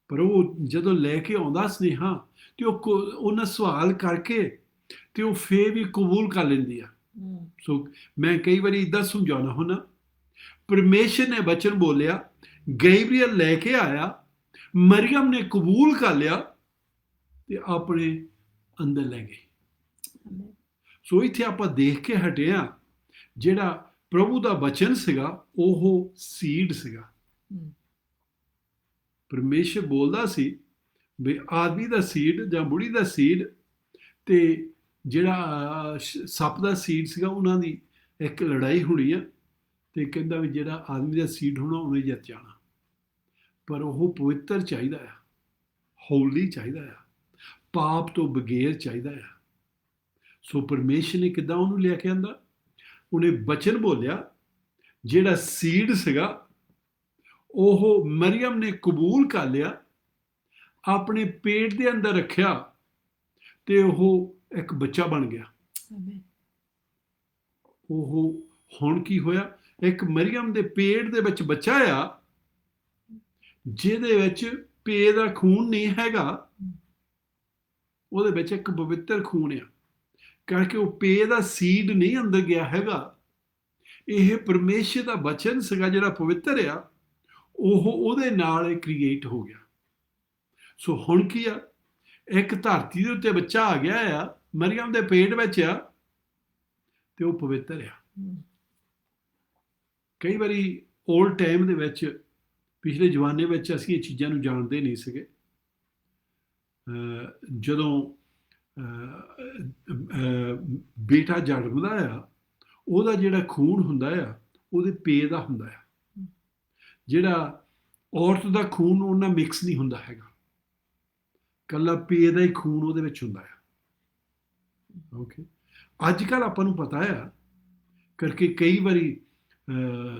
ਪਰ ਉਹ ਜਦੋਂ ਲੈ ਕੇ ਆਉਂਦਾ ਸਨੇਹਾ, ਤੇ ਉਹਨਾਂ ਸਵਾਲ ਕਰਕੇ ਤੇ ਉਹ ਫੇਰ ਵੀ ਕਬੂਲ ਕਰ ਲੈਂਦੀ ਆ। ਸੋ ਮੈਂ ਕਈ ਵਾਰੀ ਇੱਦਾਂ ਸਮਝਾਉਣਾ ਹੁੰਦਾ, ਪਰਮੇਸ਼ਰ ਨੇ ਬਚਨ ਬੋਲਿਆ, ਗੈਬਰੀਅਲ ਲੈ ਕੇ ਆਇਆ, ਮਰੀਅਮ ਨੇ ਕਬੂਲ ਕਰ ਲਿਆ ਤੇ ਆਪਣੇ ਅੰਦਰ ਲੈ ਗਈ। ਸੋ ਇੱਥੇ ਆਪਾਂ ਦੇਖ ਕੇ ਹਟੇ ਹਾਂ, ਜਿਹੜਾ ਪ੍ਰਭੂ ਦਾ ਬਚਨ ਸੀਗਾ ਉਹ ਸੀਡ ਸੀਗਾ। ਪਰਮੇਸ਼ਰ ਬੋਲਦਾ ਸੀ ਵੀ ਆਦਮੀ ਦਾ ਸੀਡ ਜਾਂ ਬੁੜੀ ਦਾ ਸੀਡ ਤੇ ਜਿਹੜਾ ਸੱਪ ਦਾ ਸੀਡ ਸੀਗਾ, ਉਹਨਾਂ ਦੀ ਇੱਕ ਲੜਾਈ ਹੋਣੀ ਆ, ਤੇ ਕਹਿੰਦਾ ਵੀ ਜਿਹੜਾ ਆਦਮੀ ਦਾ ਸੀਡ ਹੋਣਾ ਉਹਨੇ ਜਿੱਤ ਜਾਣਾ। ਪਰ ਉਹ ਪਵਿੱਤਰ ਚਾਹੀਦਾ ਆ, ਹੋਲੀ ਚਾਹੀਦਾ ਆ, ਪਾਪ ਤੋਂ ਬਗੈਰ ਚਾਹੀਦਾ ਆ। ਸੋ ਪਰਮੇਸ਼ਰ ਨੇ ਕਿੱਦਾਂ ਉਹਨੂੰ ਲਿਆ ਕੇ ਆਂਦਾ, ਉਹਨੇ ਬਚਨ ਬੋਲਿਆ, ਜਿਹੜਾ ਸੀਡ ਸੀਗਾ ਉਹ ਮਰੀਅਮ ਨੇ ਕਬੂਲ ਕਰ ਲਿਆ, ਆਪਣੇ ਪੇਟ ਦੇ ਅੰਦਰ ਰੱਖਿਆ, ਤੇ ਉਹ ਇੱਕ ਬੱਚਾ ਬਣ ਗਿਆ। ਉਹ ਹੁਣ ਕੀ ਹੋਇਆ, ਇੱਕ ਮਰੀਅਮ ਦੇ ਪੇਟ ਦੇ ਵਿੱਚ ਬੱਚਾ ਆ, ਜਿਹਦੇ ਵਿੱਚ ਪੇ ਦਾ ਖੂਨ ਨਹੀਂ ਹੈਗਾ, ਉਹਦੇ ਵਿੱਚ ਇੱਕ ਪਵਿੱਤਰ ਖੂਨ ਆ, ਕਰਕੇ ਉਹ ਪੇ ਦਾ ਸੀਡ ਨਹੀਂ ਅੰਦਰ ਗਿਆ ਹੈਗਾ। ਇਹ ਪਰਮੇਸ਼ਰ ਦਾ ਬਚਨ ਸੀਗਾ ਜਿਹੜਾ ਪਵਿੱਤਰ ਆ, ਉਹ ਉਹਦੇ ਨਾਲ ਕ੍ਰੀਏਟ ਹੋ ਗਿਆ। ਸੋ ਹੁਣ ਕੀ ਆ, ਇੱਕ ਧਰਤੀ ਦੇ ਉੱਤੇ ਬੱਚਾ ਆ ਗਿਆ ਆ, ਮਰੀਅਮ ਦੇ ਪੇਟ ਵਿੱਚ ਆ, ਤੇ ਉਹ ਪਵਿੱਤਰ ਆ। ਕਈ ਵਾਰੀ ਓਲਡ ਟਾਈਮ ਦੇ ਵਿੱਚ, ਪਿਛਲੇ ਜ਼ਮਾਨੇ ਵਿੱਚ ਅਸੀਂ ਇਹ ਚੀਜ਼ਾਂ ਨੂੰ ਜਾਣਦੇ ਨਹੀਂ ਸੀਗੇ। ਜਦੋਂ ਬੇਟਾ ਜਨਮਦਾ ਆ, ਉਹਦਾ ਜਿਹੜਾ ਖੂਨ ਹੁੰਦਾ ਆ ਉਹਦੇ ਪੇ ਦਾ ਹੁੰਦਾ ਆ। ਜਿਹੜਾ ਔਰਤ ਦਾ ਖੂਨ ਉਹਨਾਂ ਮਿਕਸ ਨਹੀਂ ਹੁੰਦਾ ਹੈਗਾ, ਇਕੱਲਾ ਪੇ ਦਾ ਹੀ ਖੂਨ ਉਹਦੇ ਵਿੱਚ ਹੁੰਦਾ ਆ। ਓਕੇ, ਅੱਜ ਕੱਲ੍ਹ ਆਪਾਂ ਨੂੰ ਪਤਾ ਆ, ਕਰਕੇ ਕਈ ਵਾਰੀ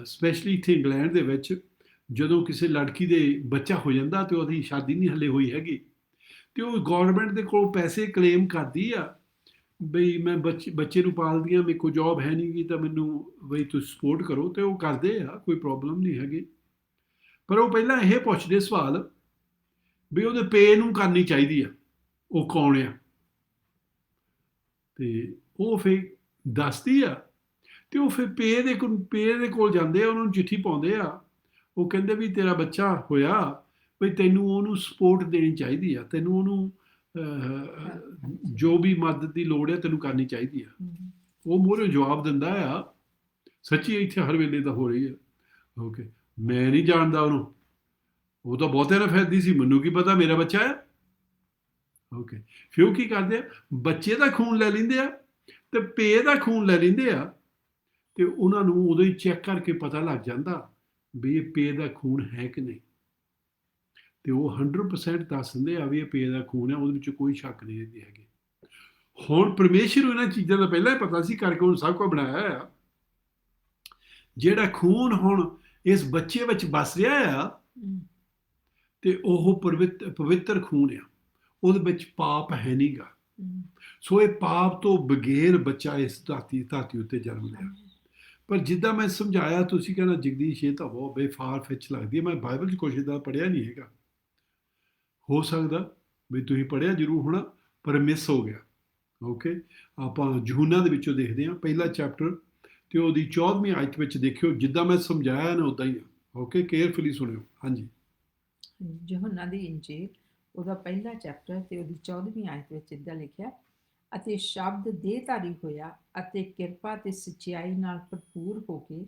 ਸਪੈਸ਼ਲੀ ਇੱਥੇ ਇੰਗਲੈਂਡ ਦੇ ਵਿੱਚ, ਜਦੋਂ ਕਿਸੇ ਲੜਕੀ ਦੇ ਬੱਚਾ ਹੋ ਜਾਂਦਾ ਤੇ ਉਹਦੀ ਸ਼ਾਦੀ ਨਹੀਂ ਹਲੇ ਹੋਈ ਹੈਗੀ, ਤੇ ਉਹ ਗੌਰਮੈਂਟ ਦੇ ਕੋਲ ਪੈਸੇ ਕਲੇਮ ਕਰਦੀ ਆ, ਬਈ ਮੈਂ ਬੱਚੇ ਨੂੰ ਪਾਲਦੀ ਹਾਂ, ਮੇਰੇ ਕੋਲ ਜੋਬ ਹੈ ਨਹੀਂ ਗੀ, ਤਾਂ ਮੈਨੂੰ ਬਈ ਤੁਸੀਂ ਸਪੋਰਟ ਕਰੋ, ਤੇ ਉਹ ਕਰਦੇ ਆ, ਕੋਈ ਪ੍ਰੋਬਲਮ ਨਹੀਂ ਹੈਗੀ। ਪਰ ਉਹ ਪਹਿਲਾਂ ਇਹ ਪੁੱਛਦੇ ਸਵਾਲ ਵੀ ਉਹਦੇ ਪੇ ਨੂੰ ਕਰਨੀ ਚਾਹੀਦੀ ਆ, ਉਹ ਕੌਣ ਆ, ਤੇ ਉਹ ਫਿਰ ਦੱਸਦੀ ਆ। ਤੇ ਉਹ ਫਿਰ ਪੇ ਦੇ ਕੋਲ ਜਾਂਦੇ ਆ, ਉਹਨਾਂ ਨੂੰ ਚਿੱਠੀ ਪਾਉਂਦੇ ਆ। ਉਹ ਕਹਿੰਦੇ ਵੀ ਤੇਰਾ ਬੱਚਾ ਹੋਇਆ, ਵੀ ਤੈਨੂੰ ਉਹਨੂੰ ਸਪੋਰਟ ਦੇਣੀ ਚਾਹੀਦੀ ਆ, ਤੈਨੂੰ ਉਹਨੂੰ ਜੋ ਵੀ ਮਦਦ ਦੀ ਲੋੜ ਹੈ ਤੈਨੂੰ ਕਰਨੀ ਚਾਹੀਦੀ ਆ। ਉਹ ਮੂਹਰੇ ਜਵਾਬ ਦਿੰਦਾ ਆ, ਸੱਚੀ ਇੱਥੇ ਹਰ ਵੇਲੇ ਤਾਂ ਹੋ ਰਹੀ ਹੈ, ਓਕੇ, ਮੈਂ ਨਹੀਂ ਜਾਣਦਾ ਉਹਨੂੰ, ਉਹ ਤਾਂ ਬਹੁਤਿਆਂ ਨਾਲ ਫੈਲਦੀ ਸੀ, ਮੈਨੂੰ ਕੀ ਪਤਾ ਮੇਰਾ ਬੱਚਾ ਹੈ। ਓਕੇ, ਫਿਰ ਉਹ ਕੀ ਕਰਦੇ ਆ, ਬੱਚੇ ਦਾ ਖੂਨ ਲੈ ਲੈਂਦੇ ਆ ਤੇ ਪੇ ਦਾ ਖੂਨ ਲੈ ਲੈਂਦੇ ਆ, ਤੇ ਉਹਨਾਂ ਨੂੰ ਉਦੋਂ ਹੀ ਚੈੱਕ ਕਰਕੇ ਪਤਾ ਲੱਗ ਜਾਂਦਾ ਵੀ ਇਹ ਪੇ ਦਾ ਖੂਨ ਹੈ ਕਿ ਨਹੀਂ, ਤੇ ਉਹ 100% ਦੱਸ ਦਿੰਦੇ ਆ ਵੀ ਇਹ ਪੇ ਦਾ ਖੂਨ ਹੈ, ਉਹਦੇ ਵਿੱਚ ਕੋਈ ਸ਼ੱਕ ਨਹੀਂ ਰਹਿੰਦੀ ਹੈਗੀ। ਹੁਣ ਪਰਮੇਸ਼ਰ ਨੂੰ ਇਹਨਾਂ ਚੀਜ਼ਾਂ ਦਾ ਪਹਿਲਾਂ ਹੀ ਪਤਾ ਸੀ, ਕਰਕੇ ਉਹਨੂੰ ਸਭ ਕੁਝ ਬਣਾਇਆ ਆ। ਜਿਹੜਾ ਖੂਨ ਹੁਣ ਇਸ ਬੱਚੇ ਵਿੱਚ ਵਸ ਰਿਹਾ ਆ, ਤੇ ਉਹ ਪਵਿੱਤਰ ਖੂਨ ਆ, ਉਹਦੇ ਵਿੱਚ ਪਾਪ ਹੈ ਨਹੀਂਗਾ। ਸੋ ਇਹ ਪਾਪ ਤੋਂ ਬਗੈਰ ਬੱਚਾ ਇਸ ਧਰਤੀ ਉੱਤੇ ਜਨਮ ਲਿਆ। ਪਰ ਜਿੱਦਾਂ ਮੈਂ ਸਮਝਾਇਆ, ਤੁਸੀਂ ਕਹਿੰਦਾ ਜਗਦੀਸ਼ ਇਹ ਤਾਂ ਬਹੁਤ ਬੇਫਾਰ ਫਿੱਚ ਲੱਗਦੀ ਹੈ, ਮੈਂ ਬਾਈਬਲ 'ਚ ਕੁਛ ਇੱਦਾਂ ਪੜ੍ਹਿਆ ਨਹੀਂ ਹੈਗਾ। ਹੋ ਸਕਦਾ ਵੀ ਤੁਸੀਂ ਪੜ੍ਹਿਆ ਜ਼ਰੂਰ ਹੋਣਾ, ਪਰ ਮਿਸ ਹੋ ਗਿਆ। ਓਕੇ, ਆਪਾਂ ਯਹੂਨਾ ਦੇ ਵਿੱਚੋਂ ਦੇਖਦੇ ਹਾਂ, ਪਹਿਲਾ ਚੈਪਟਰ ਤੇ ਉਹਦੀ 14ਵੀਂ ਆਇਤ ਵਿੱਚ ਦੇਖਿਓ, ਜਿੱਦਾਂ ਮੈਂ ਸਮਝਾਇਆ ਨਾ ਉੱਦਾਂ ਹੀ ਆ। ਓਕੇ, ਕੇਅਰਫੁਲੀ ਸੁਣਿਓ। ਹਾਂਜੀ, ਯਹੋਨਾ ਦੀ ਇੰਜੀਲ ਉਹਦਾ ਪਹਿਲਾ ਚੈਪਟਰ ਤੇ ਉਹਦੀ 14ਵੀਂ ਆਇਤ ਵਿੱਚ ਇੱਦਾਂ ਲਿਖਿਆ, ਅਤੇ ਸ਼ਬਦ ਦੇਹਧਾਰੀ ਹੋਇਆ ਅਤੇ ਕਿਰਪਾ ਤੇ ਸੱਚਾਈ ਨਾਲ ਭਰਪੂਰ ਹੋ ਕੇ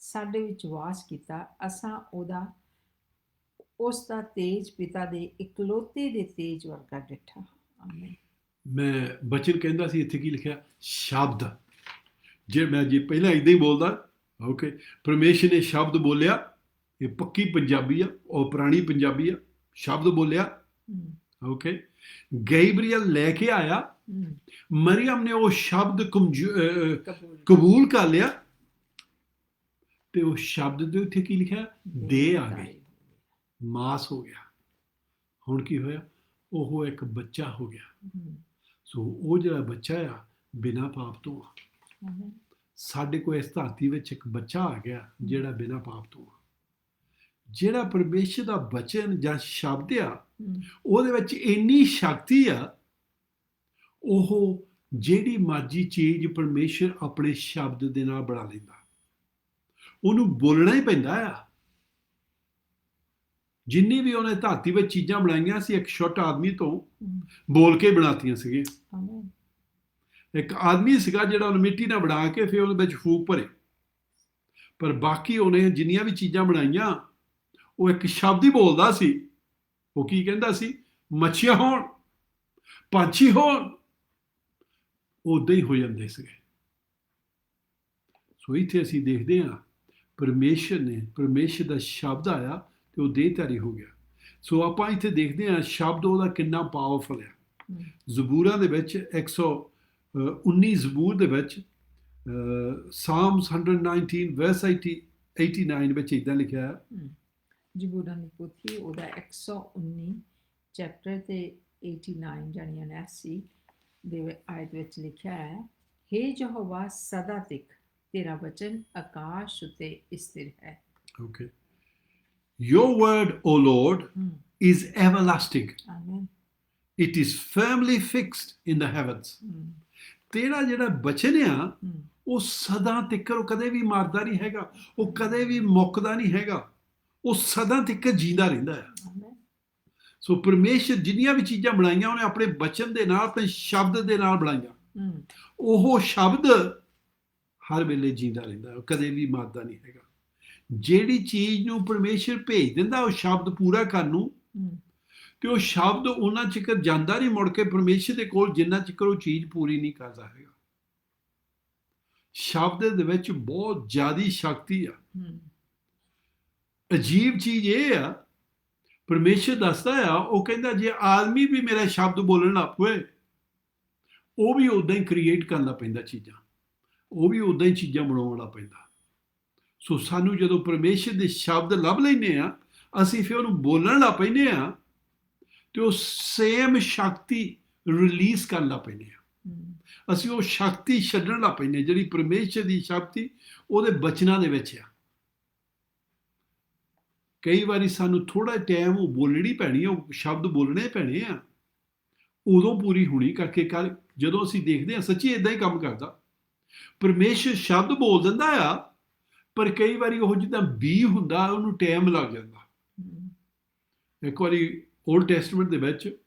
ਸਾਡੇ ਵਿੱਚ ਵਾਸ ਕੀਤਾ। ਅਸਾਂ ਉਸ ਦਾ ਤੇਜ ਪਿਤਾ ਦੇ ਇਕਲੌਤੇ ਦੇ ਤੇਜ ਵਰਗਾ ਡਿੱਠਾ। ਆਮੀਨ। ਮੈਂ ਬਚਨ ਕਹਿੰਦਾ ਸੀ, ਇੱਥੇ ਕੀ ਲਿਖਿਆ, ਸ਼ਬਦ। ਜੇ ਪਹਿਲਾਂ ਇੱਦਾਂ ਹੀ ਬੋਲਦਾ, ਓਕੇ, ਪਰਮੇਸ਼ਰ ਨੇ ਸ਼ਬਦ ਬੋਲਿਆ, ਇਹ ਪੱਕੀ ਪੰਜਾਬੀ ਆ, ਉਹ ਪੁਰਾਣੀ ਪੰਜਾਬੀ ਆ, ਸ਼ਬਦ ਬੋਲਿਆ। ਓਕੇ, ਗੈਬਰੀਅਲ ਲੈ ਕੇ ਆਇਆ, ਮਰੀਅਮ ਨੇ ਉਹ ਸ਼ਬਦ ਕਬੂਲ ਕਰ ਲਿਆ, ਤੇ ਉਹ ਸ਼ਬਦ ਦੇ ਉੱਤੇ ਕੀ ਲਿਖਿਆ, ਦੇਹ ਆ ਗਈ, ਮਾਸ ਹੋ ਗਿਆ। ਹੁਣ ਕੀ ਹੋਇਆ, ਉਹ ਇੱਕ ਬੱਚਾ ਹੋ ਗਿਆ। ਸੋ ਉਹ ਜਿਹੜਾ ਬੱਚਾ ਆ, ਬਿਨਾਂ ਪਾਪ ਤੋਂ ਆ। ਸਾਡੇ ਕੋਲ ਇਸ ਧਰਤੀ ਵਿੱਚ ਇੱਕ ਬੱਚਾ ਆ ਗਿਆ ਜਿਹੜਾ ਬਿਨਾਂ ਪਾਪ ਤੋਂ ਆ। ਜਿਹੜਾ ਪਰਮੇਸ਼ਰ ਦਾ ਬਚਨ ਜਾਂ ਸ਼ਬਦ ਆ, ਉਹਦੇ ਵਿੱਚ ਇੰਨੀ ਸ਼ਕਤੀ ਆ, ਉਹ ਜਿਹੜੀ ਮਰਜ਼ੀ ਚੀਜ਼ ਪਰਮੇਸ਼ਰ ਆਪਣੇ ਸ਼ਬਦ ਦੇ ਨਾਲ ਬਣਾ ਲੈਂਦਾ। ਉਹਨੂੰ ਬੋਲਣਾ ਹੀ ਪੈਂਦਾ ਆ। ਜਿੰਨੀ ਵੀ ਉਹਨੇ ਧਰਤੀ ਵਿੱਚ ਚੀਜ਼ਾਂ ਬਣਾਈਆਂ ਸੀ, ਇੱਕ ਛੋਟਾ ਆਦਮੀ ਤੋਂ ਬੋਲ ਕੇ ਬਣਾਤੀਆਂ ਸੀਗੀਆਂ। ਇੱਕ ਆਦਮੀ ਸੀਗਾ ਜਿਹੜਾ ਉਹਨੇ ਮਿੱਟੀ ਨਾਲ ਬਣਾ ਕੇ ਫਿਰ ਉਹਦੇ ਵਿੱਚ ਫੂਕ ਭਰੇ, ਪਰ ਬਾਕੀ ਉਹਨੇ ਜਿੰਨੀਆਂ ਵੀ ਚੀਜ਼ਾਂ ਬਣਾਈਆਂ, ਉਹ ਇੱਕ ਸ਼ਬਦ ਹੀ ਬੋਲਦਾ ਸੀ। ਉਹ ਕੀ ਕਹਿੰਦਾ ਸੀ, ਮੱਛੀਆਂ ਹੋਣ, ਪੰਛੀ ਹੋਣ, ਉਦਾਂ ਹੀ ਹੋ ਜਾਂਦੇ ਸੀਗੇ। ਸੋ ਇੱਥੇ ਅਸੀਂ ਦੇਖਦੇ ਹਾਂ, ਪਰਮੇਸ਼ਰ ਦਾ ਸ਼ਬਦ ਆਇਆ ਤੇ ਉਹ ਦੇਹਧਾਰੀ ਹੋ ਗਿਆ। ਸੋ ਆਪਾਂ ਇੱਥੇ ਦੇਖਦੇ ਹਾਂ ਸ਼ਬਦ ਉਹਦਾ ਕਿੰਨਾ ਪਾਵਰਫੁਲ ਹੈ। ਜ਼ਬੂਰਾਂ ਦੇ ਵਿੱਚ 119 ਜ਼ਬੂਰ ਦੇ ਵਿੱਚ ਸਾਮਸ 119 ਵਰਸ 89 ਵਿੱਚ ਇੱਦਾਂ ਲਿਖਿਆ ਹੈ। ਜ਼ਬੂਰਾਂ ਦੀ ਪੋਥੀ ਉਹਦਾ 119 ਚੈਪਟਰ ਤੇ 89 ਜਾਨੀ 89 ਦੇ ਆਇਤ ਵਿੱਚ ਲਿਖਿਆ ਹੈ, ਹੇ ਯਹੋਵਾ ਸਦਾ ਤਿਕ ਤੇਰਾ ਵਚਨ ਆਕਾਸ਼ ਉਤੇ ਸਥਿਰ ਹੈ। Okay. Your word, O Lord, is everlasting. Amen. It is firmly fixed in the heavens. ਤੇਰਾ ਜਿਹੜਾ ਬਚਨ ਆ, ਉਹ ਸਦਾ ਤਿੱਕਰ, ਉਹ ਕਦੇ ਵੀ ਮਰਦਾ ਨਹੀਂ ਹੈਗਾ, ਉਹ ਕਦੇ ਵੀ ਮੁੱਕਦਾ ਨਹੀਂ ਹੈਗਾ, ਉਹ ਸਦਾ ਤਿੱਕਰ ਜੀਂਦਾ ਰਹਿੰਦਾ ਹੈ। ਸੋ ਪਰਮੇਸ਼ਰ ਜਿੰਨੀਆਂ ਵੀ ਚੀਜ਼ਾਂ ਬਣਾਈਆਂ, ਉਹਨੇ ਆਪਣੇ ਬਚਨ ਦੇ ਨਾਲ, ਆਪਣੇ ਸ਼ਬਦ ਦੇ ਨਾਲ ਬਣਾਈਆਂ। ਉਹ ਸ਼ਬਦ ਹਰ ਵੇਲੇ ਜੀਂਦਾ ਰਹਿੰਦਾ, ਉਹ ਕਦੇ ਵੀ ਮਰਦਾ ਨਹੀਂ ਹੈਗਾ। ਜਿਹੜੀ ਚੀਜ਼ ਨੂੰ ਪਰਮੇਸ਼ਰ ਭੇਜ ਦਿੰਦਾ ਉਹ ਸ਼ਬਦ ਪੂਰਾ ਕਰਨ ਨੂੰ, ਤੇ ਉਹ ਸ਼ਬਦ ਉਹਨਾਂ ਚਿਕਰ ਜਾਂਦਾ ਨਹੀਂ ਮੁੜ ਕੇ ਪਰਮੇਸ਼ਰ ਦੇ ਕੋਲ, ਜਿੰਨਾ ਚਿਕਰ ਉਹ ਚੀਜ਼ ਪੂਰੀ ਨਹੀਂ ਕਰਦਾ ਹੈਗਾ। ਸ਼ਬਦ ਦੇ ਵਿੱਚ ਬਹੁਤ ਜ਼ਿਆਦਾ ਸ਼ਕਤੀ ਆ। ਅਜੀਬ ਚੀਜ਼ ਇਹ ਆ, ਪਰਮੇਸ਼ਰ ਦੱਸਦਾ ਆ, ਉਹ ਕਹਿੰਦਾ ਜੇ ਆਦਮੀ ਵੀ ਮੇਰਾ ਸ਼ਬਦ ਬੋਲਣ ਲੱਗ ਪਏ, ਉਹ ਵੀ ਉਦਾਂ ਹੀ ਕ੍ਰੀਏਟ ਕਰਨ ਲੱਗ ਪੈਂਦਾ ਚੀਜ਼ਾਂ, ਉਹ ਵੀ ਉਦਾਂ ਹੀ ਚੀਜ਼ਾਂ ਬਣਾਉਣ ਲੱਗ ਪੈਂਦਾ। ਸੋ ਸਾਨੂੰ ਜਦੋਂ ਪਰਮੇਸ਼ਰ ਦੇ ਸ਼ਬਦ ਲੱਭ ਲੈਂਦੇ ਆ, ਅਸੀਂ ਫਿਰ ਉਹਨੂੰ ਬੋਲਣ ਲੱਗ ਪੈਂਦੇ ਆ, ਤੇ ਉਹ ਸੇਮ ਸ਼ਕਤੀ ਰਿਲੀਜ਼ ਕਰਨ ਲੱਗ ਪੈਂਦੇ ਆ। ਅਸੀਂ ਉਹ ਸ਼ਕਤੀ ਛੱਡਣ ਲੱਗ ਪੈਂਦੇ ਜਿਹੜੀ ਪਰਮੇਸ਼ਰ ਦੀ ਸ਼ਕਤੀ ਉਹਦੇ ਬਚਨਾਂ ਦੇ ਵਿੱਚ ਆ। ਕਈ ਵਾਰੀ ਸਾਨੂੰ ਥੋੜਾ ਟਾਈਮ ਉਹ ਬੋਲਣੀ ਪੈਣੀ ਆ, ਉਹ ਸ਼ਬਦ ਬੋਲਣੇ ਪੈਣੇ ਆ, ਉਦੋਂ ਪੂਰੀ ਹੋਣੀ ਕਰਕੇ ਕੱਲ ਜਦੋਂ ਅਸੀਂ ਦੇਖਦੇ ਹਾਂ ਸੱਚੀ ਇਦਾਂ ਹੀ ਕੰਮ ਕਰਦਾ। ਪਰਮੇਸ਼ਰ ਸ਼ਬਦ ਬੋਲ ਦਿੰਦਾ ਆ, ਪਰ ਕਈ ਵਾਰੀ ਉਹ ਜਿੱਦਾਂ ਬੀ ਹੁੰਦਾ ਉਹਨੂੰ ਟਾਈਮ ਲੱਗ ਜਾਂਦਾ। ਇੱਕ ਵਾਰੀ ਓਲਡ ਟੈਸਟਮੈਂਟ ਦੇ ਵਿੱਚ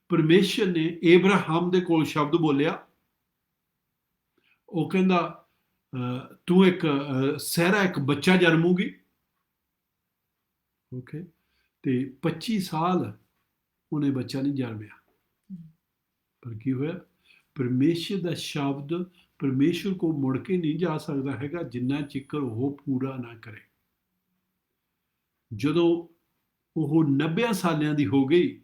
ਪਰਮੇਸ਼ਰ ਨੇ ਏਬਰਾਹਮ ਦੇ ਕੋਲ ਸ਼ਬਦ ਬੋਲਿਆ, ਉਹ ਕਹਿੰਦਾ ਤੂੰ ਇੱਕ ਸਹਿਰਾ ਇੱਕ ਬੱਚਾ ਜਨਮੂਗੀ। ਓਕੇ, ਤੇ 25 ਸਾਲ ਉਹਨੇ ਬੱਚਾ ਨਹੀਂ ਜਨਮਿਆ, ਪਰ ਕੀ ਹੋਇਆ? ਪਰਮੇਸ਼ਰ ਦਾ ਸ਼ਬਦ ਪਰਮੇਸ਼ਰ ਕੋਲ ਮੁੜ ਕੇ ਨਹੀਂ ਜਾ ਸਕਦਾ ਹੈਗਾ ਜਿੰਨਾ ਚਿਕਰ ਉਹ ਪੂਰਾ ਨਾ ਕਰੇ। ਜਦੋਂ ਉਹ 90 ਸਾਲਾਂ ਦੀ ਹੋ ਗਈ,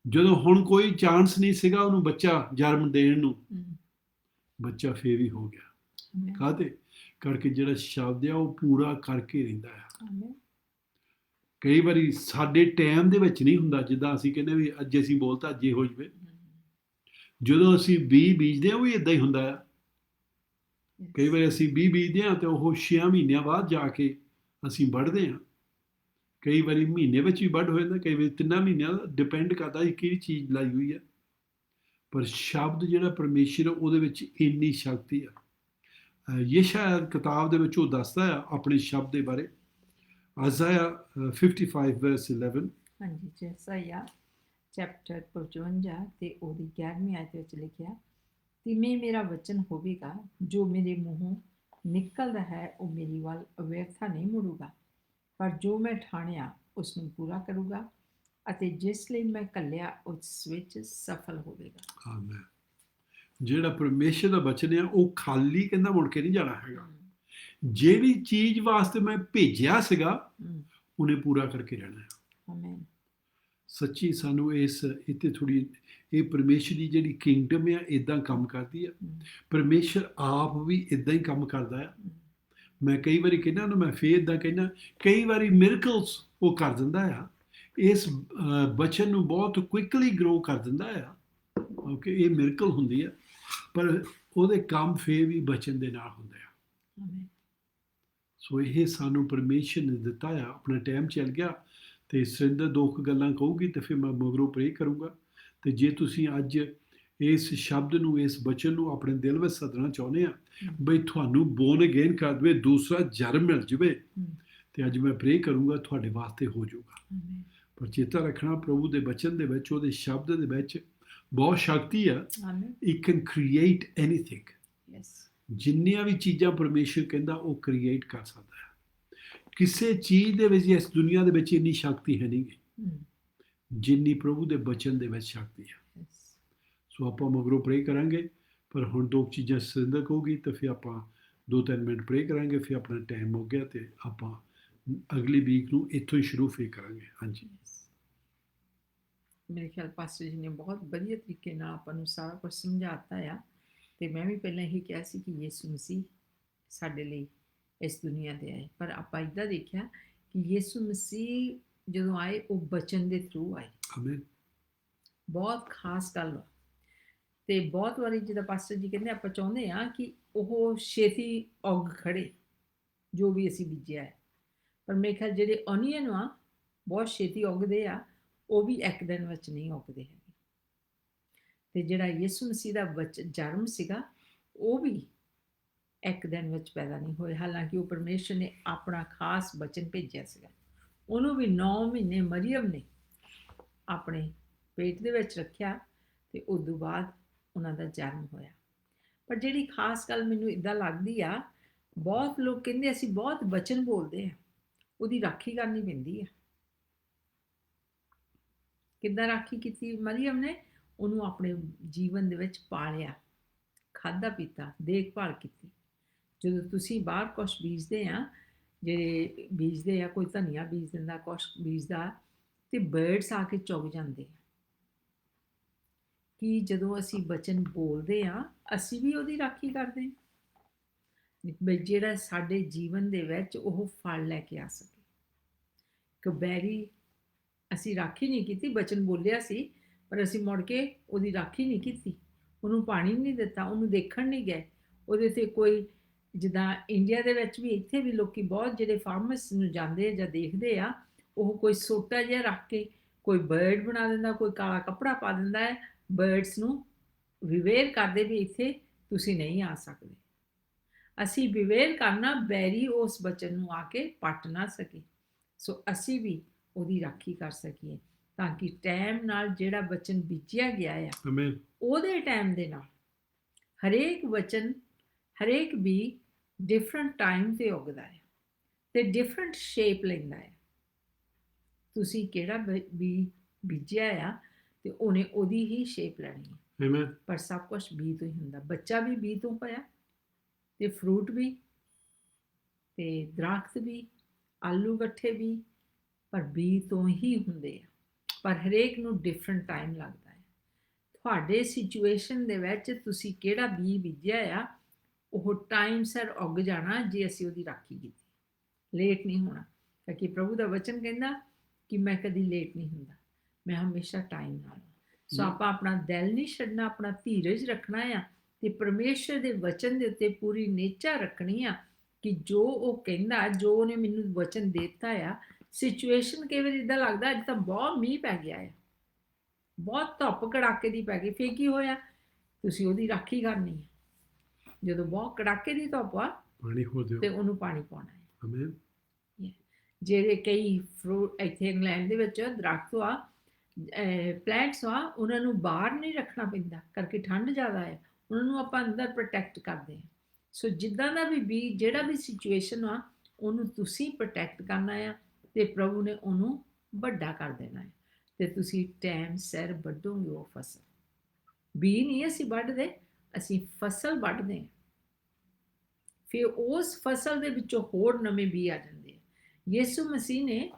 ਜਦੋਂ ਹੁਣ ਕੋਈ ਚਾਂਸ ਨਹੀਂ ਸੀਗਾ ਉਹਨੂੰ ਬੱਚਾ ਜਨਮ ਦੇਣ ਨੂੰ, ਬੱਚਾ ਫੇਰ ਵੀ ਹੋ ਗਿਆ। ਕਾਹਤੇ ਕਰਕੇ? ਜਿਹੜਾ ਸ਼ਬਦ ਆ ਉਹ ਪੂਰਾ ਕਰਕੇ ਰਹਿੰਦਾ ਆ। ਕਈ ਵਾਰੀ ਸਾਡੇ ਟਾਈਮ ਦੇ ਵਿੱਚ ਨਹੀਂ ਹੁੰਦਾ, ਜਿੱਦਾਂ ਅਸੀਂ ਕਹਿੰਦੇ ਵੀ ਅੱਜ ਅਸੀਂ ਬੋਲਤਾ ਅੱਜ ਇਹ ਹੋ ਜਵੇ। ਜਦੋਂ ਅਸੀਂ ਬੀਜਦੇ ਹਾਂ ਉਹ ਵੀ ਇਦਾਂ ਹੀ ਹੁੰਦਾ ਆ। ਕਈ ਵਾਰੀ ਅਸੀਂ ਬੀਜਦੇ ਹਾਂ ਤੇ ਉਹ 6 ਮਹੀਨਿਆਂ ਬਾਅਦ ਜਾ ਕੇ ਅਸੀਂ ਵੱਢਦੇ ਹਾਂ। ਕਈ ਵਾਰੀ ਮਹੀਨੇ ਵਿੱਚ ਵੀ ਵੱਢ ਹੋ ਜਾਂਦਾ, ਕਈ ਵਾਰੀ 3 ਮਹੀਨਿਆਂ ਦਾ, ਡਿਪੈਂਡ ਕਰਦਾ ਕਿ ਕਿਹੜੀ ਚੀਜ਼ ਲਾਈ ਹੋਈ ਹੈ। ਪਰ ਸ਼ਬਦ ਜਿਹੜਾ ਪਰਮੇਸ਼ਰ ਉਹਦੇ ਵਿੱਚ ਇੰਨੀ ਸ਼ਕਤੀ ਆ। ਯਸ਼ਾਇਆ ਕਿਤਾਬ ਦੇ ਵਿੱਚ ਉਹ ਦੱਸਦਾ ਆ ਆਪਣੇ ਸ਼ਬਦ ਦੇ ਬਾਰੇ। Isaiah 55 verse 11। ਹਾਂਜੀ, ਯਸ਼ਾਇਆ ਚੈਪਟਰ 55 ਤੇ ਉਹਦੀ 11ਵੀਂ ਆਇਤ ਵਿੱਚ ਲਿਖਿਆ, ਤਿਵੇਂ ਮੇਰਾ ਵਚਨ ਹੋਵੇਗਾ ਜੋ ਮੇਰੇ ਮੂੰਹੋਂ ਨਿਕਲਦਾ ਹੈ ਉਹ ਮੇਰੀ ਵੱਲ ਅਵਿਅਰਥਾ ਨਹੀਂ ਮੁੜੂਗਾ, ਪਰ ਜੋ ਮੈਂ ਠਾਣਿਆ ਉਸ ਨੂੰ ਪੂਰਾ ਕਰੂਗਾ ਅਤੇ ਜਿਸ ਲਈ ਮੈਂ ਘੱਲਿਆ ਉਸ ਵਿੱਚ ਸਫਲ ਹੋਵੇਗਾ। ਆਮੀਨ। ਜਿਹੜਾ ਪਰਮੇਸ਼ਰ ਦਾ ਬਚਨ ਆ ਉਹ ਖਾਲੀ ਕਹਿੰਦਾ ਮੁੜ ਕੇ ਨਹੀਂ ਜਾਣਾ ਹੈਗਾ। ਜਿਹੜੀ ਚੀਜ਼ ਵਾਸਤੇ ਮੈਂ ਭੇਜਿਆ ਸੀਗਾ ਉਹਨੇ ਪੂਰਾ ਕਰਕੇ ਰਹਿਣਾ ਹੈ। ਆਮੀਨ। ਸੱਚੀ ਸਾਨੂੰ ਇਸ ਇੱਥੇ ਥੋੜੀ ਇਹ ਪਰਮੇਸ਼ਰ ਦੀ ਜਿਹੜੀ ਕਿੰਗਡਮ ਆ ਇਦਾਂ ਕੰਮ ਕਰਦੀ ਆ। ਪਰਮੇਸ਼ਰ ਆਪ ਵੀ ਇਦਾਂ ਹੀ ਕੰਮ ਕਰਦਾ ਆ। ਮੈਂ ਕਈ ਵਾਰੀ ਕਹਿੰਦਾ ਉਹਨੂੰ, ਮੈਂ ਫੇਰ ਇਦਾਂ ਕਹਿੰਦਾ, ਕਈ ਵਾਰੀ ਮਿਰਕਲਸ ਉਹ ਕਰ ਦਿੰਦਾ ਆ। ਇਸ ਬਚਨ ਨੂੰ ਬਹੁਤ ਕੁਇਕਲੀ ਗਰੋ ਕਰ ਦਿੰਦਾ ਆ। ਓਕੇ, ਇਹ ਮਿਰਕਲ ਹੁੰਦੀ ਆ, ਪਰ ਉਹਦੇ ਕੰਮ ਫੇਰ ਵੀ ਬਚਨ ਦੇ ਨਾਲ ਹੁੰਦੇ ਆ। ਸੋ ਇਹ ਸਾਨੂੰ ਪਰਮੇਸ਼ਰ ਨੇ ਦਿੱਤਾ ਆ। ਆਪਣਾ ਟਾਈਮ ਚੱਲ ਗਿਆ ਤੇ ਸੁਰਿੰਦਰ 2 ਗੱਲਾਂ ਕਹੂਗੀ ਤੇ ਫਿਰ ਮੈਂ ਮਗਰੋਂ ਪ੍ਰੇ ਕਰੂੰਗਾ। ਤੇ ਜੇ ਤੁਸੀਂ ਅੱਜ ਇਸ ਸ਼ਬਦ ਨੂੰ, ਇਸ ਬਚਨ ਨੂੰ ਆਪਣੇ ਦਿਲ ਵਿੱਚ ਸੱਦਣਾ ਚਾਹੁੰਦੇ ਆ ਬਈ ਤੁਹਾਨੂੰ ਬੋਰਨ ਅਗੇਨ ਕਰ ਦੇਵੇ, ਦੂਸਰਾ ਜਨਮ ਮਿਲ ਜਾਵੇ, ਤੇ ਅੱਜ ਮੈਂ ਪ੍ਰੇ ਕਰੂੰਗਾ ਤੁਹਾਡੇ ਵਾਸਤੇ ਹੋ ਜਾਊਗਾ। ਪਰ ਚੇਤਾ ਰੱਖਣਾ ਪ੍ਰਭੂ ਦੇ ਬਚਨ ਦੇ ਵਿੱਚ, ਉਹਦੇ ਸ਼ਬਦ ਦੇ ਵਿੱਚ ਬਹੁਤ ਸ਼ਕਤੀ ਆ। It can create anything. ਜਿੰਨੀਆਂ ਵੀ ਚੀਜ਼ਾਂ ਪਰਮੇਸ਼ਰ ਕਹਿੰਦਾ ਉਹ ਕ੍ਰੀਏਟ ਕਰ ਸਕਦਾ ਹੈ। ਕਿਸੇ ਚੀਜ਼ ਦੇ ਵਿੱਚ ਇਸ ਦੁਨੀਆ ਦੇ ਵਿੱਚ ਇੰਨੀ ਸ਼ਕਤੀ ਹੈ ਨਹੀਂ ਜਿੰਨੀ ਪ੍ਰਭੂ ਦੇ ਬਚਨ ਦੇ ਵਿੱਚ ਸ਼ਕਤੀ ਹੈ। ਸੋ ਆਪਾਂ ਮਗਰੋਂ ਪ੍ਰੇ ਕਰਾਂਗੇ, ਪਰ ਹੁਣ 2 ਚੀਜ਼ਾਂ ਸੁਰਿੰਦਰ ਕਹੂਗੀ ਤੇ ਫਿਰ ਆਪਾਂ 2-3 ਮਿੰਟ ਪ੍ਰੇ ਕਰਾਂਗੇ। ਫਿਰ ਆਪਣਾ ਟਾਈਮ ਹੋ ਗਿਆ ਤੇ ਆਪਾਂ ਅਗਲੀ ਵੀਕ ਨੂੰ ਇੱਥੋਂ ਹੀ ਸ਼ੁਰੂ ਫੇਰ ਕਰਾਂਗੇ। ਹਾਂਜੀ, ਮੇਰੇ ਖਿਆਲ ਪਾਸਟਰ ਜੀ ਨੇ ਬਹੁਤ ਵਧੀਆ ਤਰੀਕੇ ਨਾਲ ਆਪਾਂ ਨੂੰ ਸਾਰਾ ਕੁਝ ਸਮਝਾਤਾ ਆ। ਤੇ ਮੈਂ ਵੀ ਪਹਿਲਾਂ ਇਹੀ ਕਿਹਾ ਸੀ ਕਿ ਯਿਸੂ ਮਸੀਹ ਸਾਡੇ ਲਈ ਇਸ ਦੁਨੀਆ ਤੇ ਆਏ, ਪਰ ਆਪਾਂ ਇੱਦਾਂ ਦੇਖਿਆ ਕਿ ਯਿਸੂ ਮਸੀਹ ਜਦੋਂ ਆਏ ਉਹ ਬਚਨ ਦੇ ਥਰੂ ਆਏ। ਆਮੀਨ। ਬਹੁਤ ਖਾਸ ਗੱਲ ਵਾ। ਤੇ ਬਹੁਤ ਵਾਰੀ ਜਿੱਦਾਂ ਪਾਸਟਰ ਜੀ ਕਹਿੰਦੇ, ਆਪਾਂ ਚਾਹੁੰਦੇ ਆ ਕਿ ਉਹ ਛੇਤੀ ਉੱਗ ਖੜੇ ਜੋ ਵੀ ਅਸੀਂ ਬੀਜਿਆ ਹੈ, ਪਰ ਮੇਰੇ ਖਿਆਲ ਜਿਹੜੇ ਓਨੀਅਨ ਆ ਬਹੁਤ ਛੇਤੀ ਉੱਗਦੇ ਆ, ਉਹ ਵੀ ਇੱਕ ਦਿਨ ਵਿੱਚ ਨਹੀਂ ਉੱਗਦੇ ਹੈਗੇ। ਤੇ ਜਿਹੜਾ ਯਿਸੂ ਮਸੀਹ ਦਾ ਜਨਮ ਸੀਗਾ ਉਹ ਵੀ ਇੱਕ ਦਿਨ ਵਿੱਚ ਪੈਦਾ ਨਹੀਂ ਹੋਏ। ਹਾਲਾਂਕਿ ਉਹ ਪਰਮੇਸ਼ਰ ਨੇ ਆਪਣਾ ਖਾਸ ਬਚਨ ਭੇਜਿਆ ਸੀਗਾ, ਉਹਨੂੰ ਵੀ 9 ਮਹੀਨੇ ਮਰੀਅਮ ਨੇ ਆਪਣੇ ਪੇਟ ਦੇ ਵਿੱਚ ਰੱਖਿਆ ਤੇ ਉਸ ਤੋਂ ਬਾਅਦ ਉਹਨਾਂ ਦਾ ਜਨਮ ਹੋਇਆ। ਪਰ ਜਿਹੜੀ ਖਾਸ ਗੱਲ ਮੈਨੂੰ ਇੱਦਾਂ ਲੱਗਦੀ ਆ, ਬਹੁਤ ਲੋਕ ਕਹਿੰਦੇ ਅਸੀਂ ਬਹੁਤ ਬਚਨ ਬੋਲਦੇ ਆ, ਉਹਦੀ ਰਾਖੀ ਕਰਨੀ ਪੈਂਦੀ ਆ। ਕਿੱਦਾਂ ਰਾਖੀ ਕੀਤੀ ਮਰੀਅਮ ਨੇ? ਉਹਨੂੰ ਆਪਣੇ ਜੀਵਨ ਦੇ ਵਿੱਚ ਪਾਲਿਆ, ਖਾਧਾ ਪੀਤਾ, ਦੇਖਭਾਲ ਕੀਤੀ। ਜਦੋਂ ਤੁਸੀਂ ਬਾਹਰ ਕੁਛ ਬੀਜਦੇ ਆ, ਜਿਹੜੇ ਬੀਜਦੇ ਆ, ਕੋਈ ਧਨੀਆ ਬੀਜ ਦਿੰਦਾ, ਕੁਛ ਬੀਜਦਾ, ਤੇ ਬਰਡਸ ਆ ਕੇ ਚੁਗ ਜਾਂਦੇ ਆ। ਕਿ ਜਦੋਂ ਅਸੀਂ ਬਚਨ ਬੋਲਦੇ ਆ ਅਸੀਂ ਵੀ ਉਹਦੀ ਰਾਖੀ ਕਰਦੇ ਬਈ ਜਿਹੜਾ ਸਾਡੇ ਜੀਵਨ ਦੇ ਵਿੱਚ ਉਹ ਫਲ ਲੈ ਕੇ ਆ ਸਕੇ। ਕਬੈਰੀ ਅਸੀਂ ਰਾਖੀ ਨਹੀਂ ਕੀਤੀ, ਬਚਨ ਬੋਲਿਆ ਸੀ ਪਰ ਅਸੀਂ ਮੁੜ ਕੇ ਉਹਦੀ ਰਾਖੀ ਨਹੀਂ ਕੀਤੀ, ਉਹਨੂੰ ਪਾਣੀ ਨਹੀਂ ਦਿੱਤਾ, ਉਹਨੂੰ ਦੇਖਣ ਨਹੀਂ ਗਏ। ਉਹਦੇ 'ਤੇ ਕੋਈ, ਜਿੱਦਾਂ ਇੰਡੀਆ ਦੇ ਵਿੱਚ ਵੀ, ਇੱਥੇ ਵੀ ਲੋਕੀ ਬਹੁਤ ਜਿਹੜੇ ਫਾਰਮਰਸ ਨੂੰ ਜਾਂਦੇ ਆ ਜਾਂ ਦੇਖਦੇ ਆ, ਉਹ ਕੋਈ ਸੋਟਾ ਜਿਹਾ ਰੱਖ ਕੇ ਕੋਈ ਬਰਡ ਬਣਾ ਦਿੰਦਾ, ਕੋਈ ਕਾਲਾ ਕੱਪੜਾ ਪਾ ਦਿੰਦਾ ਹੈ, ਬਰਡਸ ਨੂੰ ਵਿਵੇਰ ਕਰਦੇ ਵੀ ਇੱਥੇ ਤੁਸੀਂ ਨਹੀਂ ਆ ਸਕਦੇ। ਅਸੀਂ ਵਿਵੇਰ ਕਰਨਾ, ਬੈਰੀ ਉਸ ਬਚਨ ਨੂੰ ਆ ਕੇ ਪੱਟ ਨਾ ਸਕੇ। ਸੋ ਅਸੀਂ ਵੀ ਉਹਦੀ ਰਾਖੀ ਕਰ ਸਕੀਏ, ਤਾਂ ਕਿ ਟਾਈਮ ਨਾਲ ਜਿਹੜਾ ਬਚਨ ਬੀਜਿਆ ਗਿਆ ਆ, ਆਮੀਨ, ਉਹਦੇ ਟਾਈਮ ਦੇ ਨਾਲ ਹਰੇਕ ਵਚਨ, ਹਰੇਕ ਵੀ ਡਿਫਰੈਂਟ ਟਾਈਮ 'ਤੇ ਉੱਗਦਾ ਹੈ ਅਤੇ ਡਿਫਰੈਂਟ ਸ਼ੇਪ ਲੈਂਦਾ ਹੈ। ਤੁਸੀਂ ਕਿਹੜਾ ਬੀ ਬੀਜਿਆ ਆ ਤੇ ਉਹਨੇ ਉਹਦੀ ਹੀ ਸ਼ੇਪ ਲੈਣੀ ਹੈ। ਆਮੀਨ, ਪਰ ਸਭ ਕੁਝ ਬੀ ਤੋਂ ਹੀ ਹੁੰਦਾ। ਬੱਚਾ ਵੀ ਬੀ ਤੋਂ ਪਿਆ, ਤੇ ਫਰੂਟ ਵੀ, ਤੇ ਦਰਖਤ ਵੀ, ਆਲੂ ਗੱਠੇ ਵੀ, ਪਰ ਬੀ ਤੋਂ ਹੀ ਹੁੰਦੇ ਆ। ਪਰ ਹਰੇਕ ਨੂੰ ਡਿਫਰੈਂਟ ਟਾਈਮ ਲੱਗਦਾ ਹੈ। ਤੁਹਾਡੇ ਸਿਚੁਏਸ਼ਨ ਦੇ ਵਿੱਚ ਤੁਸੀਂ ਕਿਹੜਾ ਬੀ ਬੀਜਿਆ ਆ, ਉਹ ਟਾਈਮ ਸਿਰ ਉੱਗ ਜਾਣਾ ਜੇ ਅਸੀਂ ਉਹਦੀ ਰਾਖੀ ਕੀਤੀ। ਲੇਟ ਨਹੀਂ ਹੋਣਾ, ਕਿਉਂਕਿ ਪ੍ਰਭੂ ਦਾ ਵਚਨ ਕਹਿੰਦਾ ਕਿ ਮੈਂ ਕਦੀ ਲੇਟ ਨਹੀਂ ਹੁੰਦਾ, ਮੈਂ ਹਮੇਸ਼ਾ ਟਾਈਮ ਨਾਲ। ਸੋ ਆਪਾਂ ਆਪਣਾ ਦਿਲ ਨਹੀਂ ਛੱਡਣਾ, ਆਪਣਾ ਧੀਰਜ ਰੱਖਣਾ ਆ, ਤੇ ਪਰਮੇਸ਼ਰ ਦੇ ਵਚਨ ਦੇ ਉੱਤੇ ਪੂਰੀ ਨਿਹਚਾ ਰੱਖਣੀ ਆ ਕਿ ਜੋ ਉਹ ਕਹਿੰਦਾ, ਜੋ ਉਹਨੇ ਮੈਨੂੰ ਵਚਨ ਦਿੱਤਾ ਆ। ਸਿਚੁਏਸ਼ਨ ਕਈ ਵਾਰ ਇੱਦਾਂ ਲੱਗਦਾ ਅੱਜ ਤਾਂ ਬਹੁਤ ਮੀਂਹ ਪੈ ਗਿਆ ਆ, ਬਹੁਤ ਧੁੱਪ ਕੜਾਕੇ ਦੀ ਪੈ ਗਈ, ਫਿਰ ਕੀ ਹੋਇਆ? ਤੁਸੀਂ ਉਹਦੀ ਰਾਖੀ ਕਰਨੀ ਹੈ। ਜਦੋਂ ਬਹੁਤ ਕੜਾਕੇ ਦੀ ਧੁੱਪ ਆ ਪਾਣੀ ਹੋ ਦਿਓ, ਤੇ ਉਹਨੂੰ ਪਾਣੀ ਪਾਉਣਾ ਹੈ। ਆਮੀਨ, ਜਿਹੜੇ ਕਈ ਫਰੂਟ ਇੱਥੇ ਇੰਗਲੈਂਡ ਦੇ ਵਿੱਚ ਦਰਖਤ ਆ, ਪਲਾਂਟਸ ਆ, ਉਹਨਾਂ ਨੂੰ ਬਾਹਰ ਨਹੀਂ ਰੱਖਣਾ ਪੈਂਦਾ ਕਰਕੇ ਠੰਡ ਜ਼ਿਆਦਾ ਹੈ, ਉਹਨਾਂ ਨੂੰ ਆਪਾਂ ਅੰਦਰ ਪ੍ਰੋਟੈਕਟ ਕਰਦੇ ਹਾਂ। ਸੋ ਜਿੱਦਾਂ ਦਾ ਵੀ ਜਿਹੜਾ ਵੀ ਸਿਚੁਏਸ਼ਨ ਆ, ਉਹਨੂੰ ਤੁਸੀਂ ਪ੍ਰੋਟੈਕਟ ਕਰਨਾ ਆ, ਤੇ ਪ੍ਰਭੂ ਨੇ ਉਹਨੂੰ ਵੱਡਾ ਕਰ ਦੇਣਾ ਹੈ, ਤੇ ਤੁਸੀਂ ਟਾਈਮ ਸਿਰ ਵੱਢੋਗੇ ਉਹ ਫਸਲ। ਬੀ ਨਹੀਂ ਅਸੀਂ ਵੱਢਦੇ, ਅਸੀਂ ਫਸਲ ਵੱਢਦੇ ਹਾਂ। ਫਿਰ ਉਸ ਫਸਲ ਦੇ ਵਿੱਚੋਂ ਹੋਰ ਨਵੇਂ ਬੀ ਆ ਜਾਂਦੇ ਆ। ਯਿਸੂ ਮਸੀਹ ਨੇ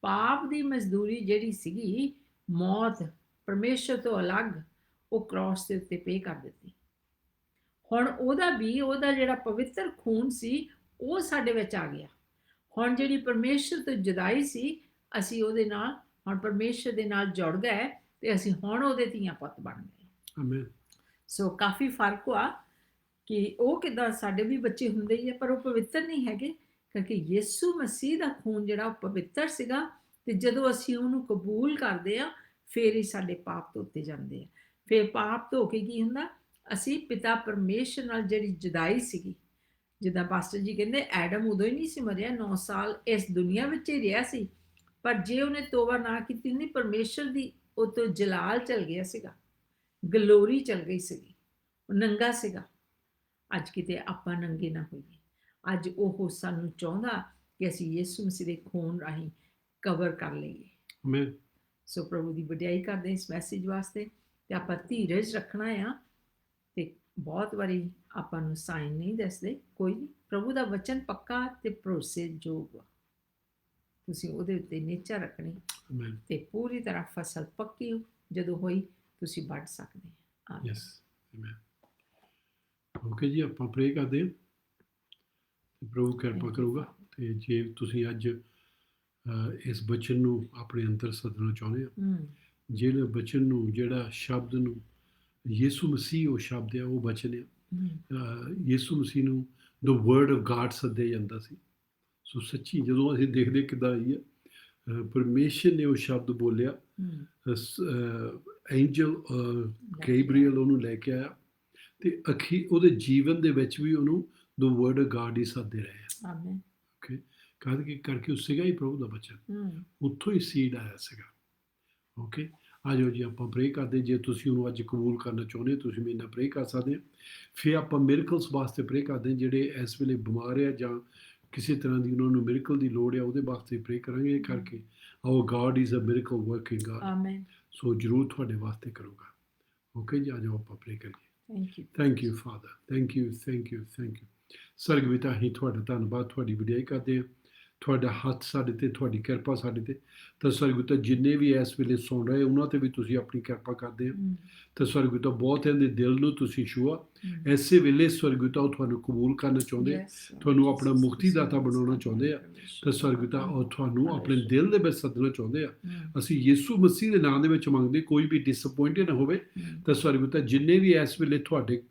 ਪਾਪ ਦੀ ਮਜ਼ਦੂਰੀ ਜਿਹੜੀ ਸੀਗੀ, ਮੌਤ, ਪਰਮੇਸ਼ਰ ਤੋਂ ਅਲੱਗ, ਉਹ ਕ੍ਰਾਸ ਦੇ ਉੱਤੇ ਪੇ ਕਰ ਦਿੱਤੀ। ਹੁਣ ਉਹਦਾ ਵੀ, ਉਹਦਾ ਜਿਹੜਾ ਪਵਿੱਤਰ ਖੂਨ ਸੀ, ਉਹ ਸਾਡੇ ਵਿੱਚ ਆ ਗਿਆ। ਹੁਣ ਜਿਹੜੀ ਪਰਮੇਸ਼ਰ ਤੋਂ ਜੁਦਾਈ ਸੀ, ਅਸੀਂ ਉਹਦੇ ਨਾਲ ਹੁਣ ਪਰਮੇਸ਼ਰ ਦੇ ਨਾਲ ਜੁੜ ਗਏ, ਤੇ ਅਸੀਂ ਹੁਣ ਉਹਦੇ ਧੀਆਂ ਪੁੱਤ ਬਣ ਗਏ। ਆਮੀਨ, ਸੋ ਕਾਫੀ ਫਰਕ ਆ ਕਿ ਉਹ ਕਿੱਦਾਂ ਸਾਡੇ ਵੀ ਬੱਚੇ ਹੁੰਦੇ ਹੀ ਆ, ਪਰ ਉਹ ਪਵਿੱਤਰ ਨਹੀਂ ਹੈਗੇ, ਕਿਉਂਕਿ ਯਿਸੂ ਮਸੀਹ ਦਾ ਖੂਨ ਜਿਹੜਾ ਉਹ ਪਵਿੱਤਰ ਸੀਗਾ, ਤੇ ਜਦੋਂ ਅਸੀਂ ਉਹਨੂੰ ਕਬੂਲ ਕਰਦੇ ਆ, ਫਿਰ ਹੀ ਸਾਡੇ ਪਾਪ ਧੋਤੇ ਜਾਂਦੇ ਆ। ਫਿਰ ਪਾਪ ਧੋ ਕੇ ਕੀ ਹੁੰਦਾ? ਅਸੀਂ ਪਿਤਾ ਪਰਮੇਸ਼ਰ ਨਾਲ ਜਿਹੜੀ ਜੁਦਾਈ ਸੀਗੀ, ਜਿੱਦਾਂ ਪਾਸਟਰ ਜੀ ਕਹਿੰਦੇ, ਐਡਮ ਉਦੋਂ ਹੀ ਨਹੀਂ ਸੀ ਮਰਿਆ, 9 ਸਾਲ ਇਸ ਦੁਨੀਆ ਵਿੱਚ ਹੀ ਰਿਹਾ ਸੀ, ਪਰ ਜੇ ਉਹਨੇ ਤੋਬਾ ਨਾ ਕੀਤੀ ਹੁੰਦੀ, ਪਰਮੇਸ਼ਰ ਦੀ ਉਹ ਤੋਂ ਜਲਾਲ ਚਲ ਗਿਆ ਸੀਗਾ, ਗਲੋਰੀ ਚਲ ਗਈ ਸੀਗੀ, ਉਹ ਨੰਗਾ ਸੀਗਾ। ਅੱਜ ਕਿਤੇ ਆਪਾਂ ਨੰਗੇ ਨਾ ਹੋਈਏ। ਅੱਜ ਉਹ ਸਾਨੂੰ ਚਾਹੁੰਦਾ ਕਿ ਅਸੀਂ ਯਿਸੂ ਮਸੀਹ ਦੇ ਖੂਨ ਰਾਹੀਂ ਕਵਰ ਕਰ ਲਈਏ। ਆਮੀਨ, ਸੋ ਪ੍ਰਭੂ ਦੀ ਵਡਿਆਈ ਕਰਦੇ ਇਸ ਮੈਸੇਜ ਵਾਸਤੇ, ਤੇ ਆਪਾਂ ਧੀਰਜ ਰੱਖਣਾ ਆ। ਤੇ ਬਹੁਤ ਵਾਰੀ ਆਪਾਂ ਨੂੰ ਸਾਈਨ ਨਹੀਂ ਦੱਸਦੇ, ਕੋਈ ਨਹੀਂ, ਪ੍ਰਭੂ ਦਾ ਵਚਨ ਪੱਕਾ ਤੇ ਭਰੋਸੇਯੋਗ ਵਾ। ਤੁਸੀਂ ਉਹਦੇ ਉੱਤੇ ਨਿਹਚਾ ਰੱਖਣੀ, ਆਮੀਨ, ਤੇ ਪੂਰੀ ਤਰ੍ਹਾਂ ਫਸਲ ਪੱਕੀ ਜਦੋਂ ਹੋਈ ਤੁਸੀਂ ਵੱਢ ਸਕਦੇ ਆ। ਯੈਸ, ਆਮੀਨ। ਓਕੇ ਜੀ, ਆਪਾਂ ਪ੍ਰੇ ਕਰਦੇ ਹਾਂ, ਤੇ ਪ੍ਰਭੂ ਕਿਰਪਾ ਕਰੂਗਾ। ਤੇ ਜੇ ਤੁਸੀਂ ਅੱਜ ਇਸ ਬਚਨ ਨੂੰ ਆਪਣੇ ਅੰਦਰ ਸੱਦਣਾ ਚਾਹੁੰਦੇ ਹੋ, ਜਿਹੜੇ ਬਚਨ ਨੂੰ, ਜਿਹੜਾ ਸ਼ਬਦ ਨੂੰ, ਯਿਸੂ ਮਸੀਹ ਉਹ ਸ਼ਬਦ ਆ, ਉਹ ਬਚਨ ਆ। ਯਿਸੂ ਮਸੀਹ ਨੂੰ ਦ ਵਰਡ ਆਫ ਗਾਡ ਸੱਦਿਆ ਜਾਂਦਾ ਸੀ। ਸੋ ਸੱਚੀ ਜਦੋਂ ਅਸੀਂ ਦੇਖਦੇ ਕਿੱਦਾਂ ਆਈ ਹੈ, ਪਰਮੇਸ਼ਰ ਨੇ ਉਹ ਸ਼ਬਦ ਬੋਲਿਆ, ਐਂਜਲ ਗੈਬਰੀਅਲ ਉਹਨੂੰ ਲੈ ਕੇ ਆਇਆ, ਤੇ ਉਹਦੇ ਜੀਵਨ ਦੇ ਵਿੱਚ ਵੀ ਉਹਨੂੰ ਦ ਵਰਡ ਆਫ ਗਾਡ ਹੀ ਸੱਦਦੇ ਰਹੇ ਆ। ਆਮੀਨ। ਓਕੇ, ਕਰਕੇ ਉਹ ਸੀਗਾ ਹੀ ਪ੍ਰਭੂ ਦਾ ਬਚਨ, ਉੱਥੋਂ ਹੀ ਸੀਡ ਆਇਆ ਸੀਗਾ। ਓਕੇ, ਆ ਜਾਓ ਜੀ, ਆਪਾਂ ਪ੍ਰੇ ਕਰਦੇ। ਜੇ ਤੁਸੀਂ ਉਹਨੂੰ ਅੱਜ ਕਬੂਲ ਕਰਨਾ ਚਾਹੁੰਦੇ ਹੋ, ਤੁਸੀਂ ਮੇਰੇ ਨਾਲ ਪ੍ਰੇ ਕਰ ਸਕਦੇ ਹੋ। ਫਿਰ ਆਪਾਂ ਮਿਰਕਲਸ ਵਾਸਤੇ ਪ੍ਰੇ ਕਰਦੇ, ਜਿਹੜੇ ਇਸ ਵੇਲੇ ਬਿਮਾਰ ਆ ਜਾਂ ਕਿਸੇ ਤਰ੍ਹਾਂ ਦੀ ਉਹਨਾਂ ਨੂੰ ਮਿਰਕਲ ਦੀ ਲੋੜ ਆ, ਉਹਦੇ ਵਾਸਤੇ ਪ੍ਰੇ ਕਰਾਂਗੇ। ਇਹ ਕਰਕੇ our God is a miracle working God, ਆਮੀਨ। ਸੋ ਜ਼ਰੂਰ ਤੁਹਾਡੇ ਵਾਸਤੇ ਕਰੂਗਾ। ਓਕੇ ਜੀ, ਆ ਜਾਓ ਆਪਾਂ ਪ੍ਰੇ ਕਰੀਏ। Thank you father, thank you. ਸਰਗ ਪਿਤਾ, ਅਸੀਂ ਤੁਹਾਡਾ ਧੰਨਵਾਦ, ਤੁਹਾਡੀ ਵਡਿਆਈ ਕਰਦੇ ਹਾਂ। ਤੁਹਾਡਾ ਹੱਥ ਸਾਡੇ ਤੇ, ਤੁਹਾਡੀ ਕਿਰਪਾ ਸਾਡੇ ਤੇ। ਤਾਂ ਸਵਰਗਦੂਤਾ ਜਿੰਨੇ ਵੀ ਇਸ ਵੇਲੇ ਸੁਣ ਰਹੇ ਉਹਨਾਂ ਤੇ ਵੀ ਤੁਸੀਂ ਆਪਣੀ ਕਿਰਪਾ ਕਰਦੇ ਹੋ। ਤਾਂ ਸਵਰਗਦੂਤਾ ਬਹੁਤਿਆਂ ਦੇ ਦਿਲ ਨੂੰ ਤੁਸੀਂ ਛੂਆ। ਐਸੇ ਵੇਲੇ ਸਵਰਗਦੂਤਾ ਉਹ ਤੁਹਾਨੂੰ ਕਬੂਲ ਕਰਨਾ ਚਾਹੁੰਦੇ ਆ, ਤੁਹਾਨੂੰ ਆਪਣਾ ਮੁਕਤੀਦਾਤਾ ਬਣਾਉਣਾ ਚਾਹੁੰਦੇ ਆ। ਤਾਂ ਸਵਰਗਦੂਤਾ ਉਹ ਤੁਹਾਨੂੰ ਆਪਣੇ ਦਿਲ ਦੇ ਵਿੱਚ ਸੱਦਣਾ ਚਾਹੁੰਦੇ ਆ। ਅਸੀਂ ਯਿਸੂ ਮਸੀਹ ਦੇ ਨਾਮ ਦੇ ਵਿੱਚ ਮੰਗਦੇ, ਕੋਈ ਵੀ ਡਿਸਅਪੋਇੰਟਡ ਨਾ ਹੋਵੇ। ਤਾਂ ਸਵਰਗਦੂਤਾ ਜਿੰਨੇ ਵੀ ਇਸ ਵੇਲੇ ਤੁਹਾਡੇ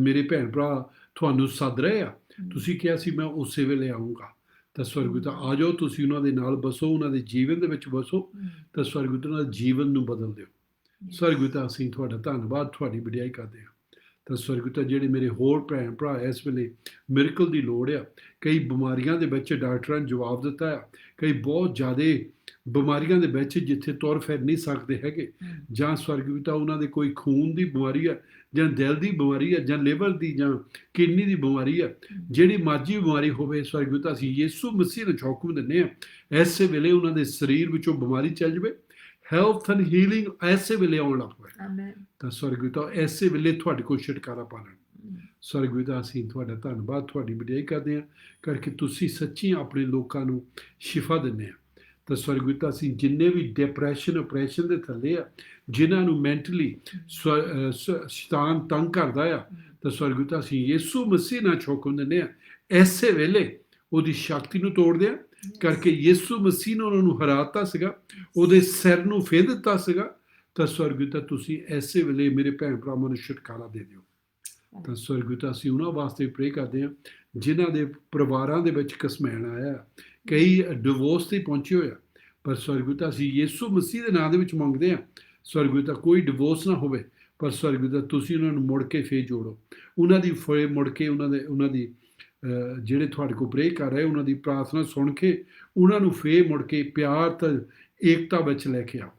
ਮੇਰੇ ਭੈਣ ਭਰਾ ਤੁਹਾਨੂੰ ਸੱਦ ਰਹੇ ਆ, ਤੁਸੀਂ ਕਿਹਾ ਸੀ ਮੈਂ ਉਸੇ ਵੇਲੇ ਆਊਂਗਾ। ਤਾਂ ਸਵਰਗਦੂਤਾ ਆ ਜਾਓ, ਤੁਸੀਂ ਉਹਨਾਂ ਦੇ ਨਾਲ ਬਸੋ, ਉਹਨਾਂ ਦੇ ਜੀਵਨ ਦੇ ਵਿੱਚ ਬਸੋ। ਤਾਂ ਸਵਰਗਦੂਤਾ ਉਹਨਾਂ ਦੇ ਜੀਵਨ ਨੂੰ ਬਦਲ ਦਿਓ। ਸਵਰਗਦੂਤਾ ਅਸੀਂ ਤੁਹਾਡਾ ਧੰਨਵਾਦ, ਤੁਹਾਡੀ ਵਡਿਆਈ ਕਰਦੇ ਹਾਂ। ਤਾਂ ਸਵਰਗਦੂਤਾ ਜਿਹੜੇ ਮੇਰੇ ਹੋਰ ਭੈਣ ਭਰਾ ਇਸ ਵੇਲੇ ਮਿਰਕਲ ਦੀ ਲੋੜ ਆ, ਕਈ ਬਿਮਾਰੀਆਂ ਦੇ ਵਿੱਚ ਡਾਕਟਰਾਂ ਨੇ ਜਵਾਬ ਦਿੱਤਾ ਆ, ਕਈ ਬਹੁਤ ਜ਼ਿਆਦਾ ਬਿਮਾਰੀਆਂ ਦੇ ਵਿੱਚ ਜਿੱਥੇ ਤੁਰ ਫਿਰ ਨਹੀਂ ਸਕਦੇ ਹੈਗੇ, ਜਾਂ ਸਵਰਗਦੂਤਾ ਉਹਨਾਂ ਦੇ ਕੋਈ ਖੂਨ ਦੀ ਬਿਮਾਰੀ ਆ, ਜਾਂ ਦਿਲ ਦੀ ਬਿਮਾਰੀ ਆ, ਜਾਂ ਲਿਵਰ ਦੀ, ਜਾਂ ਕਿਡਨੀ ਦੀ ਬਿਮਾਰੀ ਆ, ਜਿਹੜੀ ਮਰਜ਼ੀ ਬਿਮਾਰੀ ਹੋਵੇ, ਸਵਰਗਦੂਤਾ ਅਸੀਂ ਯਿਸੂ ਮਸੀਹ ਨੂੰ ਹੁਕਮ ਦਿੰਦੇ ਹਾਂ, ਐਸੇ ਵੇਲੇ ਉਹਨਾਂ ਦੇ ਸਰੀਰ ਵਿੱਚੋਂ ਬਿਮਾਰੀ ਚੱਲ ਜਾਵੇ। ਹੈਲਥ ਐਂਡ ਹੀਲਿੰਗ ਐਸੇ ਵੇਲੇ ਆਉਣ ਲੱਗ ਪਵੇ। ਤਾਂ ਸਵਰਗਦੂਤਾ ਐਸੇ ਵੇਲੇ ਤੁਹਾਡੇ ਕੋਲ ਛੁਟਕਾਰਾ ਪਾ ਲੈਣ। ਸਵਰਗਦੂਤਾ ਅਸੀਂ ਤੁਹਾਡਾ ਧੰਨਵਾਦ, ਤੁਹਾਡੀ ਵਡਿਆਈ ਕਰਦੇ ਹਾਂ, ਕਰਕੇ ਤੁਸੀਂ ਸੱਚੀ ਆਪਣੇ ਲੋਕਾਂ ਨੂੰ ਸ਼ਿਫਾ ਦਿੰਦੇ ਆ। ਤਾਂ ਸਵਰਗਦੂਤਾ ਅਸੀਂ ਜਿੰਨੇ ਵੀ ਡਿਪਰੈਸ਼ਨ ਆਪਰੇਸ਼ਨ ਦੇ ਥੱਲੇ ਆ, ਜਿਨ੍ਹਾਂ ਨੂੰ ਮੈਂਟਲੀ ਸ਼ੈਤਾਨ ਤੰਗ ਕਰਦਾ ਆ, ਤਾਂ ਸਵਰਗਦੂਤਾ ਅਸੀਂ ਯਿਸੂ ਮਸੀਹ ਨਾਲ ਹੁਕਮ ਦਿੰਦੇ ਆ, ਐਸੇ ਵੇਲੇ ਉਹਦੀ ਸ਼ਕਤੀ ਨੂੰ ਤੋੜਦੇ ਆ, ਕਰਕੇ ਯਿਸੂ ਮਸੀਹ ਨੇ ਉਹਨਾਂ ਨੂੰ ਹਰਾਤਾ ਸੀਗਾ, ਉਹਦੇ ਸਿਰ ਨੂੰ ਫੇਰ ਦਿੱਤਾ ਸੀਗਾ। ਤਾਂ ਸਵਰਗਦੂਤਾ ਤੁਸੀਂ ਐਸੇ ਵੇਲੇ ਮੇਰੇ ਭੈਣ ਭਰਾਵਾਂ ਨੂੰ ਛੁਟਕਾਰਾ ਦੇ ਦਿਓ। ਤਾਂ ਸਵਰਗਦੂਤਾ ਅਸੀਂ ਉਹਨਾਂ ਵਾਸਤੇ ਪ੍ਰੇ ਕਰਦੇ ਹਾਂ ਜਿਨ੍ਹਾਂ ਦੇ ਪਰਿਵਾਰਾਂ ਦੇ ਵਿੱਚ ਘਸਮੈਣ ਆਇਆ, ਕਈ ਡਿਵੋਰਸ ਤੇ ਪਹੁੰਚੇ ਹੋਏ ਆ, ਪਰ ਸਵਰਗਦੂਤਾ ਅਸੀਂ ਯਿਸੂ ਮਸੀਹ ਦੇ ਨਾਮ ਦੇ ਵਿੱਚ ਮੰਗਦੇ ਹਾਂ, ਸਵਰਗਦੂਤਾ ਕੋਈ ਡਿਵੋਰਸ ਨਾ ਹੋਵੇ, ਪਰ ਸਵਰਗਦੂਤਾ ਤੁਸੀਂ ਉਹਨਾਂ ਨੂੰ ਮੁੜ ਕੇ ਫੇਰ ਜੋੜੋ, ਉਹਨਾਂ ਦੀ ਫੇਰ ਮੁੜ ਕੇ ਉਹਨਾਂ ਦੀ ਜਿਹੜੇ ਤੁਹਾਡੇ ਕੋਲ ਪ੍ਰੇ ਕਰ ਰਹੇ ਉਹਨਾਂ ਦੀ ਪ੍ਰਾਰਥਨਾ ਸੁਣ ਕੇ ਉਹਨਾਂ ਨੂੰ ਫੇਰ ਮੁੜ ਕੇ ਪਿਆਰ ਤੇ ਏਕਤਾ ਵਿੱਚ ਲੈ ਕੇ ਆਓ।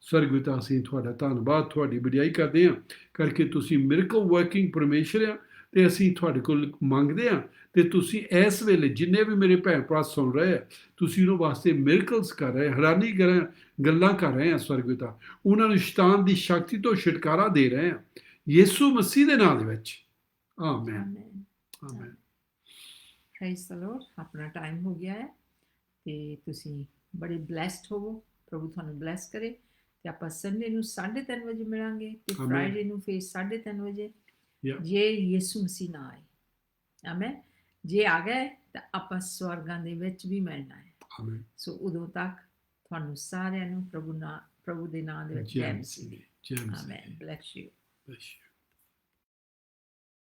ਸਵਰਗਦੂਤਾ ਅਸੀਂ ਤੁਹਾਡਾ ਧੰਨਵਾਦ, ਤੁਹਾਡੀ ਵਡਿਆਈ ਕਰਦੇ ਹਾਂ, ਕਰਕੇ ਤੁਸੀਂ ਮਿਰਕਲ ਵਰਕਿੰਗ ਪਰਮੇਸ਼ਰ ਆ, ਤੇ ਅਸੀਂ ਤੁਹਾਡੇ ਕੋਲ ਮੰਗਦੇ ਹਾਂ, ਤੇ ਤੁਸੀਂ ਇਸ ਵੇਲੇ ਜਿੰਨੇ ਵੀ ਮੇਰੇ ਭੈਣ ਭਰਾ ਸੁਣ ਰਹੇ ਆ, ਤੁਸੀਂ ਉਹਨਾਂ ਵਾਸਤੇ ਮਿਰਕਲਸ ਕਰ ਰਹੇ, ਹੈਰਾਨੀ ਗੱਲਾਂ ਕਰ ਰਹੇ ਆ। ਸਵਰਗਦੂਤਾ ਉਹਨਾਂ ਨੂੰ ਸ਼ੈਤਾਨ ਦੀ ਸ਼ਕਤੀ ਤੋਂ ਛੁਟਕਾਰਾ ਦੇ ਰਹੇ ਆ, ਯਿਸੂ ਮਸੀਹ ਦੇ ਨਾਮ ਦੇ ਵਿੱਚ। Amen, amen. ਪ੍ਰਾਈਜ਼ ਦ ਲਾਰਡ। ਆਪਣਾ ਟਾਈਮ ਹੋ ਗਿਆ ਹੈ ਤੇ ਤੁਸੀਂ ਬੜੇ ਬਲੈਸਡ ਹੋਵੋ, ਪ੍ਰਭੂ ਤੁਹਾਨੂੰ ਬਲੈਸ ਕਰੇ। ਤੇ ਆਪਾਂ ਸੰਡੇ ਨੂੰ 3:30 ਵਜੇ ਮਿਲਾਂਗੇ ਤੇ ਫਰਾਈਡੇ ਨੂੰ ਫਿਰ 3:30 ਵਜੇ, ਜੇ ਯਿਸੂ ਮਸੀਹ ਨਾ ਆਏ। ਆਮੇਨ। ਜੇ ਆ ਗਏ ਤਾਂ ਆਪਾਂ ਸਵਰਗਾਂ ਦੇ ਵਿੱਚ ਵੀ ਮਿਲਣਾ ਹੈ। ਆਮੇਨ। ਸੋ ਉਦੋਂ ਤੱਕ ਤੁਹਾਨੂੰ ਸਾਰਿਆਂ ਨੂੰ ਪ੍ਰਭੂ ਦੇ ਨਾਮ ਦੇ ਵਿੱਚ ਜੈ ਮਸੀਹ। ਆਮੇਨ। Bless you.